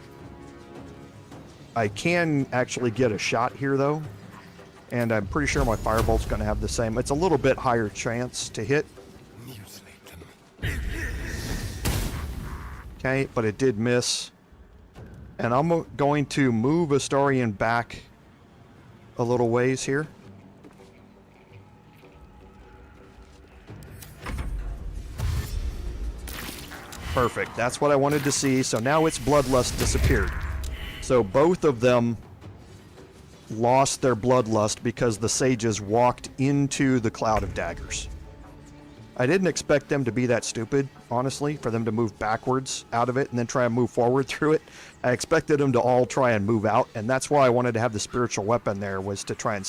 I can actually get a shot here though, and I'm pretty sure my firebolt's going to have the same. It's a little bit higher chance to hit. Okay, but it did miss. And I'm going to move Astarion back a little ways here. Perfect. That's what I wanted to see. So now its bloodlust disappeared. So both of them lost their bloodlust because the sages walked into the cloud of daggers. I didn't expect them to be that stupid, honestly, for them to move backwards out of it and then try and move forward through it. I expected them to all try and move out, and that's why I wanted to have the spiritual weapon there, was to try and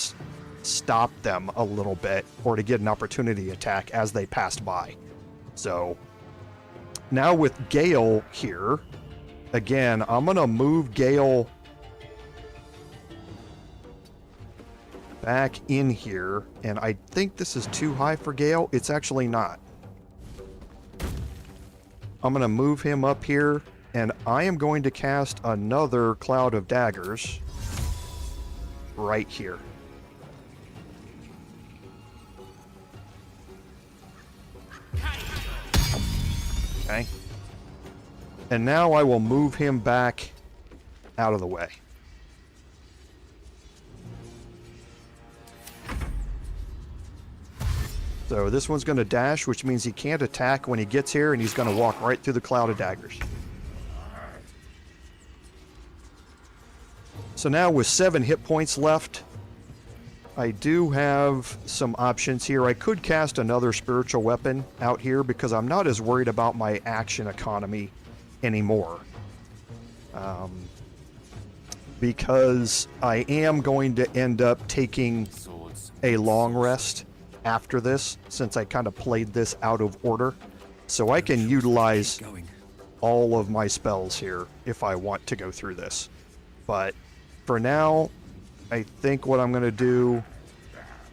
stop them a little bit, or to get an opportunity attack as they passed by. So now with Gale here, again, I'm going to move Gale back in here, and I think this is too high for Gale. It's actually not. I'm going to move him up here, and I am going to cast another Cloud of Daggers right here. Okay. And now I will move him back out of the way. So this one's going to dash, which means he can't attack when he gets here, and he's going to walk right through the cloud of daggers. So now with 7 hit points left, I do have some options here. I could cast another spiritual weapon out here because I'm not as worried about my action economy anymore. Because I am going to end up taking a long rest after this, since I kind of played this out of order. So I can utilize all of my spells here if I want to go through this. But for now, I think what I'm going to do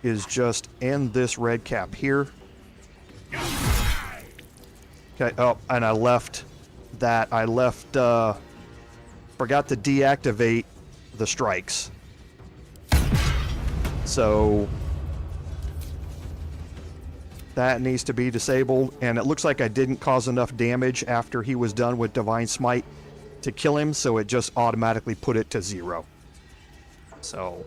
is just end this red cap here. Okay, oh, and I left that. Forgot to deactivate the strikes. So that needs to be disabled, and it looks like I didn't cause enough damage after he was done with Divine Smite to kill him, so it just automatically put it to 0. So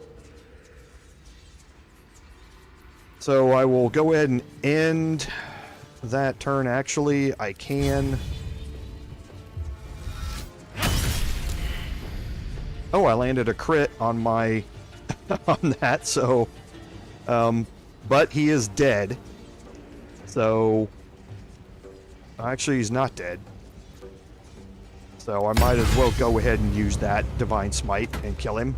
I will go ahead and end that turn. Actually, I can. Oh, I landed a crit on my on that, so but he is dead. So actually he's not dead. So I might as well go ahead and use that Divine Smite and kill him.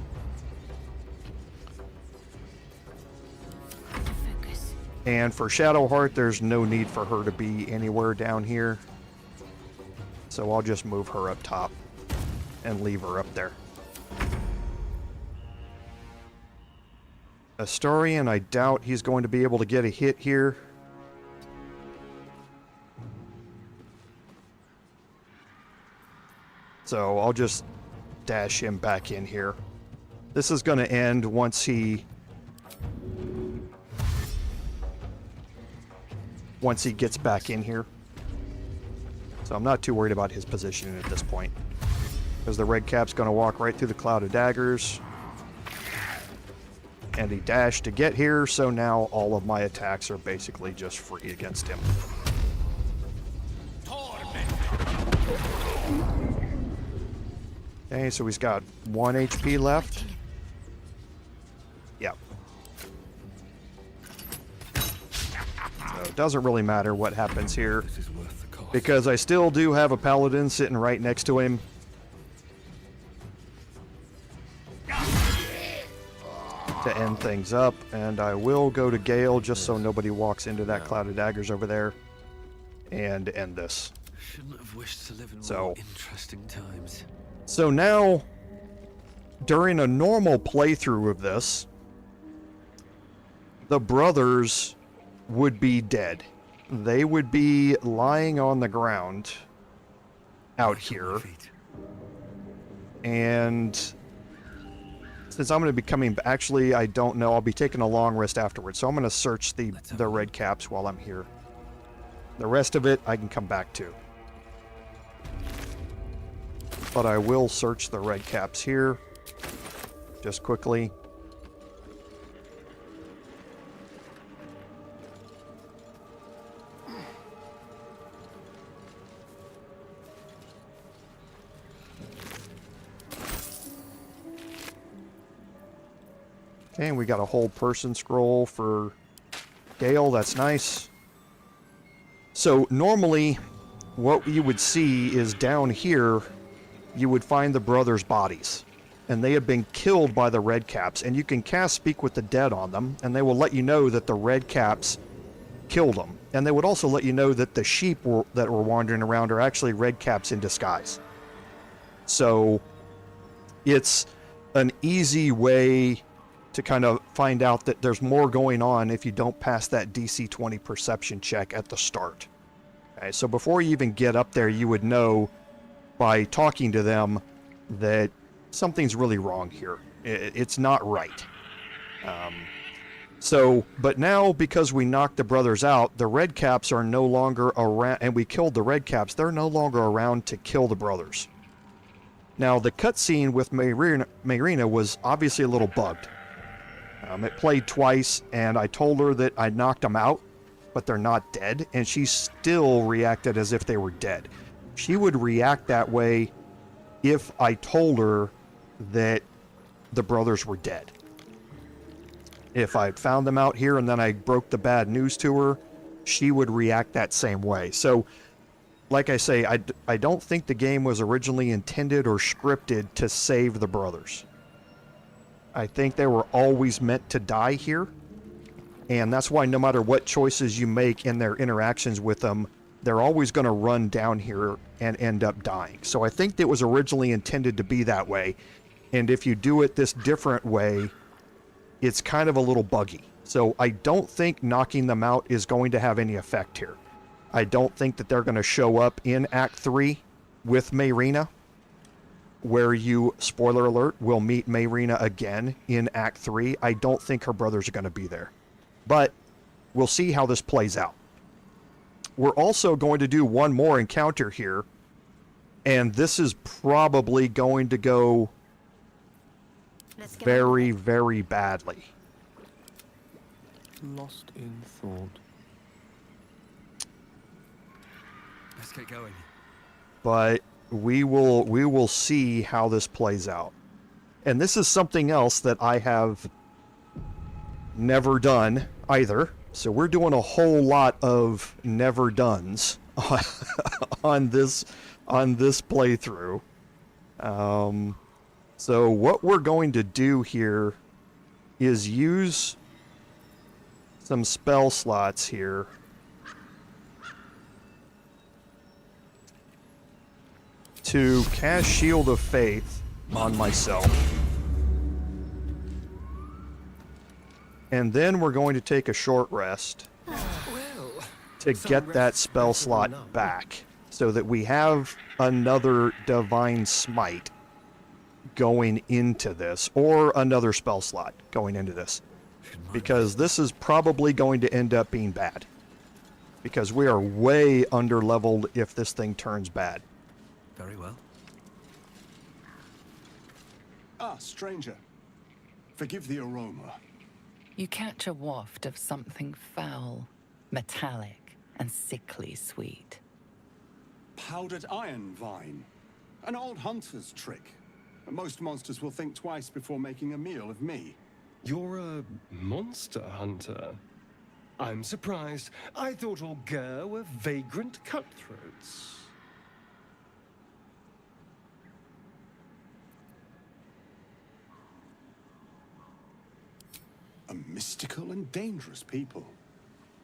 And for Shadowheart, there's no need for her to be anywhere down here. So I'll just move her up top and leave her up there. Astarion, I doubt he's going to be able to get a hit here. So I'll just dash him back in here. This is going to end once he gets back in here. So I'm not too worried about his position at this point, because the red cap's going to walk right through the cloud of daggers. And he dashed to get here, so now all of my attacks are basically just free against him. Okay, so he's got 1 HP left. Yep. So it doesn't really matter what happens here, because I still do have a Paladin sitting right next to him. To end things up, and I will go to Gale just so nobody walks into that cloud of daggers over there, and end this. Shouldn't have wished to live in more interesting times. So now, during a normal playthrough of this, the brothers would be dead. They would be lying on the ground out here, and since I'm going to be coming, actually, I don't know. I'll be taking a long rest afterwards, so I'm going to search the red caps while I'm here. The rest of it, I can come back to. But I will search the red caps here, just quickly. Okay, and we got a whole person scroll for Gale. That's nice. So normally, what you would see is down here, you would find the brothers' bodies. And they have been killed by the Redcaps. And you can cast Speak with the Dead on them, and they will let you know that the Redcaps killed them. And they would also let you know that the sheep that were wandering around are actually Redcaps in disguise. So it's an easy way to kind of find out that there's more going on if you don't pass that DC 20 perception check at the start. Okay, so before you even get up there, you would know by talking to them that something's really wrong here. It's not right. But now, because we knocked the brothers out, the Redcaps are no longer around, and we killed the Redcaps, they're no longer around to kill the brothers. Now, the cutscene with Mayrina was obviously a little bugged. It played twice, and I told her that I knocked them out, but they're not dead, and she still reacted as if they were dead. She would react that way if I told her that the brothers were dead. If I found them out here and then I broke the bad news to her, she would react that same way. So, like I say, I don't think the game was originally intended or scripted to save the brothers. I think they were always meant to die here. And that's why no matter what choices you make in their interactions with them, they're always going to run down here and end up dying. So I think it was originally intended to be that way. And if you do it this different way, it's kind of a little buggy. So I don't think knocking them out is going to have any effect here. I don't think that they're going to show up in Act 3 with Mayrina, where you, spoiler alert, will meet Mayrina again in Act 3. I don't think her brothers are going to be there. But we'll see how this plays out. We're also going to do one more encounter here, and this is probably going to go very, very badly. Lost in thought. Let's get going. But we will see how this plays out. And this is something else that I have never done either. So we're doing a whole lot of never dones on this playthrough. So what we're going to do here is use some spell slots here to cast Shield of Faith on myself. And then we're going to take a short rest to get that spell slot back so that we have another Divine Smite going into this, or another spell slot going into this. Because this is probably going to end up being bad. Because we are way under-leveled if this thing turns bad. Very well. Ah, stranger. Forgive the aroma. You catch a waft of something foul, metallic, and sickly sweet. Powdered iron vine. An old hunter's trick. Most monsters will think twice before making a meal of me. You're a monster hunter. I'm surprised. I thought all Ger were vagrant cutthroats. A mystical and dangerous people.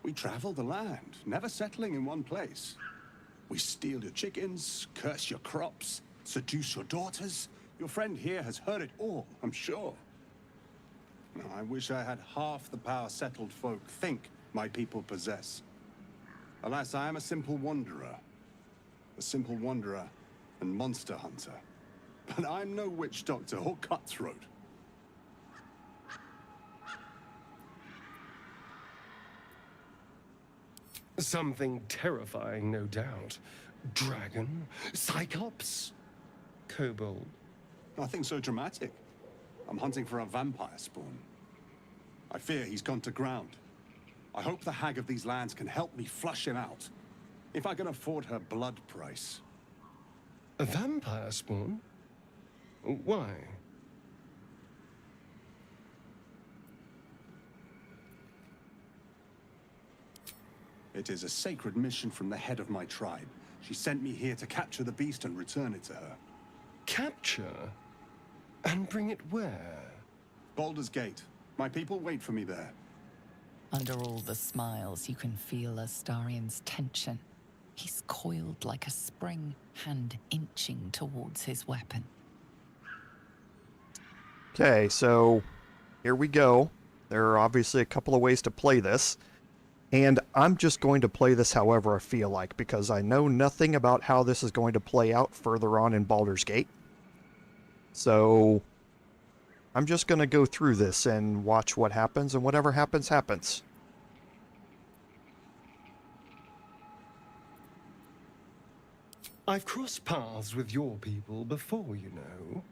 We travel the land, never settling in one place. We steal your chickens, curse your crops, seduce your daughters. Your friend here has heard it all, I'm sure. Now, I wish I had half the power settled folk think my people possess. Alas, I am a simple wanderer. A simple wanderer and monster hunter. But I'm no witch doctor or cutthroat. Something terrifying, no doubt. Dragon? Cyclops? Kobold? Nothing so dramatic. I'm hunting for a vampire spawn. I fear he's gone to ground. I hope the hag of these lands can help me flush him out. If I can afford her blood price. A vampire spawn? Why? It is a sacred mission from the head of my tribe. She sent me here to capture the beast and return it to her. Capture? And bring it where? Baldur's Gate. My people wait for me there. Under all the smiles, you can feel Astarion's tension. He's coiled like a spring, hand inching towards his weapon. Okay, so here we go. There are obviously a couple of ways to play this. And I'm just going to play this however I feel like, because I know nothing about how this is going to play out further on in Baldur's Gate. So I'm just going to go through this and watch what happens, and whatever happens, happens. I've crossed paths with your people before, you know.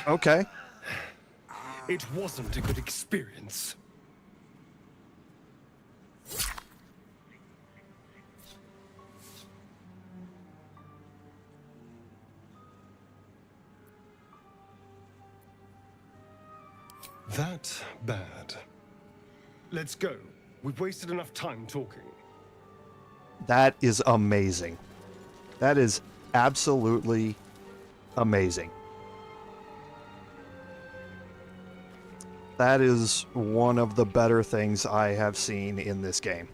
Okay. It wasn't a good experience. That bad. Let's go. We've wasted enough time talking. That is amazing. That is absolutely amazing. That is one of the better things I have seen in this game.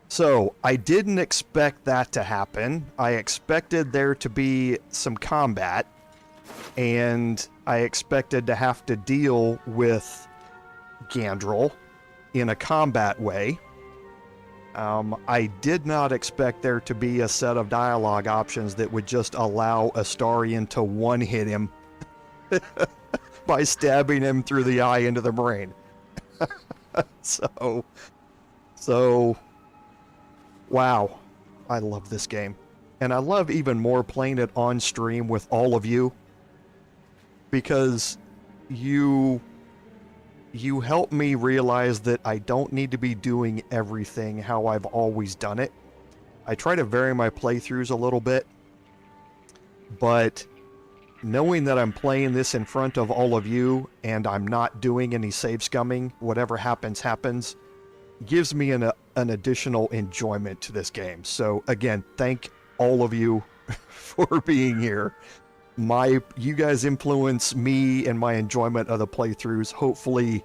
So, I didn't expect that to happen. I expected there to be some combat, and I expected to have to deal with Gandrel in a combat way. I did not expect there to be a set of dialogue options that would just allow Astarion to one-hit him by stabbing him through the eye into the brain. So, wow. I love this game. And I love even more playing it on stream with all of you, because you help me realize that I don't need to be doing everything how I've always done it. I try to vary my playthroughs a little bit, but knowing that I'm playing this in front of all of you and I'm not doing any save scumming, whatever happens, happens, gives me an additional enjoyment to this game. So again, thank all of you for being here. You guys influence me and my enjoyment of the playthroughs, hopefully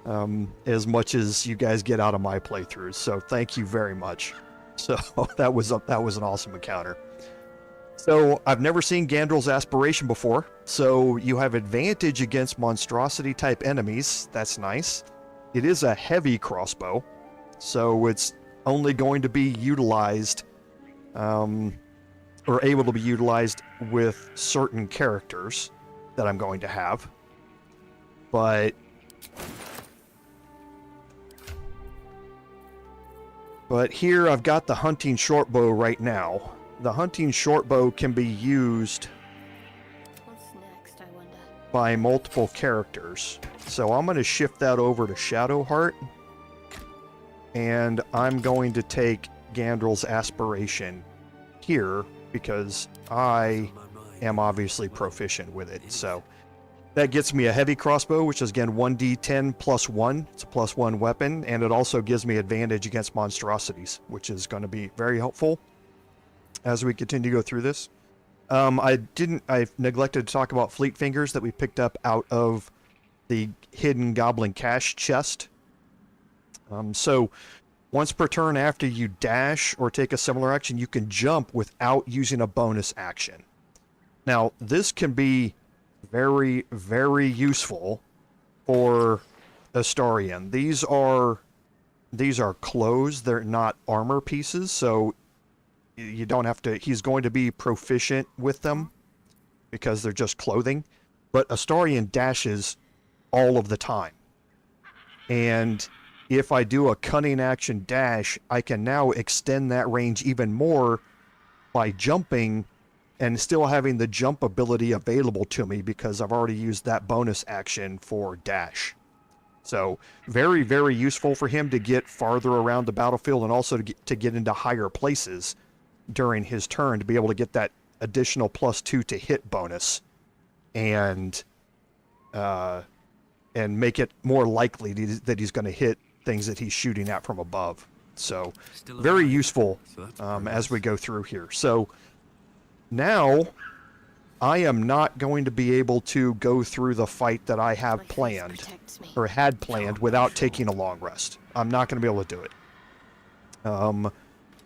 as much as you guys get out of my playthroughs. So thank you very much. So that was an awesome encounter. So I've never seen Gandrel's Aspiration before, so you have advantage against monstrosity type enemies. That's nice. It is a heavy crossbow, so it's only going to be utilized or able to be utilized with certain characters that I'm going to have. But here I've got the hunting shortbow right now. The hunting shortbow can be used by multiple characters. So I'm going to shift that over to Shadowheart, and I'm going to take Gandrel's Aspiration here because I am obviously proficient with it. So that gets me a heavy crossbow, which is again 1d10 plus 1. It's a plus 1 weapon, and it also gives me advantage against monstrosities, which is going to be very helpful as we continue to go through this. I neglected to talk about Fleet Fingers that we picked up out of the hidden goblin cache chest. So once per turn after you dash or take a similar action, you can jump without using a bonus action. Now, this can be very, very useful for Astarion. These are clothes, they're not armor pieces, so you don't have to, he's going to be proficient with them because they're just clothing, but Astarion dashes all of the time. And if I do a cunning action dash, I can now extend that range even more by jumping and still having the jump ability available to me because I've already used that bonus action for dash. So very, very useful for him to get farther around the battlefield and also to get into higher places during his turn to be able to get that additional +2 to hit bonus and and make it more likely that he's going to hit things that he's shooting at from above. So very useful as we go through here. So now I am not going to be able to go through the fight that I have planned or had planned without taking a long rest. I'm not going to be able to do it.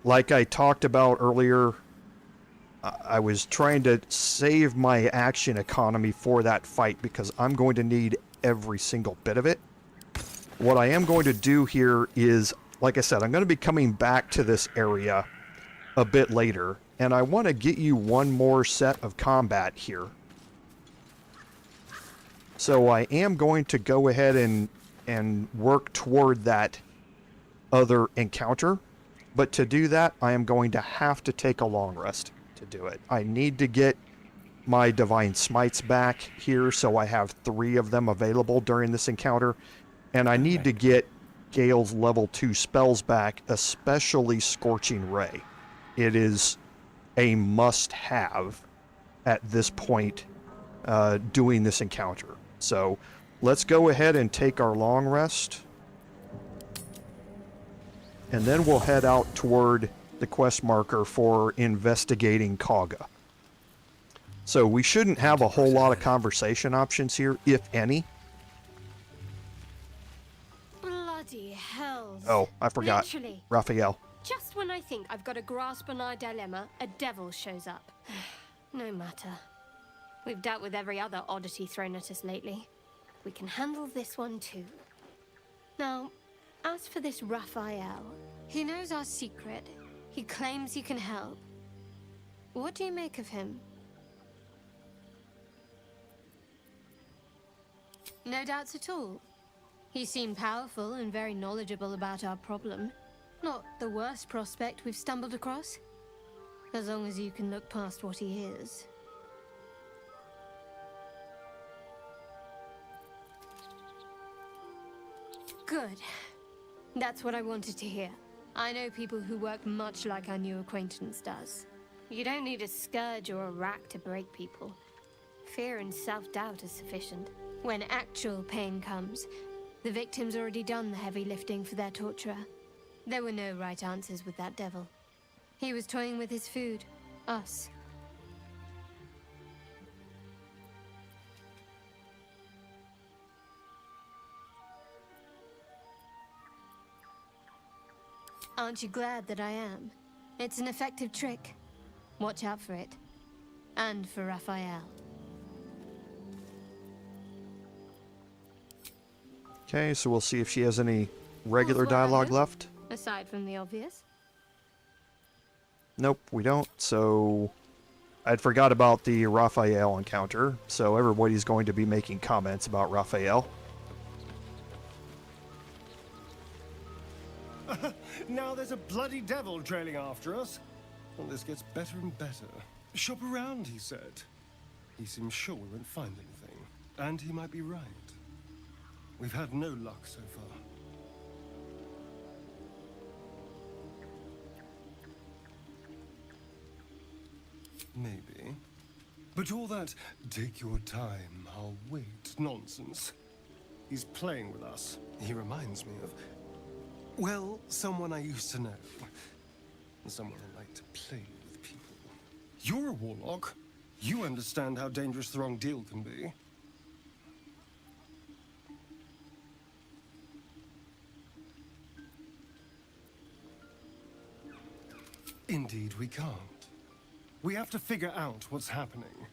Like I talked about earlier, I was trying to save my action economy for that fight because I'm going to need every single bit of it. What I am going to do here is, like I said, I'm going to be coming back to this area a bit later, and I want to get you one more set of combat here. So I am going to go ahead and work toward that other encounter, but to do that, I am going to have to take a long rest to do it. I need to get my Divine Smites back here, so I have 3 of them available during this encounter, and I need to get Gale's level 2 spells back, especially Scorching Ray. It is a must-have at this point doing this encounter. So let's go ahead and take our long rest, and then we'll head out toward the quest marker for investigating Kagha. So we shouldn't have a whole lot of conversation options here, if any. Bloody hell. Oh, I forgot. Literally. Raphael. Just when I think I've got a grasp on our dilemma, a devil shows up. No matter. We've dealt with every other oddity thrown at us lately. We can handle this one too. Now, as for this Raphael, he knows our secret. He claims he can help. What do you make of him? No doubts at all. He seemed powerful and very knowledgeable about our problem. Not the worst prospect we've stumbled across. As long as you can look past what he is. Good. That's what I wanted to hear. I know people who work much like our new acquaintance does. You don't need a scourge or a rack to break people. Fear and self-doubt are sufficient. When actual pain comes, the victim's already done the heavy lifting for their torturer. There were no right answers with that devil. He was toying with his food. Us. Aren't you glad that I am? It's an effective trick. Watch out for it. And for Raphael. Okay, so we'll see if she has any regular dialogue left. Aside from the obvious. Nope, we don't. So I'd forgot about the Raphael encounter, so everybody's going to be making comments about Raphael. Now there's a bloody devil trailing after us. Well, this gets better and better. Shop around, he said. He seems sure we won't find anything. And he might be right. We've had no luck so far. Maybe. But all that, take your time, I'll wait nonsense. He's playing with us. He reminds me of, well, someone I used to know. Someone who liked to play with people. You're a warlock. You understand how dangerous the wrong deal can be. Indeed, we can't. We have to figure out what's happening.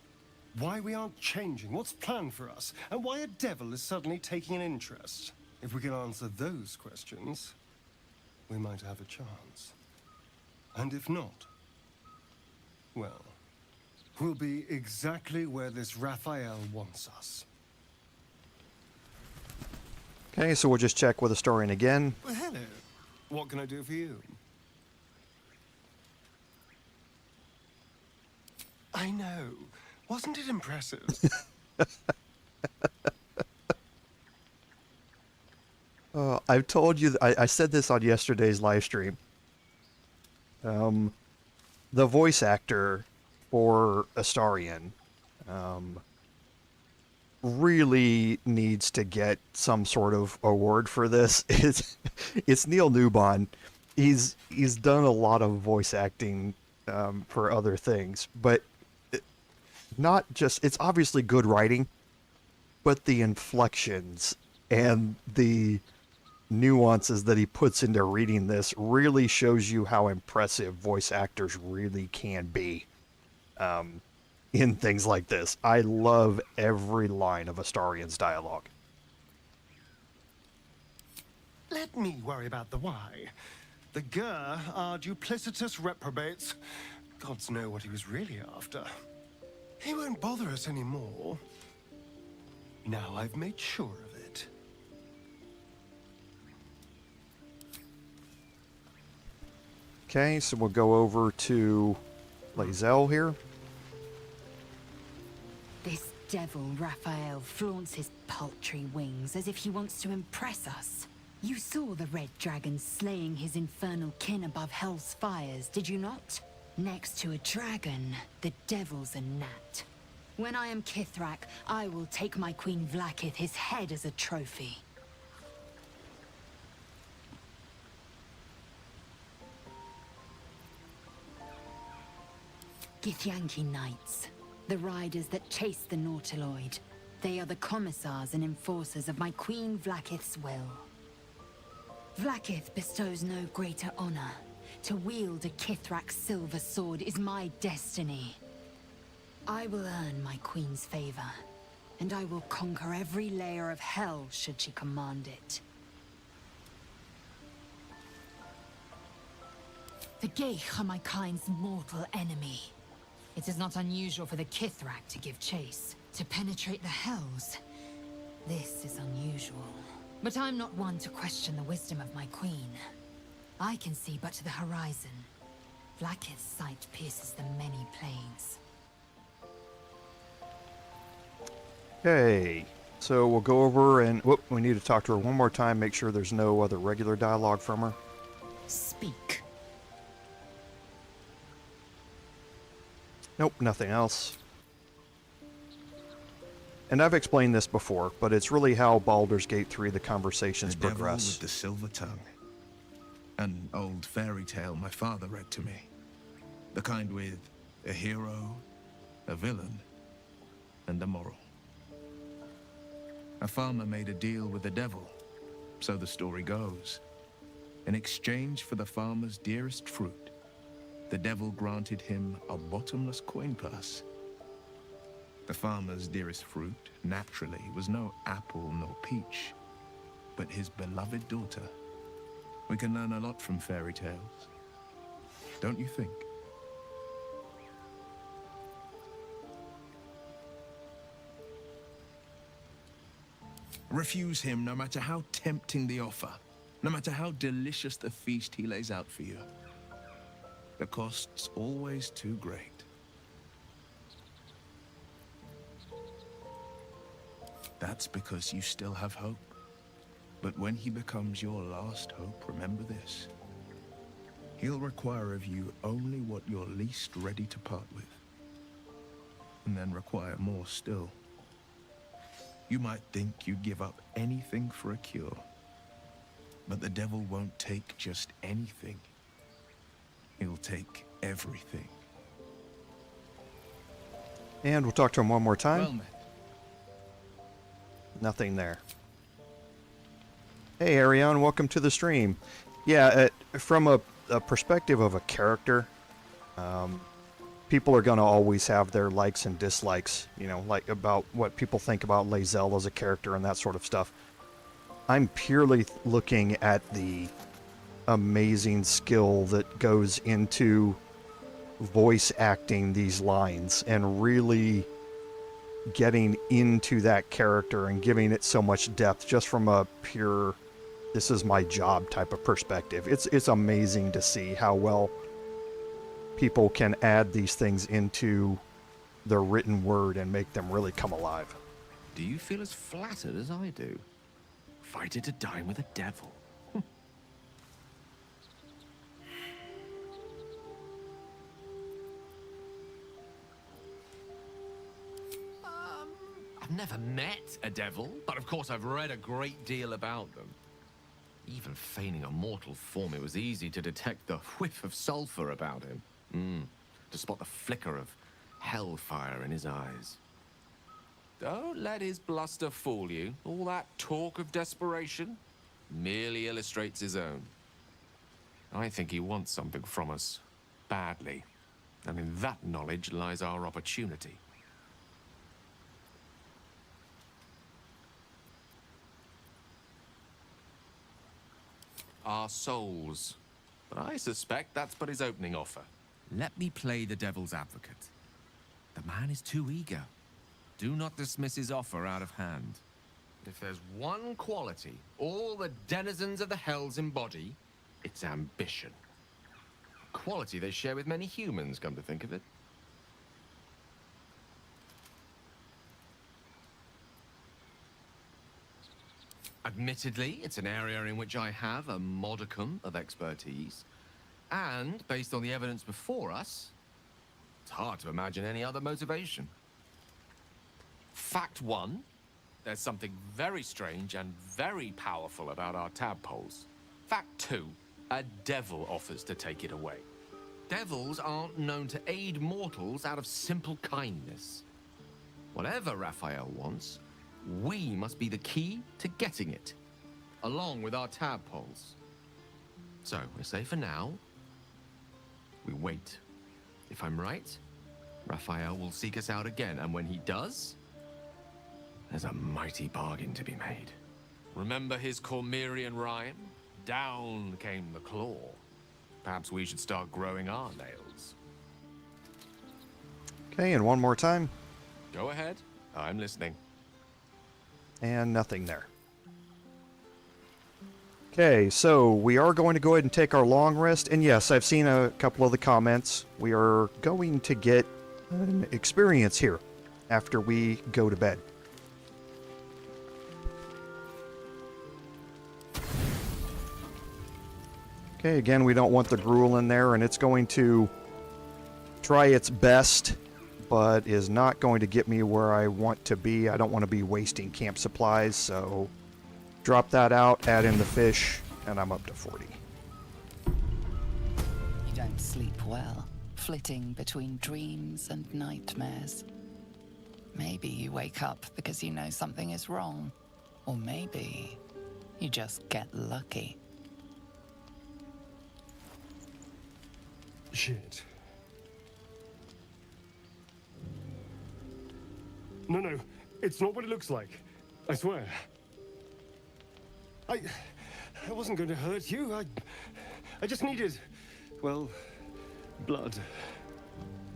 Why we aren't changing, what's planned for us, and why a devil is suddenly taking an interest. If we can answer those questions, we might have a chance. And if not, well, we'll be exactly where this Raphael wants us. Okay, so we'll just check with Astarion again. Well, hello. What can I do for you? I know. Wasn't it impressive? I've told you, I said this on yesterday's live stream. The voice actor for Astarion, really needs to get some sort of award for this. It's Neil Newbon. He's done a lot of voice acting for other things, but not just, it's obviously good writing, but the inflections and the nuances that he puts into reading this really shows you how impressive voice actors really can be in things like this. I love every line of Astarion's dialogue. Let me worry about the why. The Gur are duplicitous reprobates. Gods know what he was really after. He won't bother us anymore. Now I've made sure of it. Okay, so we'll go over to Lae'zel here. This devil Raphael flaunts his paltry wings as if he wants to impress us. You saw the red dragon slaying his infernal kin above hell's fires, did you not? Next to a dragon, the devil's a gnat. When I am Kithrak, I will take my queen Vlaakith his head as a trophy. Githyanki Knights, the riders that chase the Nautiloid. They are the commissars and enforcers of my queen Vlaakith's will. Vlaakith bestows no greater honor. To wield a Kithrak's silver sword is my destiny. I will earn my queen's favor, and I will conquer every layer of hell should she command it. The Geich are my kind's mortal enemy. It is not unusual for the Kithrak to give chase, to penetrate the hells. This is unusual. But I'm not one to question the wisdom of my queen. I can see but to the horizon. Vlaakith's sight pierces the many planes. Okay, so we'll go over and we need to talk to her one more time, make sure there's no other regular dialogue from her. Speak. Nope, nothing else. And I've explained this before, but it's really how Baldur's Gate 3 the conversations The progress. Devil with the Silver Tongue. An old fairy tale my father read to me. The kind with a hero, a villain, and a moral. A farmer made a deal with the devil, so the story goes. In exchange for the farmer's dearest fruit, the devil granted him a bottomless coin purse. The farmer's dearest fruit, naturally, was no apple nor peach, but his beloved daughter. We can learn a lot from fairy tales, don't you think? Refuse him no matter how tempting the offer, no matter how delicious the feast he lays out for you. The cost's always too great. That's because you still have hope. But when he becomes your last hope, remember this. He'll require of you only what you're least ready to part with. And then require more still. You might think you'd give up anything for a cure. But the devil won't take just anything. He'll take everything. And we'll talk to him one more time. Well met. Nothing there. Hey Arion, welcome to the stream. Yeah, from a perspective of a character, people are going to always have their likes and dislikes, you know, like about what people think about Lae'zel as a character and that sort of stuff. I'm purely looking at the amazing skill that goes into voice acting these lines and really getting into that character and giving it so much depth just from a pure this is my job type of perspective. It's amazing to see how well people can add these things into the written word and make them really come alive. Do you feel as flattered as I do? Fighter to dine with a devil. I'm never met a devil, but of course I've read a great deal about them. Even feigning a mortal form, it was easy to detect the whiff of sulfur about him. To spot the flicker of hellfire in his eyes. Don't let his bluster fool you. All that talk of desperation merely illustrates his own. I think he wants something from us, badly. And in that knowledge lies our opportunity. Our souls. But I suspect that's but his opening offer. Let me play the devil's advocate. The man is too eager. Do not dismiss his offer out of hand. If there's one quality all the denizens of the hells embody, it's ambition. A quality they share with many humans, come to think of it. Admittedly, it's an area in which I have a modicum of expertise. And, based on the evidence before us, it's hard to imagine any other motivation. Fact one, there's something very strange and very powerful about our tadpoles. Fact two, a devil offers to take it away. Devils aren't known to aid mortals out of simple kindness. Whatever Raphael wants, we must be the key to getting it, along with our tadpoles. So, we say for now, we wait. If I'm right, Raphael will seek us out again, and when he does, there's a mighty bargain to be made. Remember his Cormyrean rhyme? Down came the claw. Perhaps we should start growing our nails. Okay, and one more time. Go ahead. I'm listening. And nothing there. Okay, so we are going to go ahead and take our long rest. And yes, I've seen a couple of the comments. We are going to get an experience here after we go to bed. Okay, again, we don't want the gruel in there, and it's going to try its best, but is not going to get me where I want to be. I don't want to be wasting camp supplies, so drop that out, add in the fish, and I'm up to 40. You don't sleep well, flitting between dreams and nightmares. Maybe you wake up because you know something is wrong, or maybe you just get lucky. Shit. No, it's not what it looks like. I swear. I wasn't going to hurt you. I just needed, well, blood.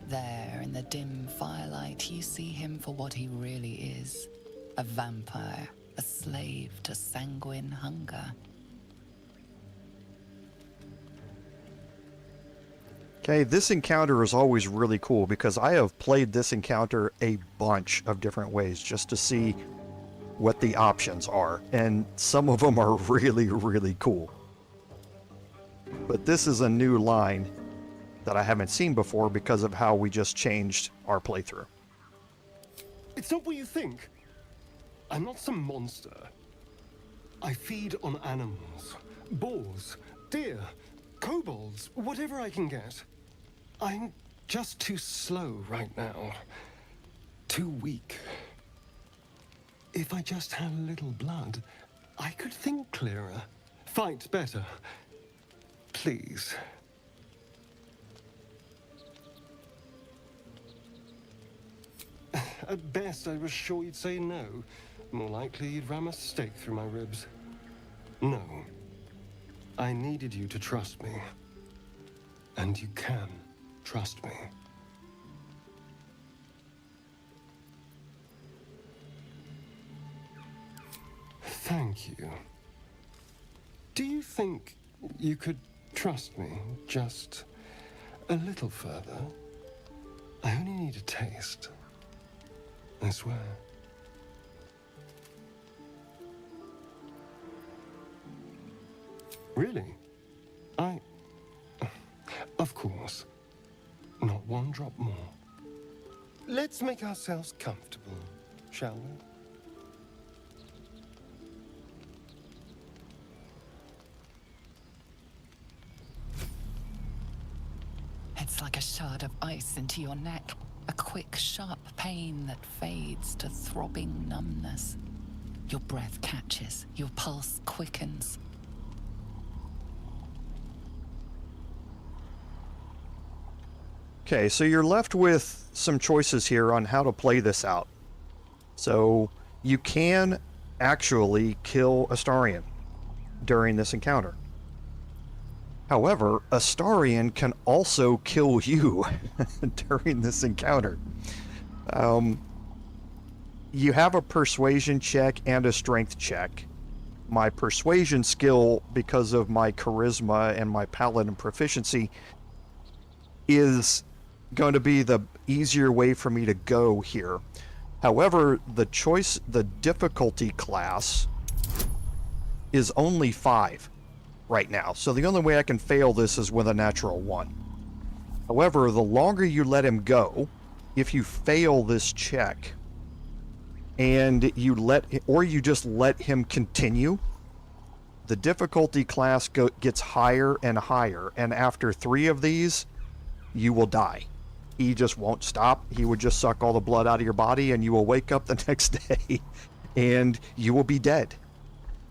There, in the dim firelight, you see him for what he really is. A vampire, a slave to sanguine hunger. Okay, this encounter is always really cool because I have played this encounter a bunch of different ways just to see what the options are, and some of them are really, really cool. But this is a new line that I haven't seen before because of how we just changed our playthrough. It's not what you think. I'm not some monster. I feed on animals. Boars, deer, kobolds, whatever I can get. I'm just too slow right now. Too weak. If I just had a little blood, I could think clearer, fight better. Please. At best, I was sure you'd say no. More likely, you'd ram a stake through my ribs. No. I needed you to trust me. And you can trust me. Thank you. Do you think you could trust me just a little further? I only need a taste. I swear. Really? Of course. Not one drop more. Let's make ourselves comfortable, shall we? flood of ice into your neck, a quick, sharp pain that fades to throbbing numbness. Your breath catches, your pulse quickens. Okay, so you're left with some choices here on how to play this out. So you can actually kill Astarion during this encounter. However, Astarion can also kill you during this encounter. You have a persuasion check and a strength check. My persuasion skill, because of my charisma and my paladin proficiency, is going to be the easier way for me to go here. However, the difficulty class is only 5 right now. So the only way I can fail this is with a natural 1. However, the longer you let him go, if you fail this check and you just let him continue, the difficulty class gets higher and higher, and after 3 of these, you will die. He just won't stop. He would just suck all the blood out of your body, and you will wake up the next day and you will be dead.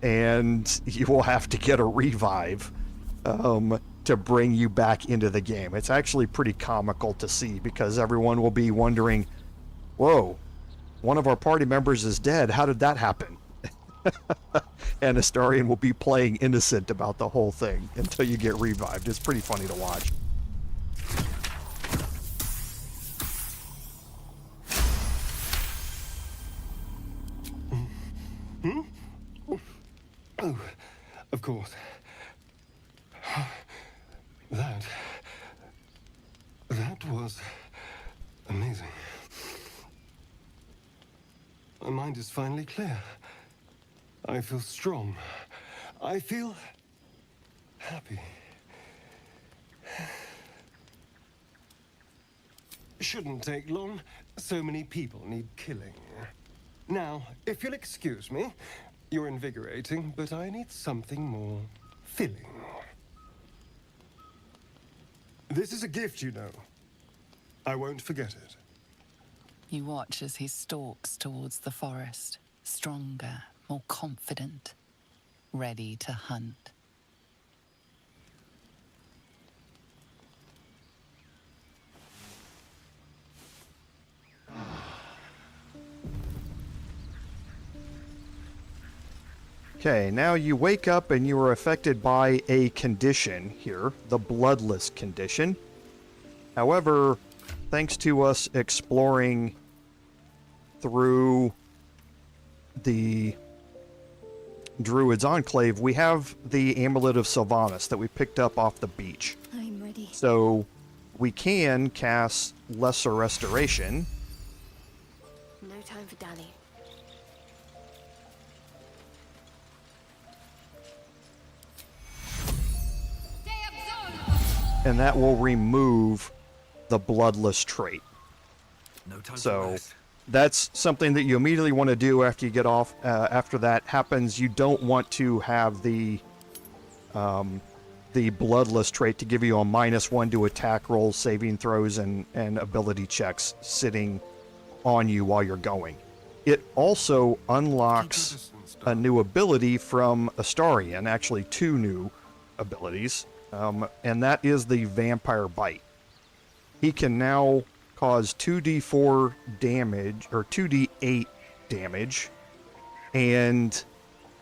And you will have to get a revive to bring you back into the game. It's actually pretty comical to see, because everyone will be wondering, whoa, one of our party members is dead. How did that happen? And Astarion will be playing innocent about the whole thing until you get revived. It's pretty funny to watch. Oh, of course. That was amazing. My mind is finally clear. I feel strong. I feel happy. Shouldn't take long. So many people need killing. Now, if you'll excuse me, you're invigorating, but I need something more filling. This is a gift, you know. I won't forget it. You watch as he stalks towards the forest, stronger, more confident, ready to hunt. Okay, now you wake up and you are affected by a condition here, the bloodless condition. However, thanks to us exploring through the Druid's Enclave, we have the Amulet of Sylvanas that we picked up off the beach. I'm ready. So we can cast Lesser Restoration. No time for Danny. And that will remove the bloodless trait. No time So that's something that you immediately want to do after you get off. After that happens, you don't want to have the bloodless trait to give you a -1 to attack rolls, saving throws, and ability checks sitting on you while you're going. It also unlocks a new ability from Astarion, actually 2 new abilities. And that is the Vampire Bite. He can now cause 2d4 damage, or 2d8 damage, and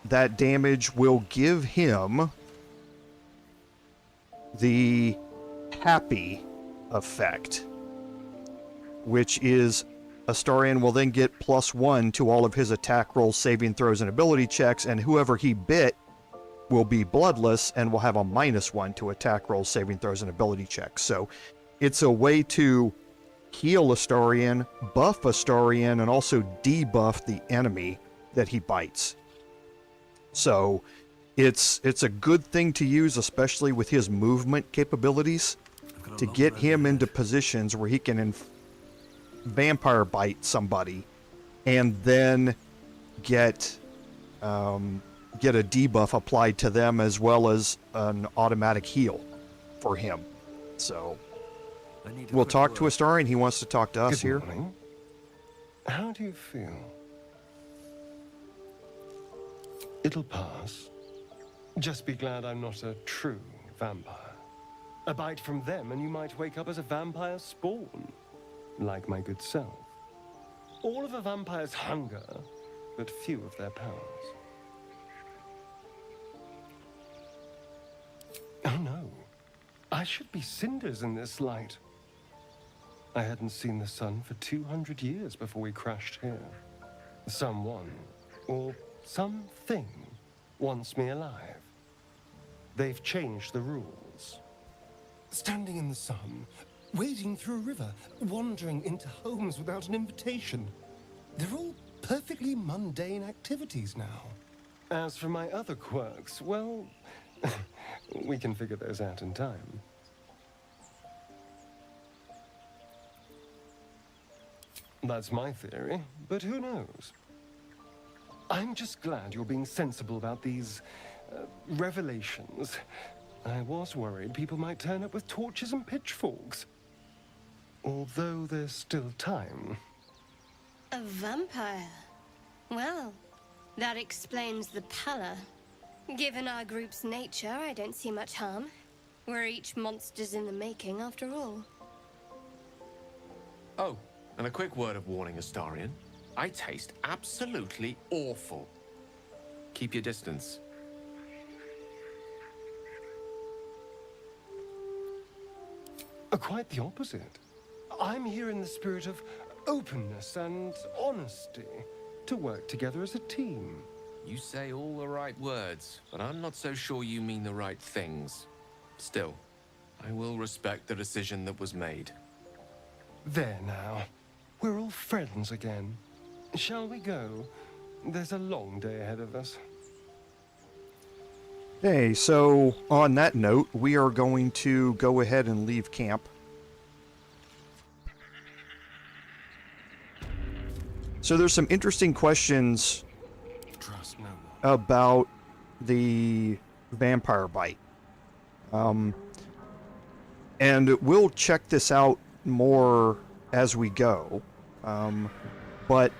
that damage will give him the Happy effect, which is Astarion will then get +1 to all of his attack rolls, saving throws, and ability checks, and whoever he bit will be bloodless and will have a -1 to attack rolls, saving throws, and ability checks. So it's a way to heal Astarion, buff Astarion, and also debuff the enemy that he bites. So it's a good thing to use, especially with his movement capabilities, to get him into positions where he can vampire bite somebody and then get a debuff applied to them, as well as an automatic heal for him. So we'll talk to Astarion. He wants to talk to us here. Good morning. How do you feel? It'll pass. Just be glad I'm not a true vampire. A bite from them and you might wake up as a vampire spawn, like my good self. All of a vampire's hunger, but few of their powers. Oh no, I should be cinders in this light. I hadn't seen the sun for 200 years before we crashed here. Someone, or something, wants me alive. They've changed the rules. Standing in the sun, wading through a river, wandering into homes without an invitation. They're all perfectly mundane activities now. As for my other quirks, well, we can figure those out in time. That's my theory, but who knows? I'm just glad you're being sensible about these revelations. I was worried people might turn up with torches and pitchforks. Although there's still time. A vampire? Well, that explains the pallor. Given our group's nature, I don't see much harm. We're each monsters in the making, after all. Oh, and a quick word of warning, Astarion. I taste absolutely awful. Keep your distance. Quite the opposite. I'm here in the spirit of openness and honesty, to work together as a team. You say all the right words, but I'm not so sure you mean the right things. Still, I will respect the decision that was made. There now. We're all friends again. Shall we go? There's a long day ahead of us. Hey, so on that note, we are going to go ahead and leave camp. So there's some interesting questions about the vampire bite. And we'll check this out more as we go. But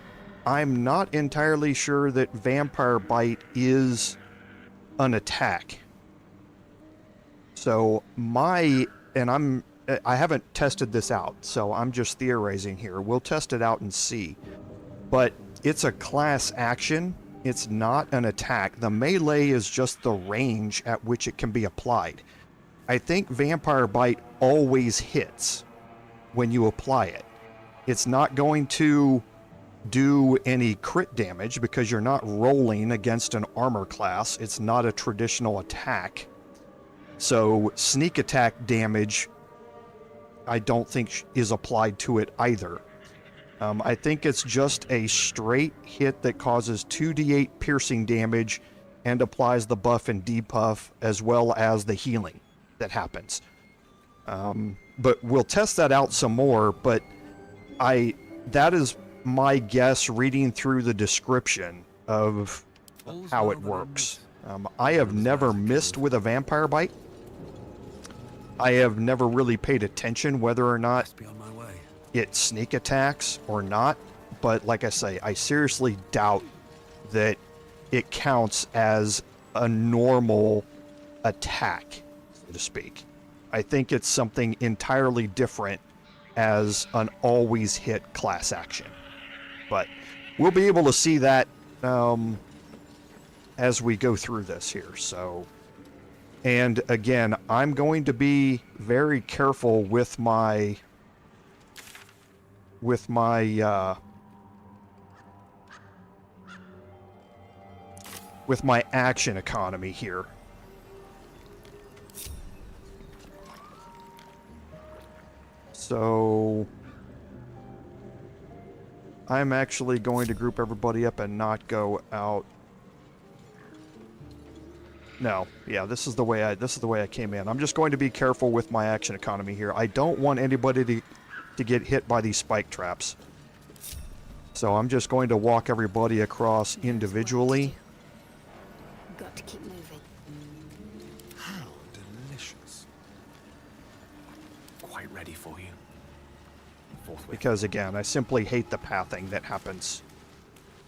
I'm not entirely sure that vampire bite is an attack. So I haven't tested this out, so I'm just theorizing here. We'll test it out and see. But it's a class action. It's not an attack. The melee is just the range at which it can be applied. I think vampire bite always hits when you apply it. It's not going to do any crit damage because you're not rolling against an armor class. It's not a traditional attack. So sneak attack damage, I don't think is applied to it either. I think it's just a straight hit that causes 2d8 piercing damage and applies the buff and debuff as well as the healing that happens. But we'll test that out some more, but that is my guess reading through the description of how it works. I have never missed with a vampire bite. I have never really paid attention whether or not it sneak attacks or not, but like I say, I seriously doubt that it counts as a normal attack, so to speak. I think it's something entirely different as an always hit class action. But we'll be able to see that as we go through this here. So, and again, I'm going to be very careful with my action economy here. So I'm actually going to group everybody up and not go out. No, yeah, this is the way I came in. I'm just going to be careful with my action economy here. I don't want anybody to get hit by these spike traps. So I'm just going to walk everybody across individually. Got to keep moving. How delicious. Quite ready for you. forthwith. Because again, I simply hate the pathing that happens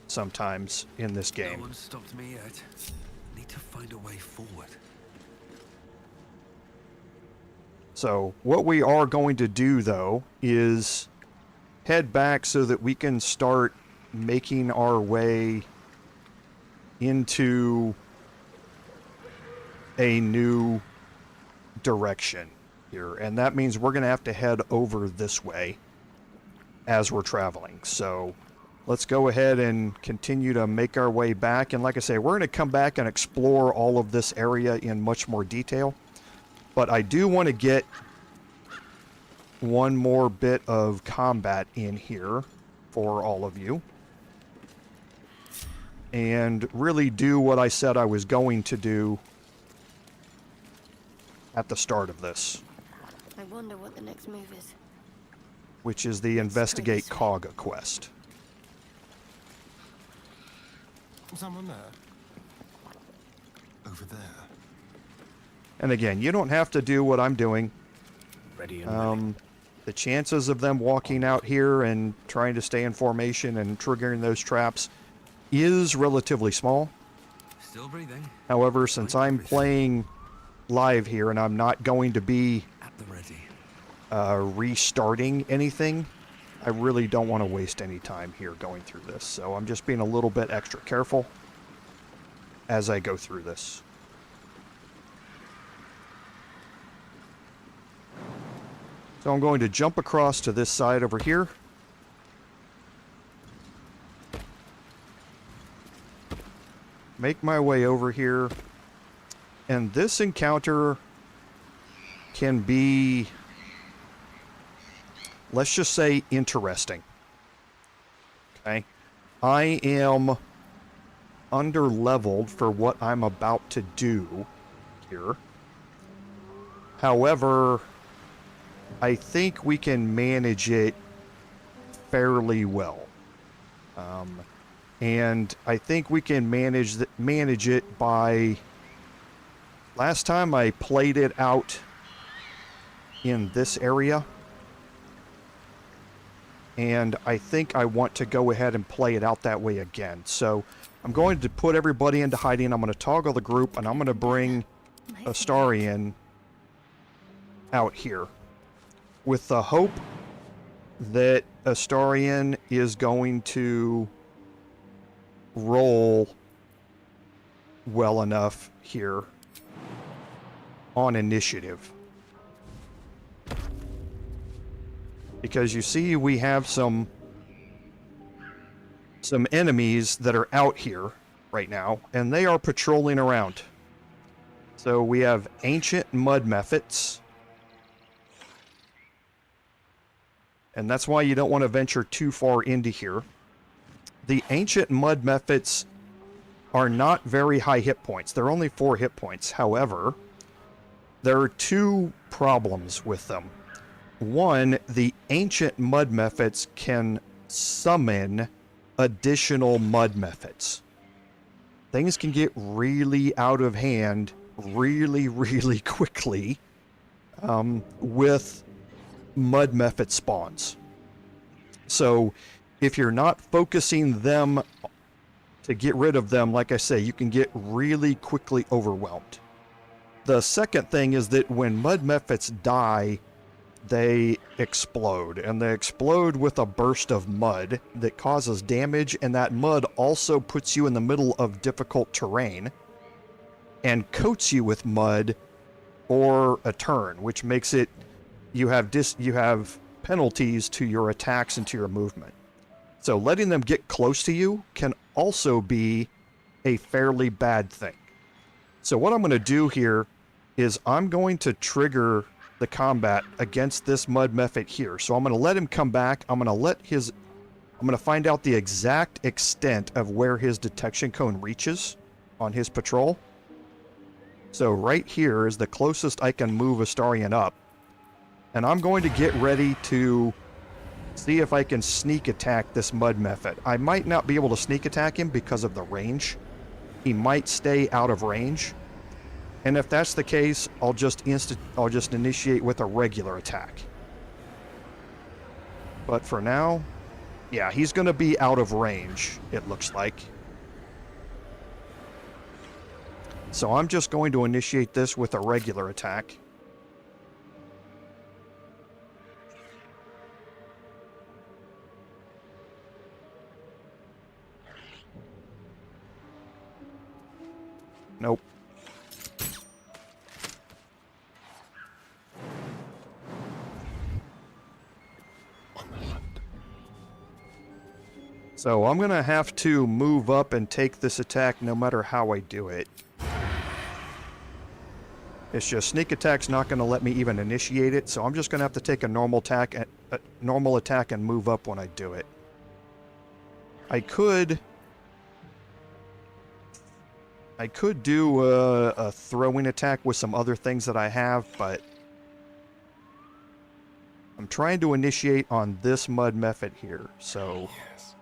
sometimes in this game. No one stopped me yet. Need to find a way forward. So what we are going to do though is head back so that we can start making our way into a new direction here, and that means we're going to have to head over this way as we're traveling. So let's go ahead and continue to make our way back, and like I say, we're going to come back and explore all of this area in much more detail, but I do want to get one more bit of combat in here for all of you and really do what I said I was going to do at the start of this. I wonder what the next move is. Which is the Investigate Kagha quest. Someone there. Over there. And again, you don't have to do what I'm doing. Ready and ready. The chances of them walking out here and trying to stay in formation and triggering those traps is relatively small. Still breathing. However, since I'm playing live here and I'm not going to be at the ready. Restarting anything, I really don't want to waste any time here going through this. So I'm just being a little bit extra careful as I go through this. So I'm going to jump across to this side over here. Make my way over here. And this encounter can be, let's just say, interesting. Okay. I am under-leveled for what I'm about to do here. However, I think we can manage it fairly well. And I think we can manage it by... Last time I played it out in this area. And I think I want to go ahead and play it out that way again. So I'm going to put everybody into hiding. I'm going to toggle the group and I'm going to bring Astarion out here, with the hope that Astarion is going to roll well enough here on initiative. Because you see we have some enemies that are out here right now, and they are patrolling around. So we have ancient mud Mephits. And that's why you don't want to venture too far into here. The ancient mud Mephits are not very high hit points. They're only 4 hit points. However, there are 2 problems with them. One, the ancient mud Mephits can summon additional mud Mephits. Things can get really out of hand really quickly with mud Mephit spawns. So if you're not focusing them to get rid of them, like I say, you can get really quickly overwhelmed. The second thing is that when mud Mephits die, they explode, and they explode with a burst of mud that causes damage, and that mud also puts you in the middle of difficult terrain and coats you with mud for a turn, which makes it you have penalties to your attacks and to your movement. So letting them get close to you can also be a fairly bad thing. So what I'm going to do here is I'm going to trigger the combat against this mud Mephit here. So I'm going to let him come back. I'm going to find out the exact extent of where his detection cone reaches on his patrol. So right here is the closest I can move Astarion up. And I'm going to get ready to see if I can sneak attack this mud Mephit. I might not be able to sneak attack him because of the range. He might stay out of range. And if that's the case, I'll just initiate with a regular attack. But for now, yeah, he's going to be out of range, it looks like. So I'm just going to initiate this with a regular attack. Nope. So I'm going to have to move up and take this attack no matter how I do it. It's just sneak attack's not going to let me even initiate it, so I'm just going to have to take a normal attack and move up when I do it. I could do a throwing attack with some other things that I have, but I'm trying to initiate on this mud mephit here, so... Yes.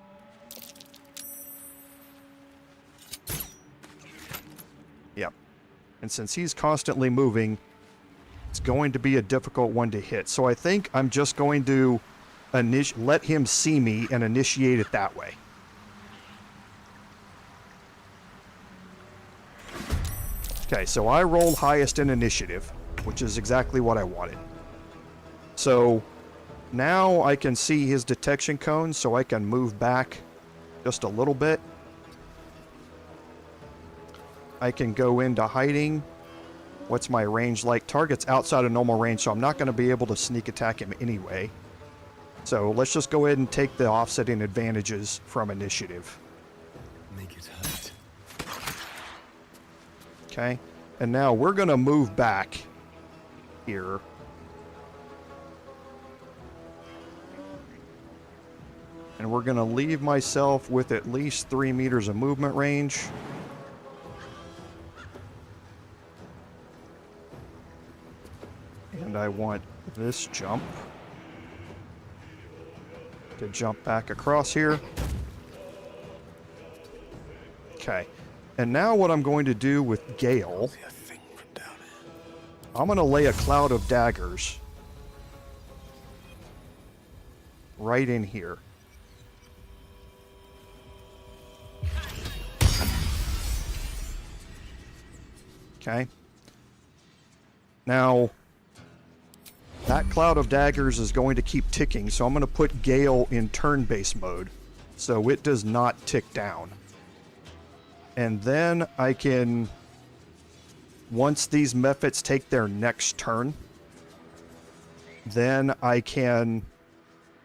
Yep. And since he's constantly moving, it's going to be a difficult one to hit. So I think I'm just going to let him see me and initiate it that way. Okay, so I rolled highest in initiative, which is exactly what I wanted. So now I can see his detection cone, so I can move back just a little bit. I can go into hiding. What's my range like? Target's outside of normal range, so I'm not going to be able to sneak attack him anyway. So let's just go ahead and take the offsetting advantages from initiative. Make it hurt. Okay, and now we're going to move back here. And we're going to leave myself with at least 3 meters of movement range. And I want this jump to jump back across here. Okay. And now what I'm going to do with Gale, I'm going to lay a cloud of daggers right in here. Okay. Now, that cloud of daggers is going to keep ticking, so I'm going to put Gale in turn-based mode, so it does not tick down. And then I can, once these Mephits take their next turn, then I can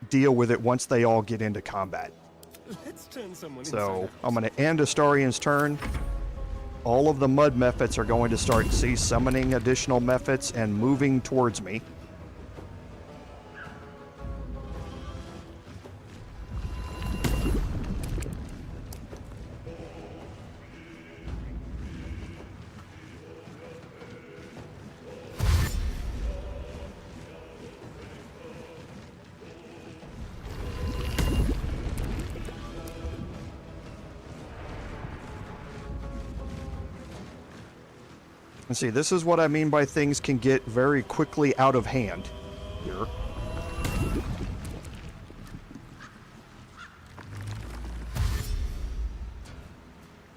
deal with it once they all get into combat. Let's turn someone So I'm going to end Astarion's turn. All of the mud Mephits are going to start summoning additional Mephits and moving towards me. And see, this is what I mean by things can get very quickly out of hand here.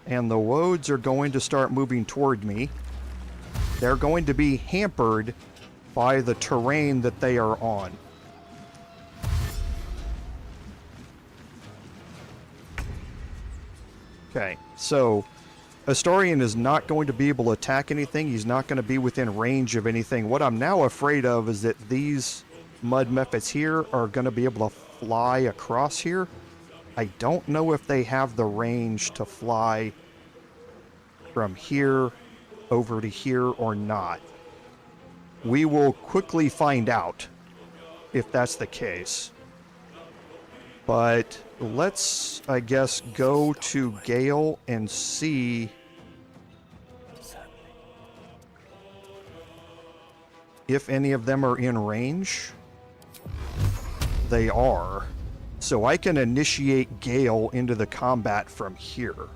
And the Woads are going to start moving toward me. They're going to be hampered by the terrain that they are on. Okay, so Astarion is not going to be able to attack anything. He's not going to be within range of anything. What I'm now afraid of is that these mud Mephits here are going to be able to fly across here. I don't know if they have the range to fly from here over to here or not. We will quickly find out if that's the case. But let's, I guess, go to Gale and see if any of them are in range. They are. So I can initiate Gale into the combat from here.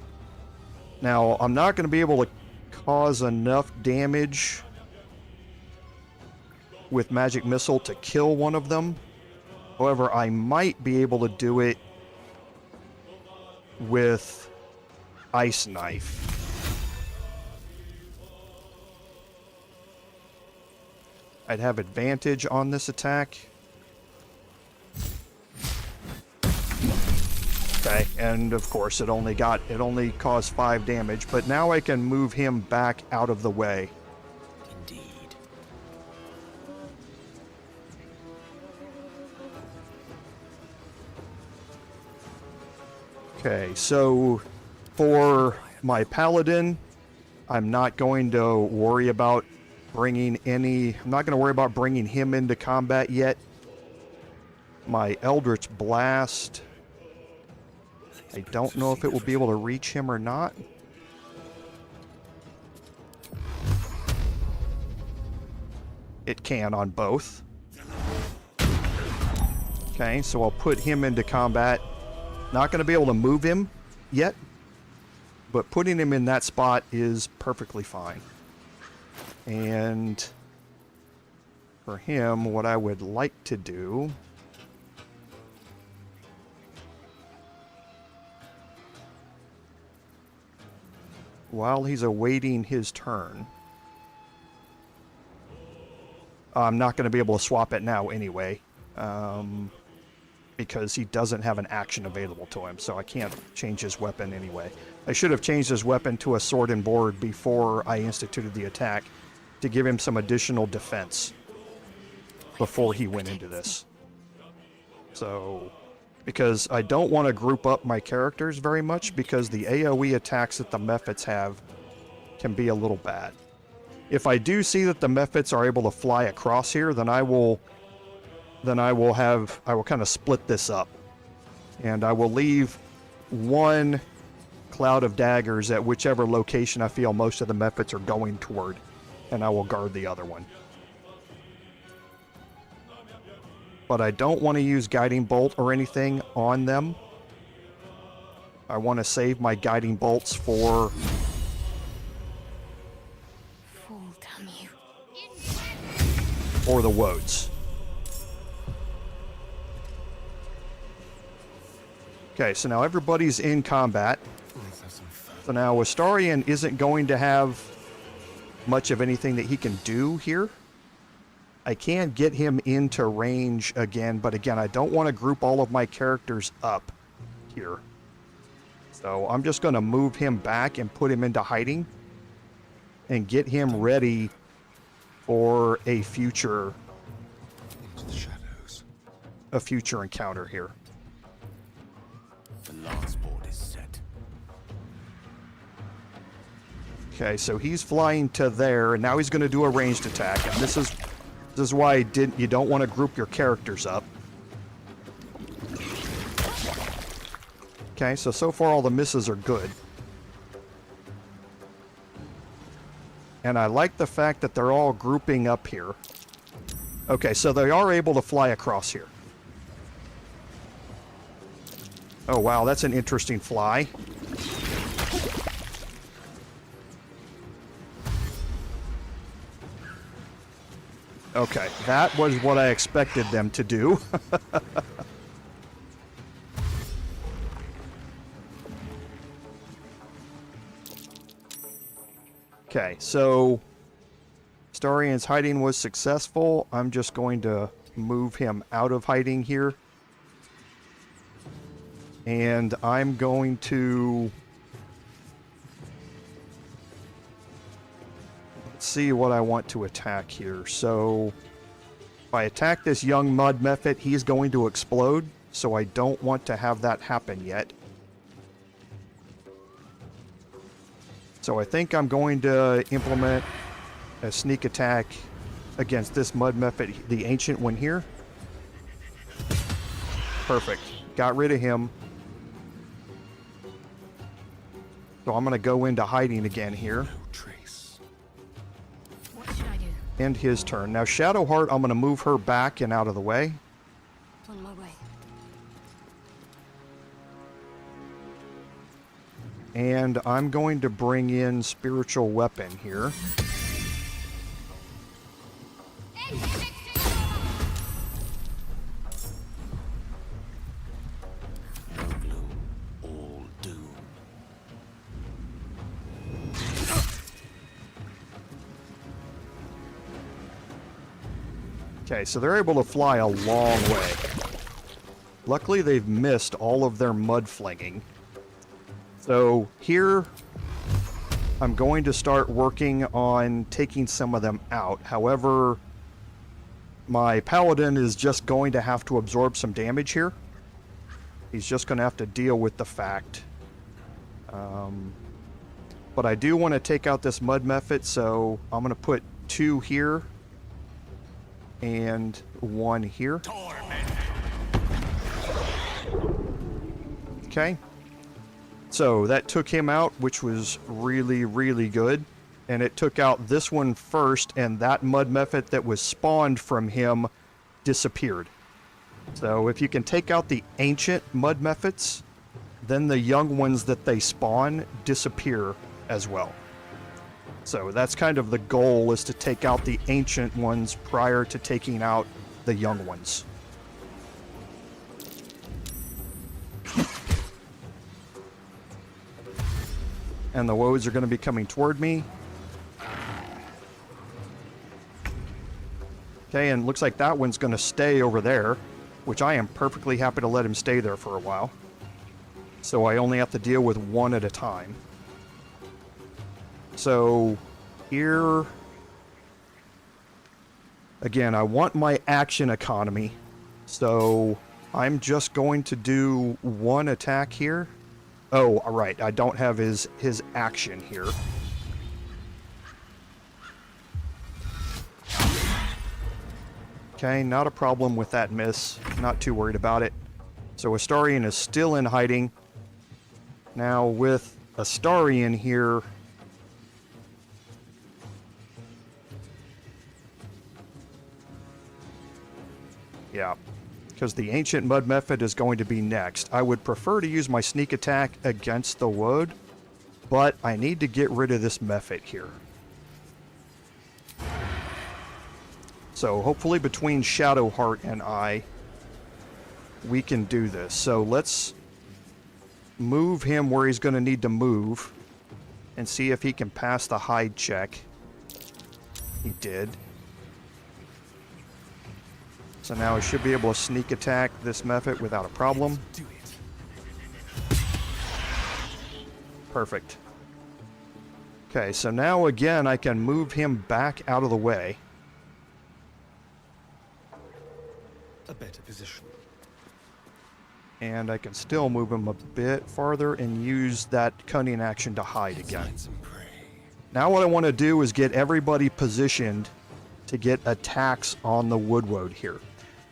Now, I'm not going to be able to cause enough damage with Magic Missile to kill one of them. However, I might be able to do it with Ice Knife. I'd have advantage on this attack. Okay, and of course it only caused 5 damage, but now I can move him back out of the way. Indeed. Okay, so for my Paladin, I'm not going to worry about bringing him into combat yet. My Eldritch Blast, I don't know if it will be able to reach him or not. It can on both. Okay, so I'll put him into combat. Not going to be able to move him yet, but putting him in that spot is perfectly fine. And for him, what I would like to do while he's awaiting his turn, I'm not going to be able to swap it now anyway, because he doesn't have an action available to him, so I can't change his weapon anyway. I should have changed his weapon to a sword and board before I instituted the attack to give him some additional defense before he went into this. So, because I don't want to group up my characters very much, because the AoE attacks that the Mephits have can be a little bad. If I do see that the Mephits are able to fly across here, then I will kind of split this up. And I will leave one cloud of daggers at whichever location I feel most of the Mephits are going toward, and I will guard the other one. But I don't want to use Guiding Bolt or anything on them. I want to save my Guiding Bolts for... Fool, damn you. For the Woads. Okay, so now everybody's in combat. So now Astarion isn't going to have much of anything that he can do here. I can get him into range again, but again, I don't want to group all of my characters up here. So I'm just going to move him back and put him into hiding and get him ready for a future encounter here. The last board is set. Okay, so he's flying to there, and now he's going to do a ranged attack, and this is why you don't want to group your characters up. Okay, so far all the misses are good. And I like the fact that they're all grouping up here. Okay, so they are able to fly across here. Oh wow, that's an interesting fly. Okay, that was what I expected them to do. Okay, so Astarion's hiding was successful. I'm just going to move him out of hiding here. And I'm going to see what I want to attack here. So if I attack this young mud Mephit, he's going to explode, so I don't want to have that happen yet. So I think I'm going to implement a sneak attack against this mud Mephit, the ancient one here. Perfect. Got rid of him. So I'm going to go into hiding again here. What should I do? End his turn. Now Shadowheart, I'm going to move her back and out of the way. On my way. And I'm going to bring in Spiritual Weapon here. Okay, so they're able to fly a long way. Luckily, they've missed all of their mud flinging. So here, I'm going to start working on taking some of them out. However, my Paladin is just going to have to absorb some damage here. He's just going to have to deal with the fact. But I do want to take out this mud Mephit, so I'm going to put 2 here and 1 here. Okay. So that took him out, which was really, really good. And it took out this one first, and that mud Mephit that was spawned from him disappeared. So if you can take out the ancient mud Mephits, then the young ones that they spawn disappear as well. So that's kind of the goal, is to take out the ancient ones prior to taking out the young ones. And the woads are going to be coming toward me. Okay, and looks like that one's going to stay over there, which I am perfectly happy to let him stay there for a while. So I only have to deal with 1 at a time. So here, again, I want my action economy. So I'm just going to do 1 attack here. Oh, all right, I don't have his action here. Okay, not a problem with that miss. Not too worried about it. So Astarion is still in hiding. Now with Astarion here, yeah, because the ancient mud Mephit is going to be next. I would prefer to use my sneak attack against the wood, but I need to get rid of this Mephit here. So hopefully between Shadowheart and I, we can do this. So let's move him where he's going to need to move and see if he can pass the hide check. He did. So now I should be able to sneak attack this Mephit without a problem. Perfect. Okay, so now again I can move him back out of the way. A better position. And I can still move him a bit farther and use that cunning action to hide again. Now what I want to do is get everybody positioned to get attacks on the Woodwode here.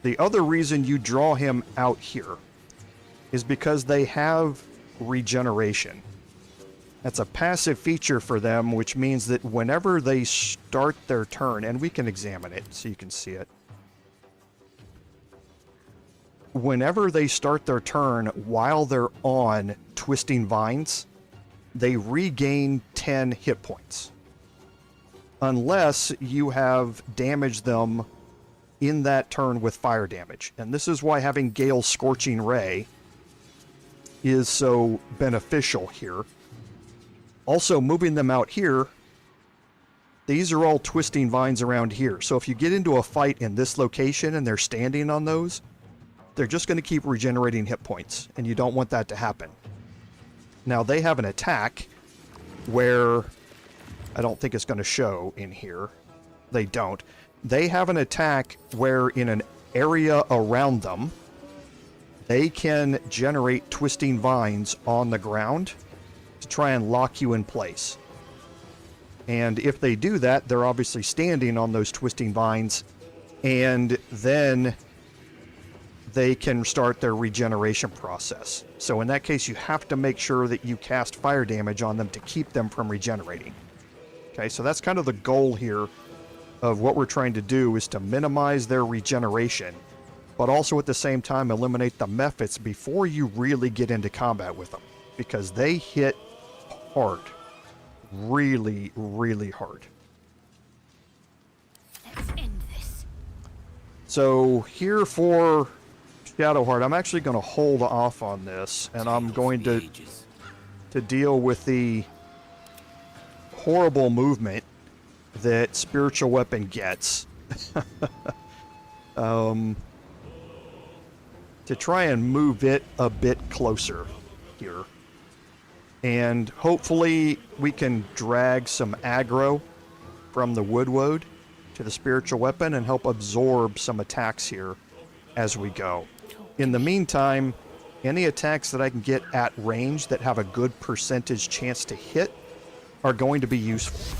The other reason you draw him out here is because they have regeneration. That's a passive feature for them, which means that whenever they start their turn, and we can examine it so you can see it. Whenever they start their turn while they're on Twisting Vines, they regain 10 hit points. Unless you have damaged them in that turn with fire damage. And this is why having Gale's Scorching Ray is so beneficial here. Also, moving them out here, these are all Twisting Vines around here. So if you get into a fight in this location and they're standing on those, they're just going to keep regenerating hit points, and you don't want that to happen. Now, they have an attack where I don't think it's going to show in here. They don't. They have an attack where in an area around them, they can generate Twisting Vines on the ground to try and lock you in place. And if they do that, they're obviously standing on those Twisting Vines, and then they can start their regeneration process. So in that case, you have to make sure that you cast fire damage on them to keep them from regenerating. Okay, so that's kind of the goal here of what we're trying to do, is to minimize their regeneration, but also at the same time eliminate the Mephits before you really get into combat with them, because they hit hard. Really, really hard. Let's end this. So here for Shadowheart, I'm actually going to hold off on this, and I'm going to deal with the horrible movement that Spiritual Weapon gets. to try and move it a bit closer here. And hopefully we can drag some aggro from the Wood to the spiritual weapon and help absorb some attacks here as we go. In the meantime, any attacks that I can get at range that have a good percentage chance to hit are going to be useful.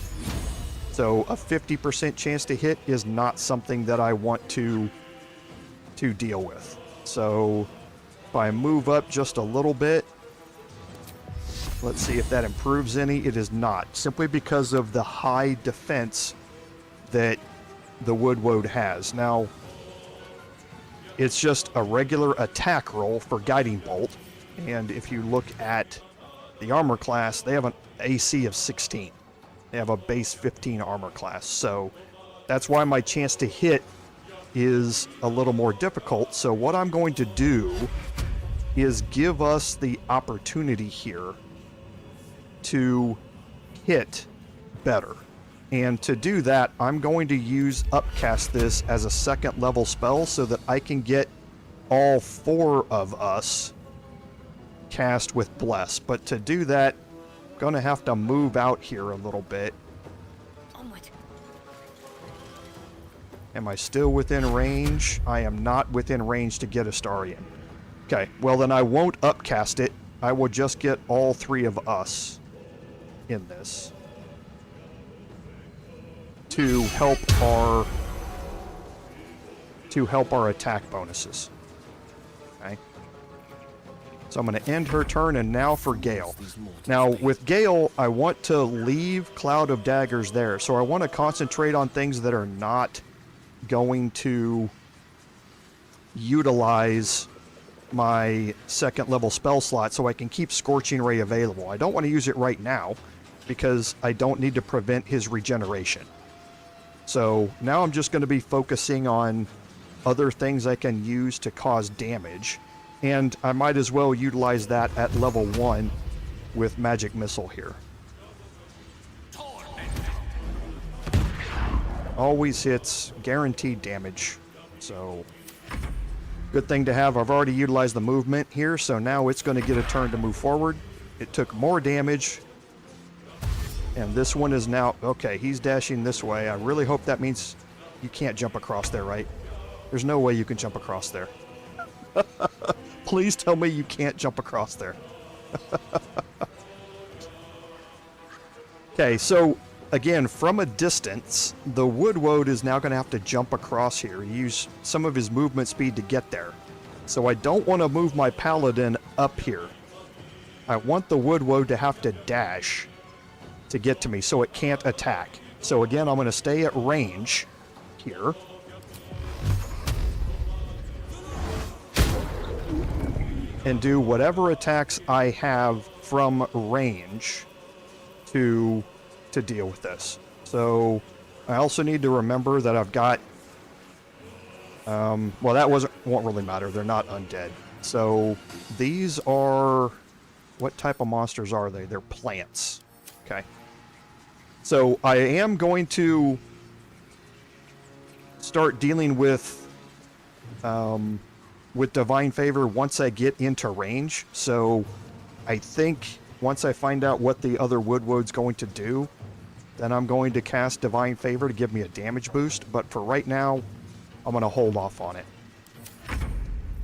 So a 50% chance to hit is not something that I want to deal with. So if I move up just a little bit, let's see if that improves any. It is not, simply because of the high defense that the Wood has. Now, it's just a regular attack roll for Guiding Bolt, and if you look at the armor class, they have an AC of 16. They have a base 15 armor class, so that's why my chance to hit is a little more difficult. So what I'm going to do is give us the opportunity here to hit better. And to do that, I'm going to use Upcast this as a second level spell so that I can get all 4 of us cast with Bless. But to do that, I'm going to have to move out here a little bit. Onward. Am I still within range? I am not within range to get Astarion. Okay, well then I won't Upcast it. I will just get all 3 of us in this to help our attack bonuses. Okay. So I'm going to end her turn, and now for Gale. Now with Gale, I want to leave Cloud of Daggers there, so I want to concentrate on things that are not going to utilize my second level spell slot, so I can keep Scorching Ray available. I don't want to use it right now because I don't need to prevent his regeneration. So now I'm just going to be focusing on other things I can use to cause damage, and I might as well utilize that at level 1 with Magic Missile here. Always hits, guaranteed damage, so good thing to have. I've already utilized the movement here, so now it's going to get a turn to move forward. It took more damage, and this one is now... Okay, he's dashing this way. I really hope that means you can't jump across there, right? There's no way you can jump across there. Please tell me you can't jump across there. Okay, so again, from a distance, the Wood is now going to have to jump across here. Use some of his movement speed to get there. So I don't want to move my Paladin up here. I want the Wood to have to dash to get to me, so it can't attack. So again, I'm going to stay at range here. And do whatever attacks I have from range to deal with this. So I also need to remember that I've got... well, that won't really matter. They're not undead. So these are... What type of monsters are they? They're plants. Okay. So I am going to start dealing with Divine Favor once I get into range. So I think once I find out what the other Wood's going to do, then I'm going to cast Divine Favor to give me a damage boost. But for right now, I'm going to hold off on it.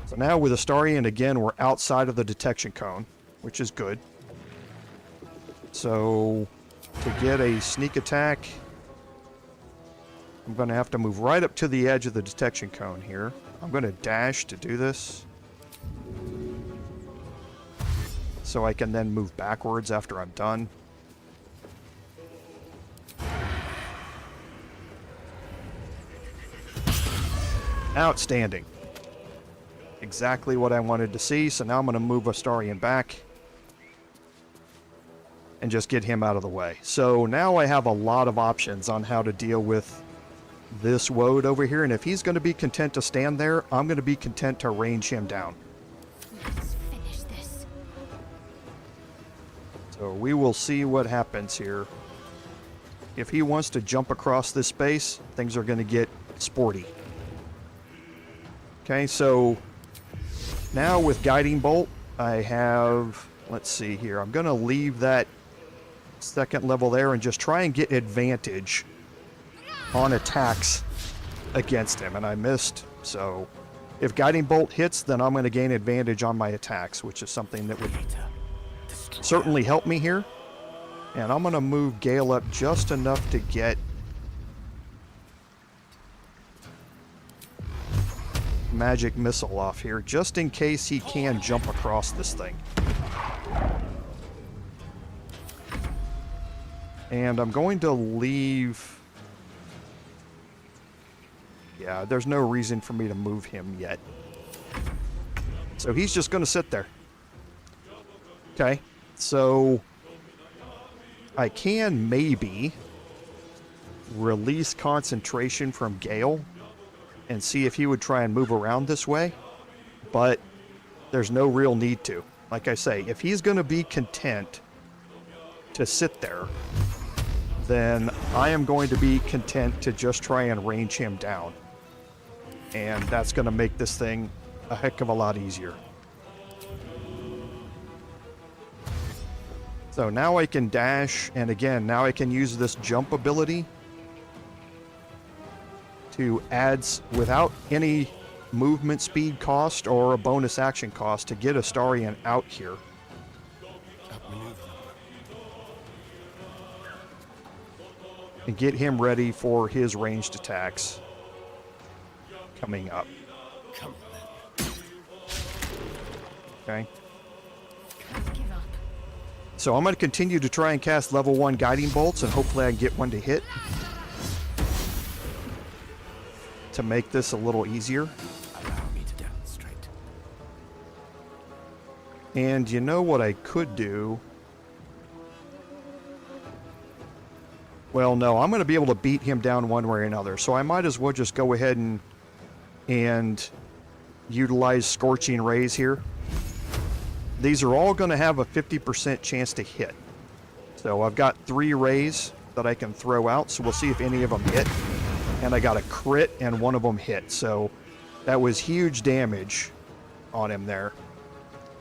So now with Astarion, again, we're outside of the detection cone, which is good. So to get a sneak attack, I'm going to have to move right up to the edge of the detection cone here. I'm going to dash to do this, so I can then move backwards after I'm done. Outstanding. Exactly what I wanted to see. So now I'm going to move Astarion back and just get him out of the way. So now I have a lot of options on how to deal with this Woad over here, and if he's going to be content to stand there, I'm going to be content to range him down. Let's finish this. So we will see what happens here. If he wants to jump across this space, things are going to get sporty. Okay, so now with Guiding Bolt, I have, let's see here, I'm going to leave that second level there and just try and get advantage on attacks against him, and I missed, so if Guiding Bolt hits, then I'm going to gain advantage on my attacks, which is something that would certainly help me here. And I'm going to move Gale up just enough to get Magic Missile off here, just in case he can jump across this thing. And I'm going to leave... Yeah, there's no reason for me to move him yet. So he's just going to sit there. Okay, so I can maybe release concentration from Gale and see if he would try and move around this way, but there's no real need to. Like I say, if he's going to be content to sit there, then I am going to be content to just try and range him down. And that's going to make this thing a heck of a lot easier. So now I can dash, and again, now I can use this jump ability to add, without any movement speed cost or a bonus action cost, to get Astarion out here. And get him ready for his ranged attacks coming up. Okay. So I'm going to continue to try and cast level 1 Guiding Bolts, and hopefully I can get one to hit to make this a little easier. Allow me to demonstrate. And you know what I could do? Well, no, I'm going to be able to beat him down one way or another, so I might as well just go ahead and utilize Scorching Rays here. These are all going to have a 50% chance to hit. So I've got 3 rays that I can throw out, so we'll see if any of them hit. And I got a crit and one of them hit, so that was huge damage on him there.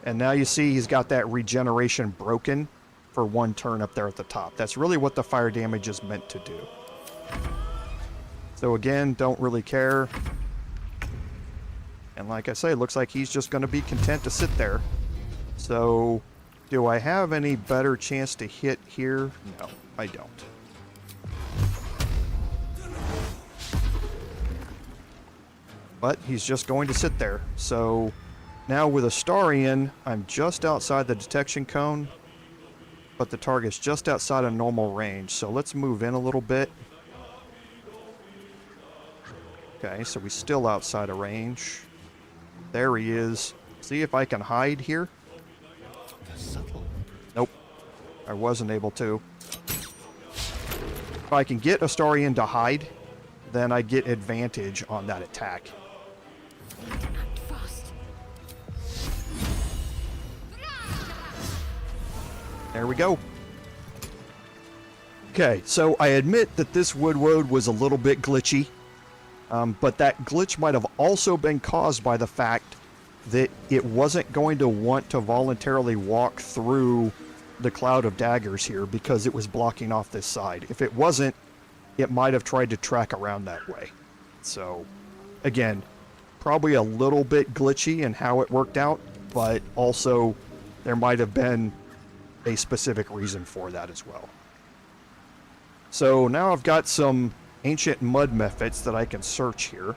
And now you see he's got that regeneration broken for 1 turn up there at the top. That's really what the fire damage is meant to do. So again, don't really care. And like I say, it looks like he's just going to be content to sit there. So, do I have any better chance to hit here? No, I don't. But he's just going to sit there. So, now with Astarion, I'm just outside the detection cone, but the target's just outside of normal range. So let's move in a little bit. Okay, so we're still outside of range. There he is. See if I can hide here. Nope, I wasn't able to. If I can get Astarion to hide, then I get advantage on that attack. There we go. Okay, so I admit that this Wood was a little bit glitchy, but that glitch might have also been caused by the fact that it wasn't going to want to voluntarily walk through the cloud of daggers here because it was blocking off this side. If it wasn't, it might have tried to track around that way. So, again, probably a little bit glitchy in how it worked out, but also there might have been a specific reason for that as well. So now I've got some ancient mud Mephits that I can search here.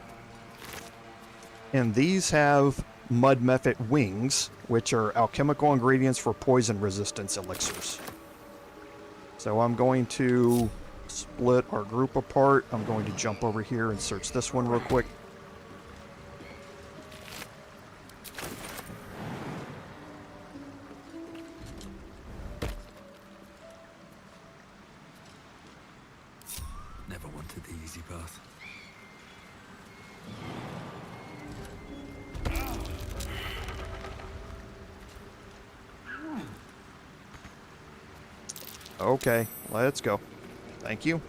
And these have Mud Mephit wings, which are alchemical ingredients for poison resistance elixirs. So I'm going to split our group apart. I'm going to jump over here and search this one real quick. Never wanted the easy path. Okay, let's go. Thank you.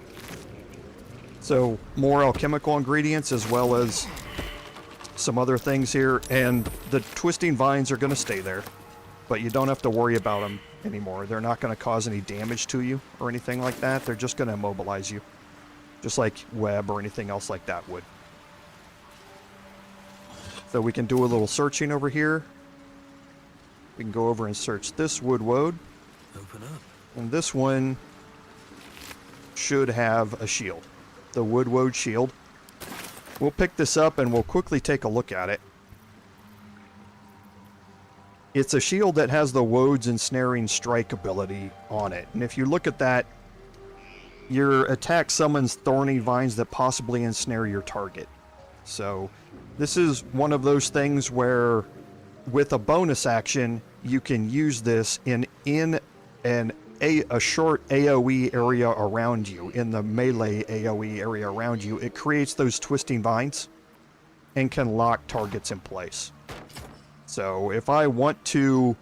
So, more alchemical ingredients as well as some other things here, and the twisting vines are going to stay there, but you don't have to worry about them anymore. They're not going to cause any damage to you or anything like that. They're just going to immobilize you, just like web or anything else like that would. So we can do a little searching over here. We can go over and search this wood. Open up. And this one should have a shield. The wood shield. We'll pick this up and we'll quickly take a look at it. It's a shield that has the Woad's ensnaring strike ability on it. And if you look at that, your attack summons thorny vines that possibly ensnare your target. So this is one of those things where with a bonus action, you can use this in a short AoE area around you, in the melee AoE area around you. It creates those twisting vines and can lock targets in place. So if I want to,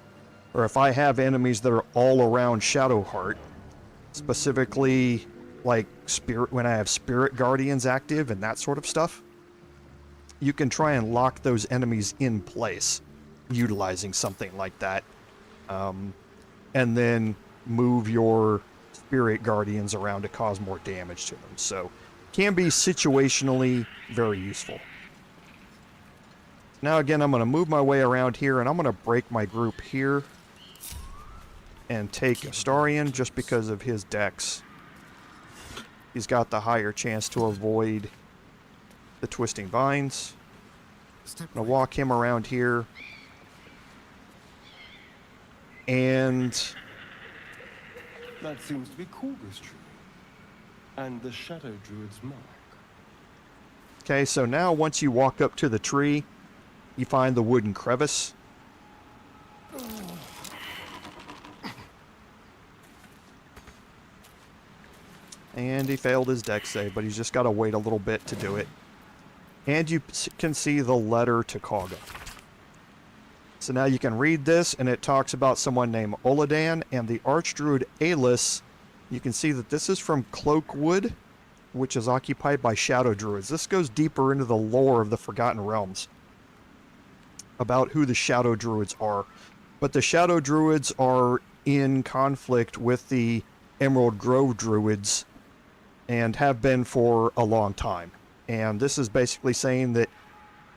or if I have enemies that are all around Shadowheart, specifically like when I have Spirit Guardians active and that sort of stuff, you can try and lock those enemies in place utilizing something like that. And then move your Spirit Guardians around to cause more damage to them. So can be situationally very useful. Now again, I'm going to move my way around here, and I'm going to break my group here and take Astarion just because of his dex. He's got the higher chance to avoid the twisting vines. I'm going to walk him around here. And that seems to be Kagha's tree. And the Shadow Druid's mark. Okay, so now once you walk up to the tree, you find the wooden crevice. And he failed his dex save, but he's just got to wait a little bit to do it. And you can see the letter to Kagha. So now you can read this, and it talks about someone named Oladan and the Archdruid Alis. You can see that this is from Cloakwood, which is occupied by Shadow Druids. This goes deeper into the lore of the Forgotten Realms about who the Shadow Druids are. But the Shadow Druids are in conflict with the Emerald Grove Druids and have been for a long time. And this is basically saying that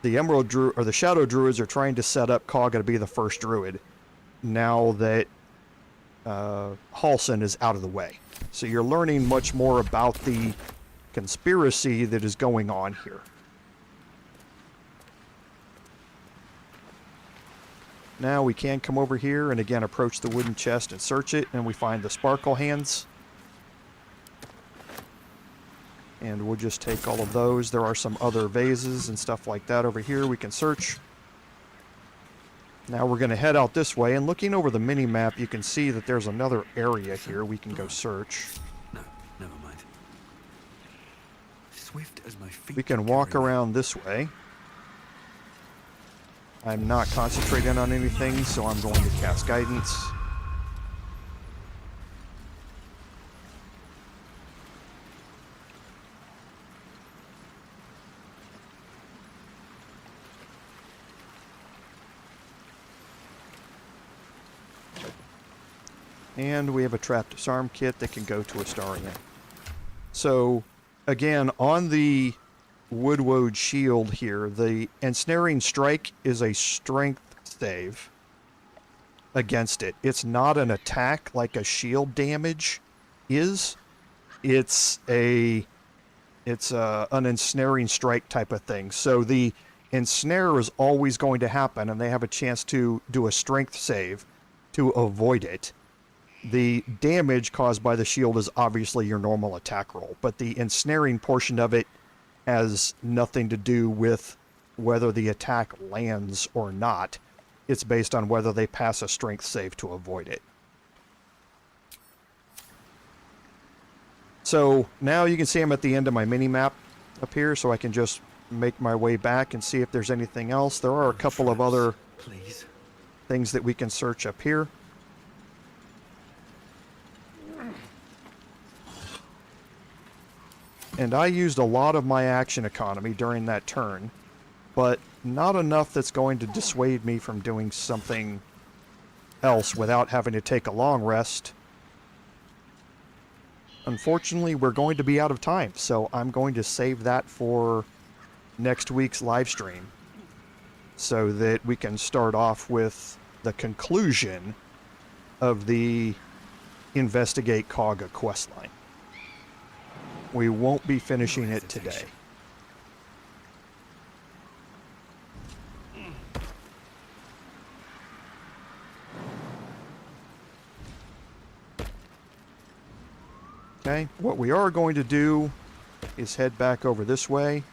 the Emerald Druid, or the Shadow Druids, are trying to set up Kagha to be the first Druid now that Halsin is out of the way. So you're learning much more about the conspiracy that is going on here. Now we can come over here and again approach the wooden chest and search it, and we find the sparkle hands. And we'll just take all of those. There are some other vases and stuff like that over here we can search. Now we're going to head out this way, and looking over the mini-map, you can see that there's another area here we can go search. No, never mind. Swift as my feet. We can walk around this way. I'm not concentrating on anything, so I'm going to cast Guidance. And we have a trapped disarm kit that can go to Astarion. So, again, on the Wood shield here, the Ensnaring Strike is a strength save against it. It's not an attack like a shield damage is. It's an Ensnaring Strike type of thing. So the Ensnare is always going to happen, and they have a chance to do a strength save to avoid it. The damage caused by the shield is obviously your normal attack roll, but the ensnaring portion of it has nothing to do with whether the attack lands or not. It's based on whether they pass a strength save to avoid it. So now you can see I'm at the end of my mini-map up here, so I can just make my way back and see if there's anything else. There are a couple of other things that we can search up here. And I used a lot of my action economy during that turn but not enough that's going to dissuade me from doing something else without having to take a long rest. Unfortunately, we're going to be out of time, so I'm going to save that for next week's live stream so that we can start off with the conclusion of the Investigate Kagha questline. We won't be finishing it today. Okay, what we are going to do is head back over this way,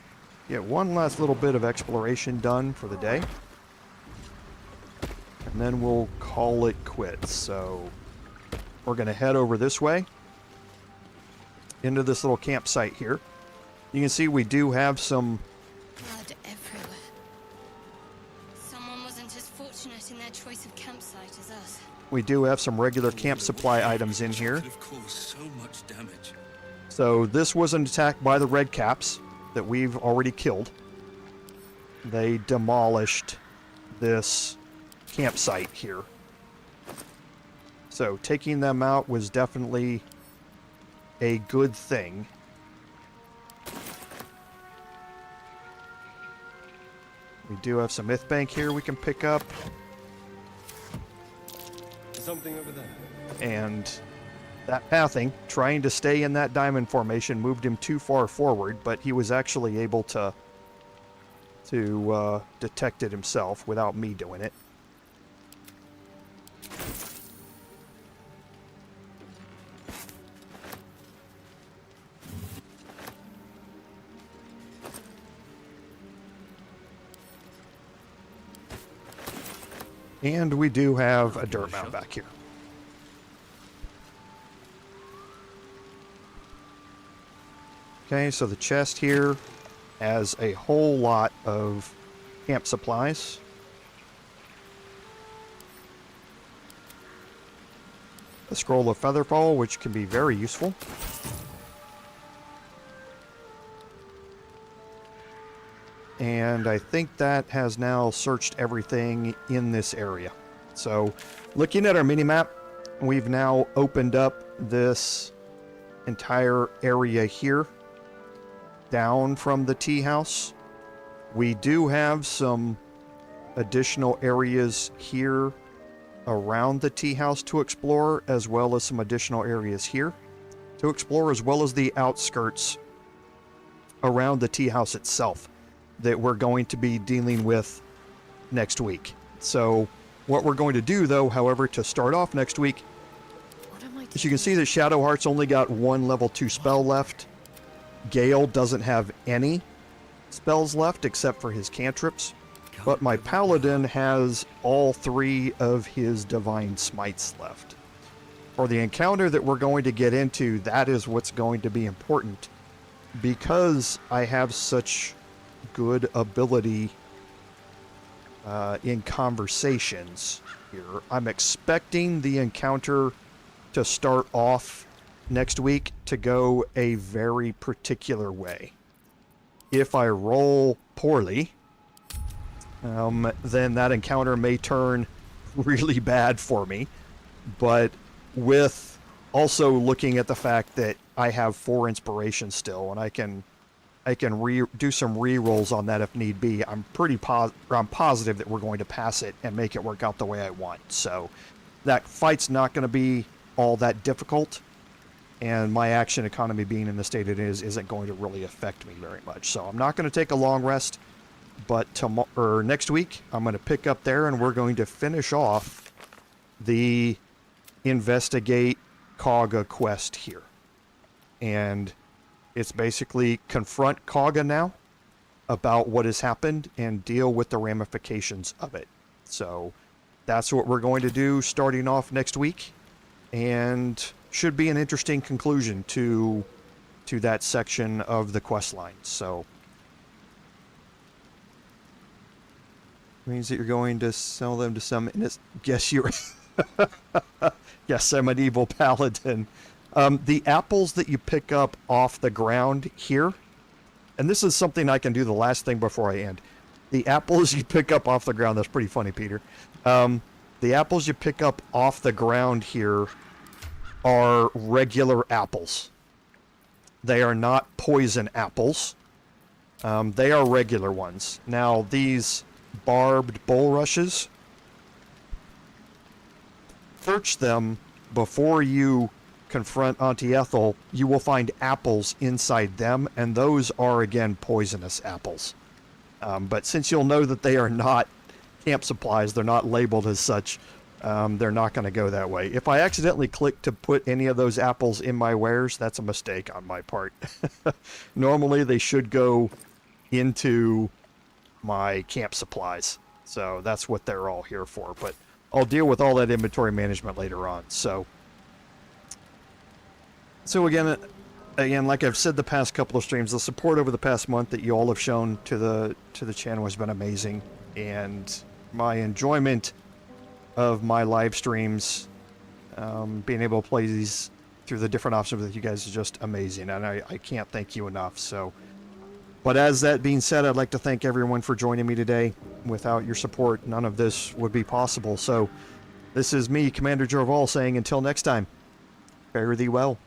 get one last little bit of exploration done for the day, and then we'll call it quits. So we're going to head over this way into this little campsite here. You can see we do have some blood everywhere. Someone wasn't as fortunate in their choice of campsite as us. We do have some regular camp supply items in here. Could have caused so much damage. So this was an attack by the red caps that we've already killed. They demolished this campsite here. So taking them out was definitely a good thing. We do have some myth bank here we can pick up. Something over there. And that pathing, trying to stay in that diamond formation, moved him too far forward, but he was actually able to detect it himself without me doing it. And we do have a dirt mound back here. Okay, so the chest here has a whole lot of camp supplies. A scroll of featherfall, which can be very useful. And I think that has now searched everything in this area. So, looking at our minimap, we've now opened up this entire area here, down from the tea house. We do have some additional areas here around the tea house to explore, as well as some additional areas here to explore, as well as the outskirts around the tea house itself that we're going to be dealing with next week. So what we're going to do, though, however, to start off next week, as you can see that Shadowheart's only got one level 2 spell left. Gale doesn't have any spells left except for his cantrips, but my Paladin has all 3 of his divine smites left. For the encounter that we're going to get into, that is what's going to be important, because I have such good ability in conversations here. I'm expecting the encounter to start off next week to go a very particular way. If I roll poorly, then that encounter may turn really bad for me. But with also looking at the fact that I have 4 inspiration still, and I can do some re-rolls on that if need be, I'm positive that we're going to pass it and make it work out the way I want. So that fight's not going to be all that difficult, and my action economy being in the state it is isn't going to really affect me very much. So I'm not going to take a long rest, but next week I'm going to pick up there, and we're going to finish off the Investigate Kagha quest here. And it's basically confront Kagha now about what has happened and deal with the ramifications of it. So that's what we're going to do starting off next week, and should be an interesting conclusion to that section of the quest line. So means that you're going to sell them to some. Guess you're. Yes, I'm an evil paladin. The apples that you pick up off the ground here, and this is something I can do the last thing before I end. the apples you pick up off the ground, that's pretty funny, Peter. The apples you pick up off the ground here are regular apples. They are not poison apples. They are regular ones. Now, these barbed bulrushes, search them before you confront Auntie Ethel. You will find apples inside them, and those are, again, poisonous apples. But since you'll know that they are not camp supplies, they're not labeled as such, they're not going to go that way. If I accidentally click to put any of those apples in my wares, that's a mistake on my part. Normally, they should go into my camp supplies. So that's what they're all here for. But I'll deal with all that inventory management later on. So again, like I've said the past couple of streams, the support over the past month that you all have shown to the channel has been amazing, and my enjoyment of my live streams, being able to play these through the different options with you guys is just amazing, and I can't thank you enough. So, but as that being said, I'd like to thank everyone for joining me today. Without your support, none of this would be possible. So this is me, Commander Jorval, saying until next time, fare thee well.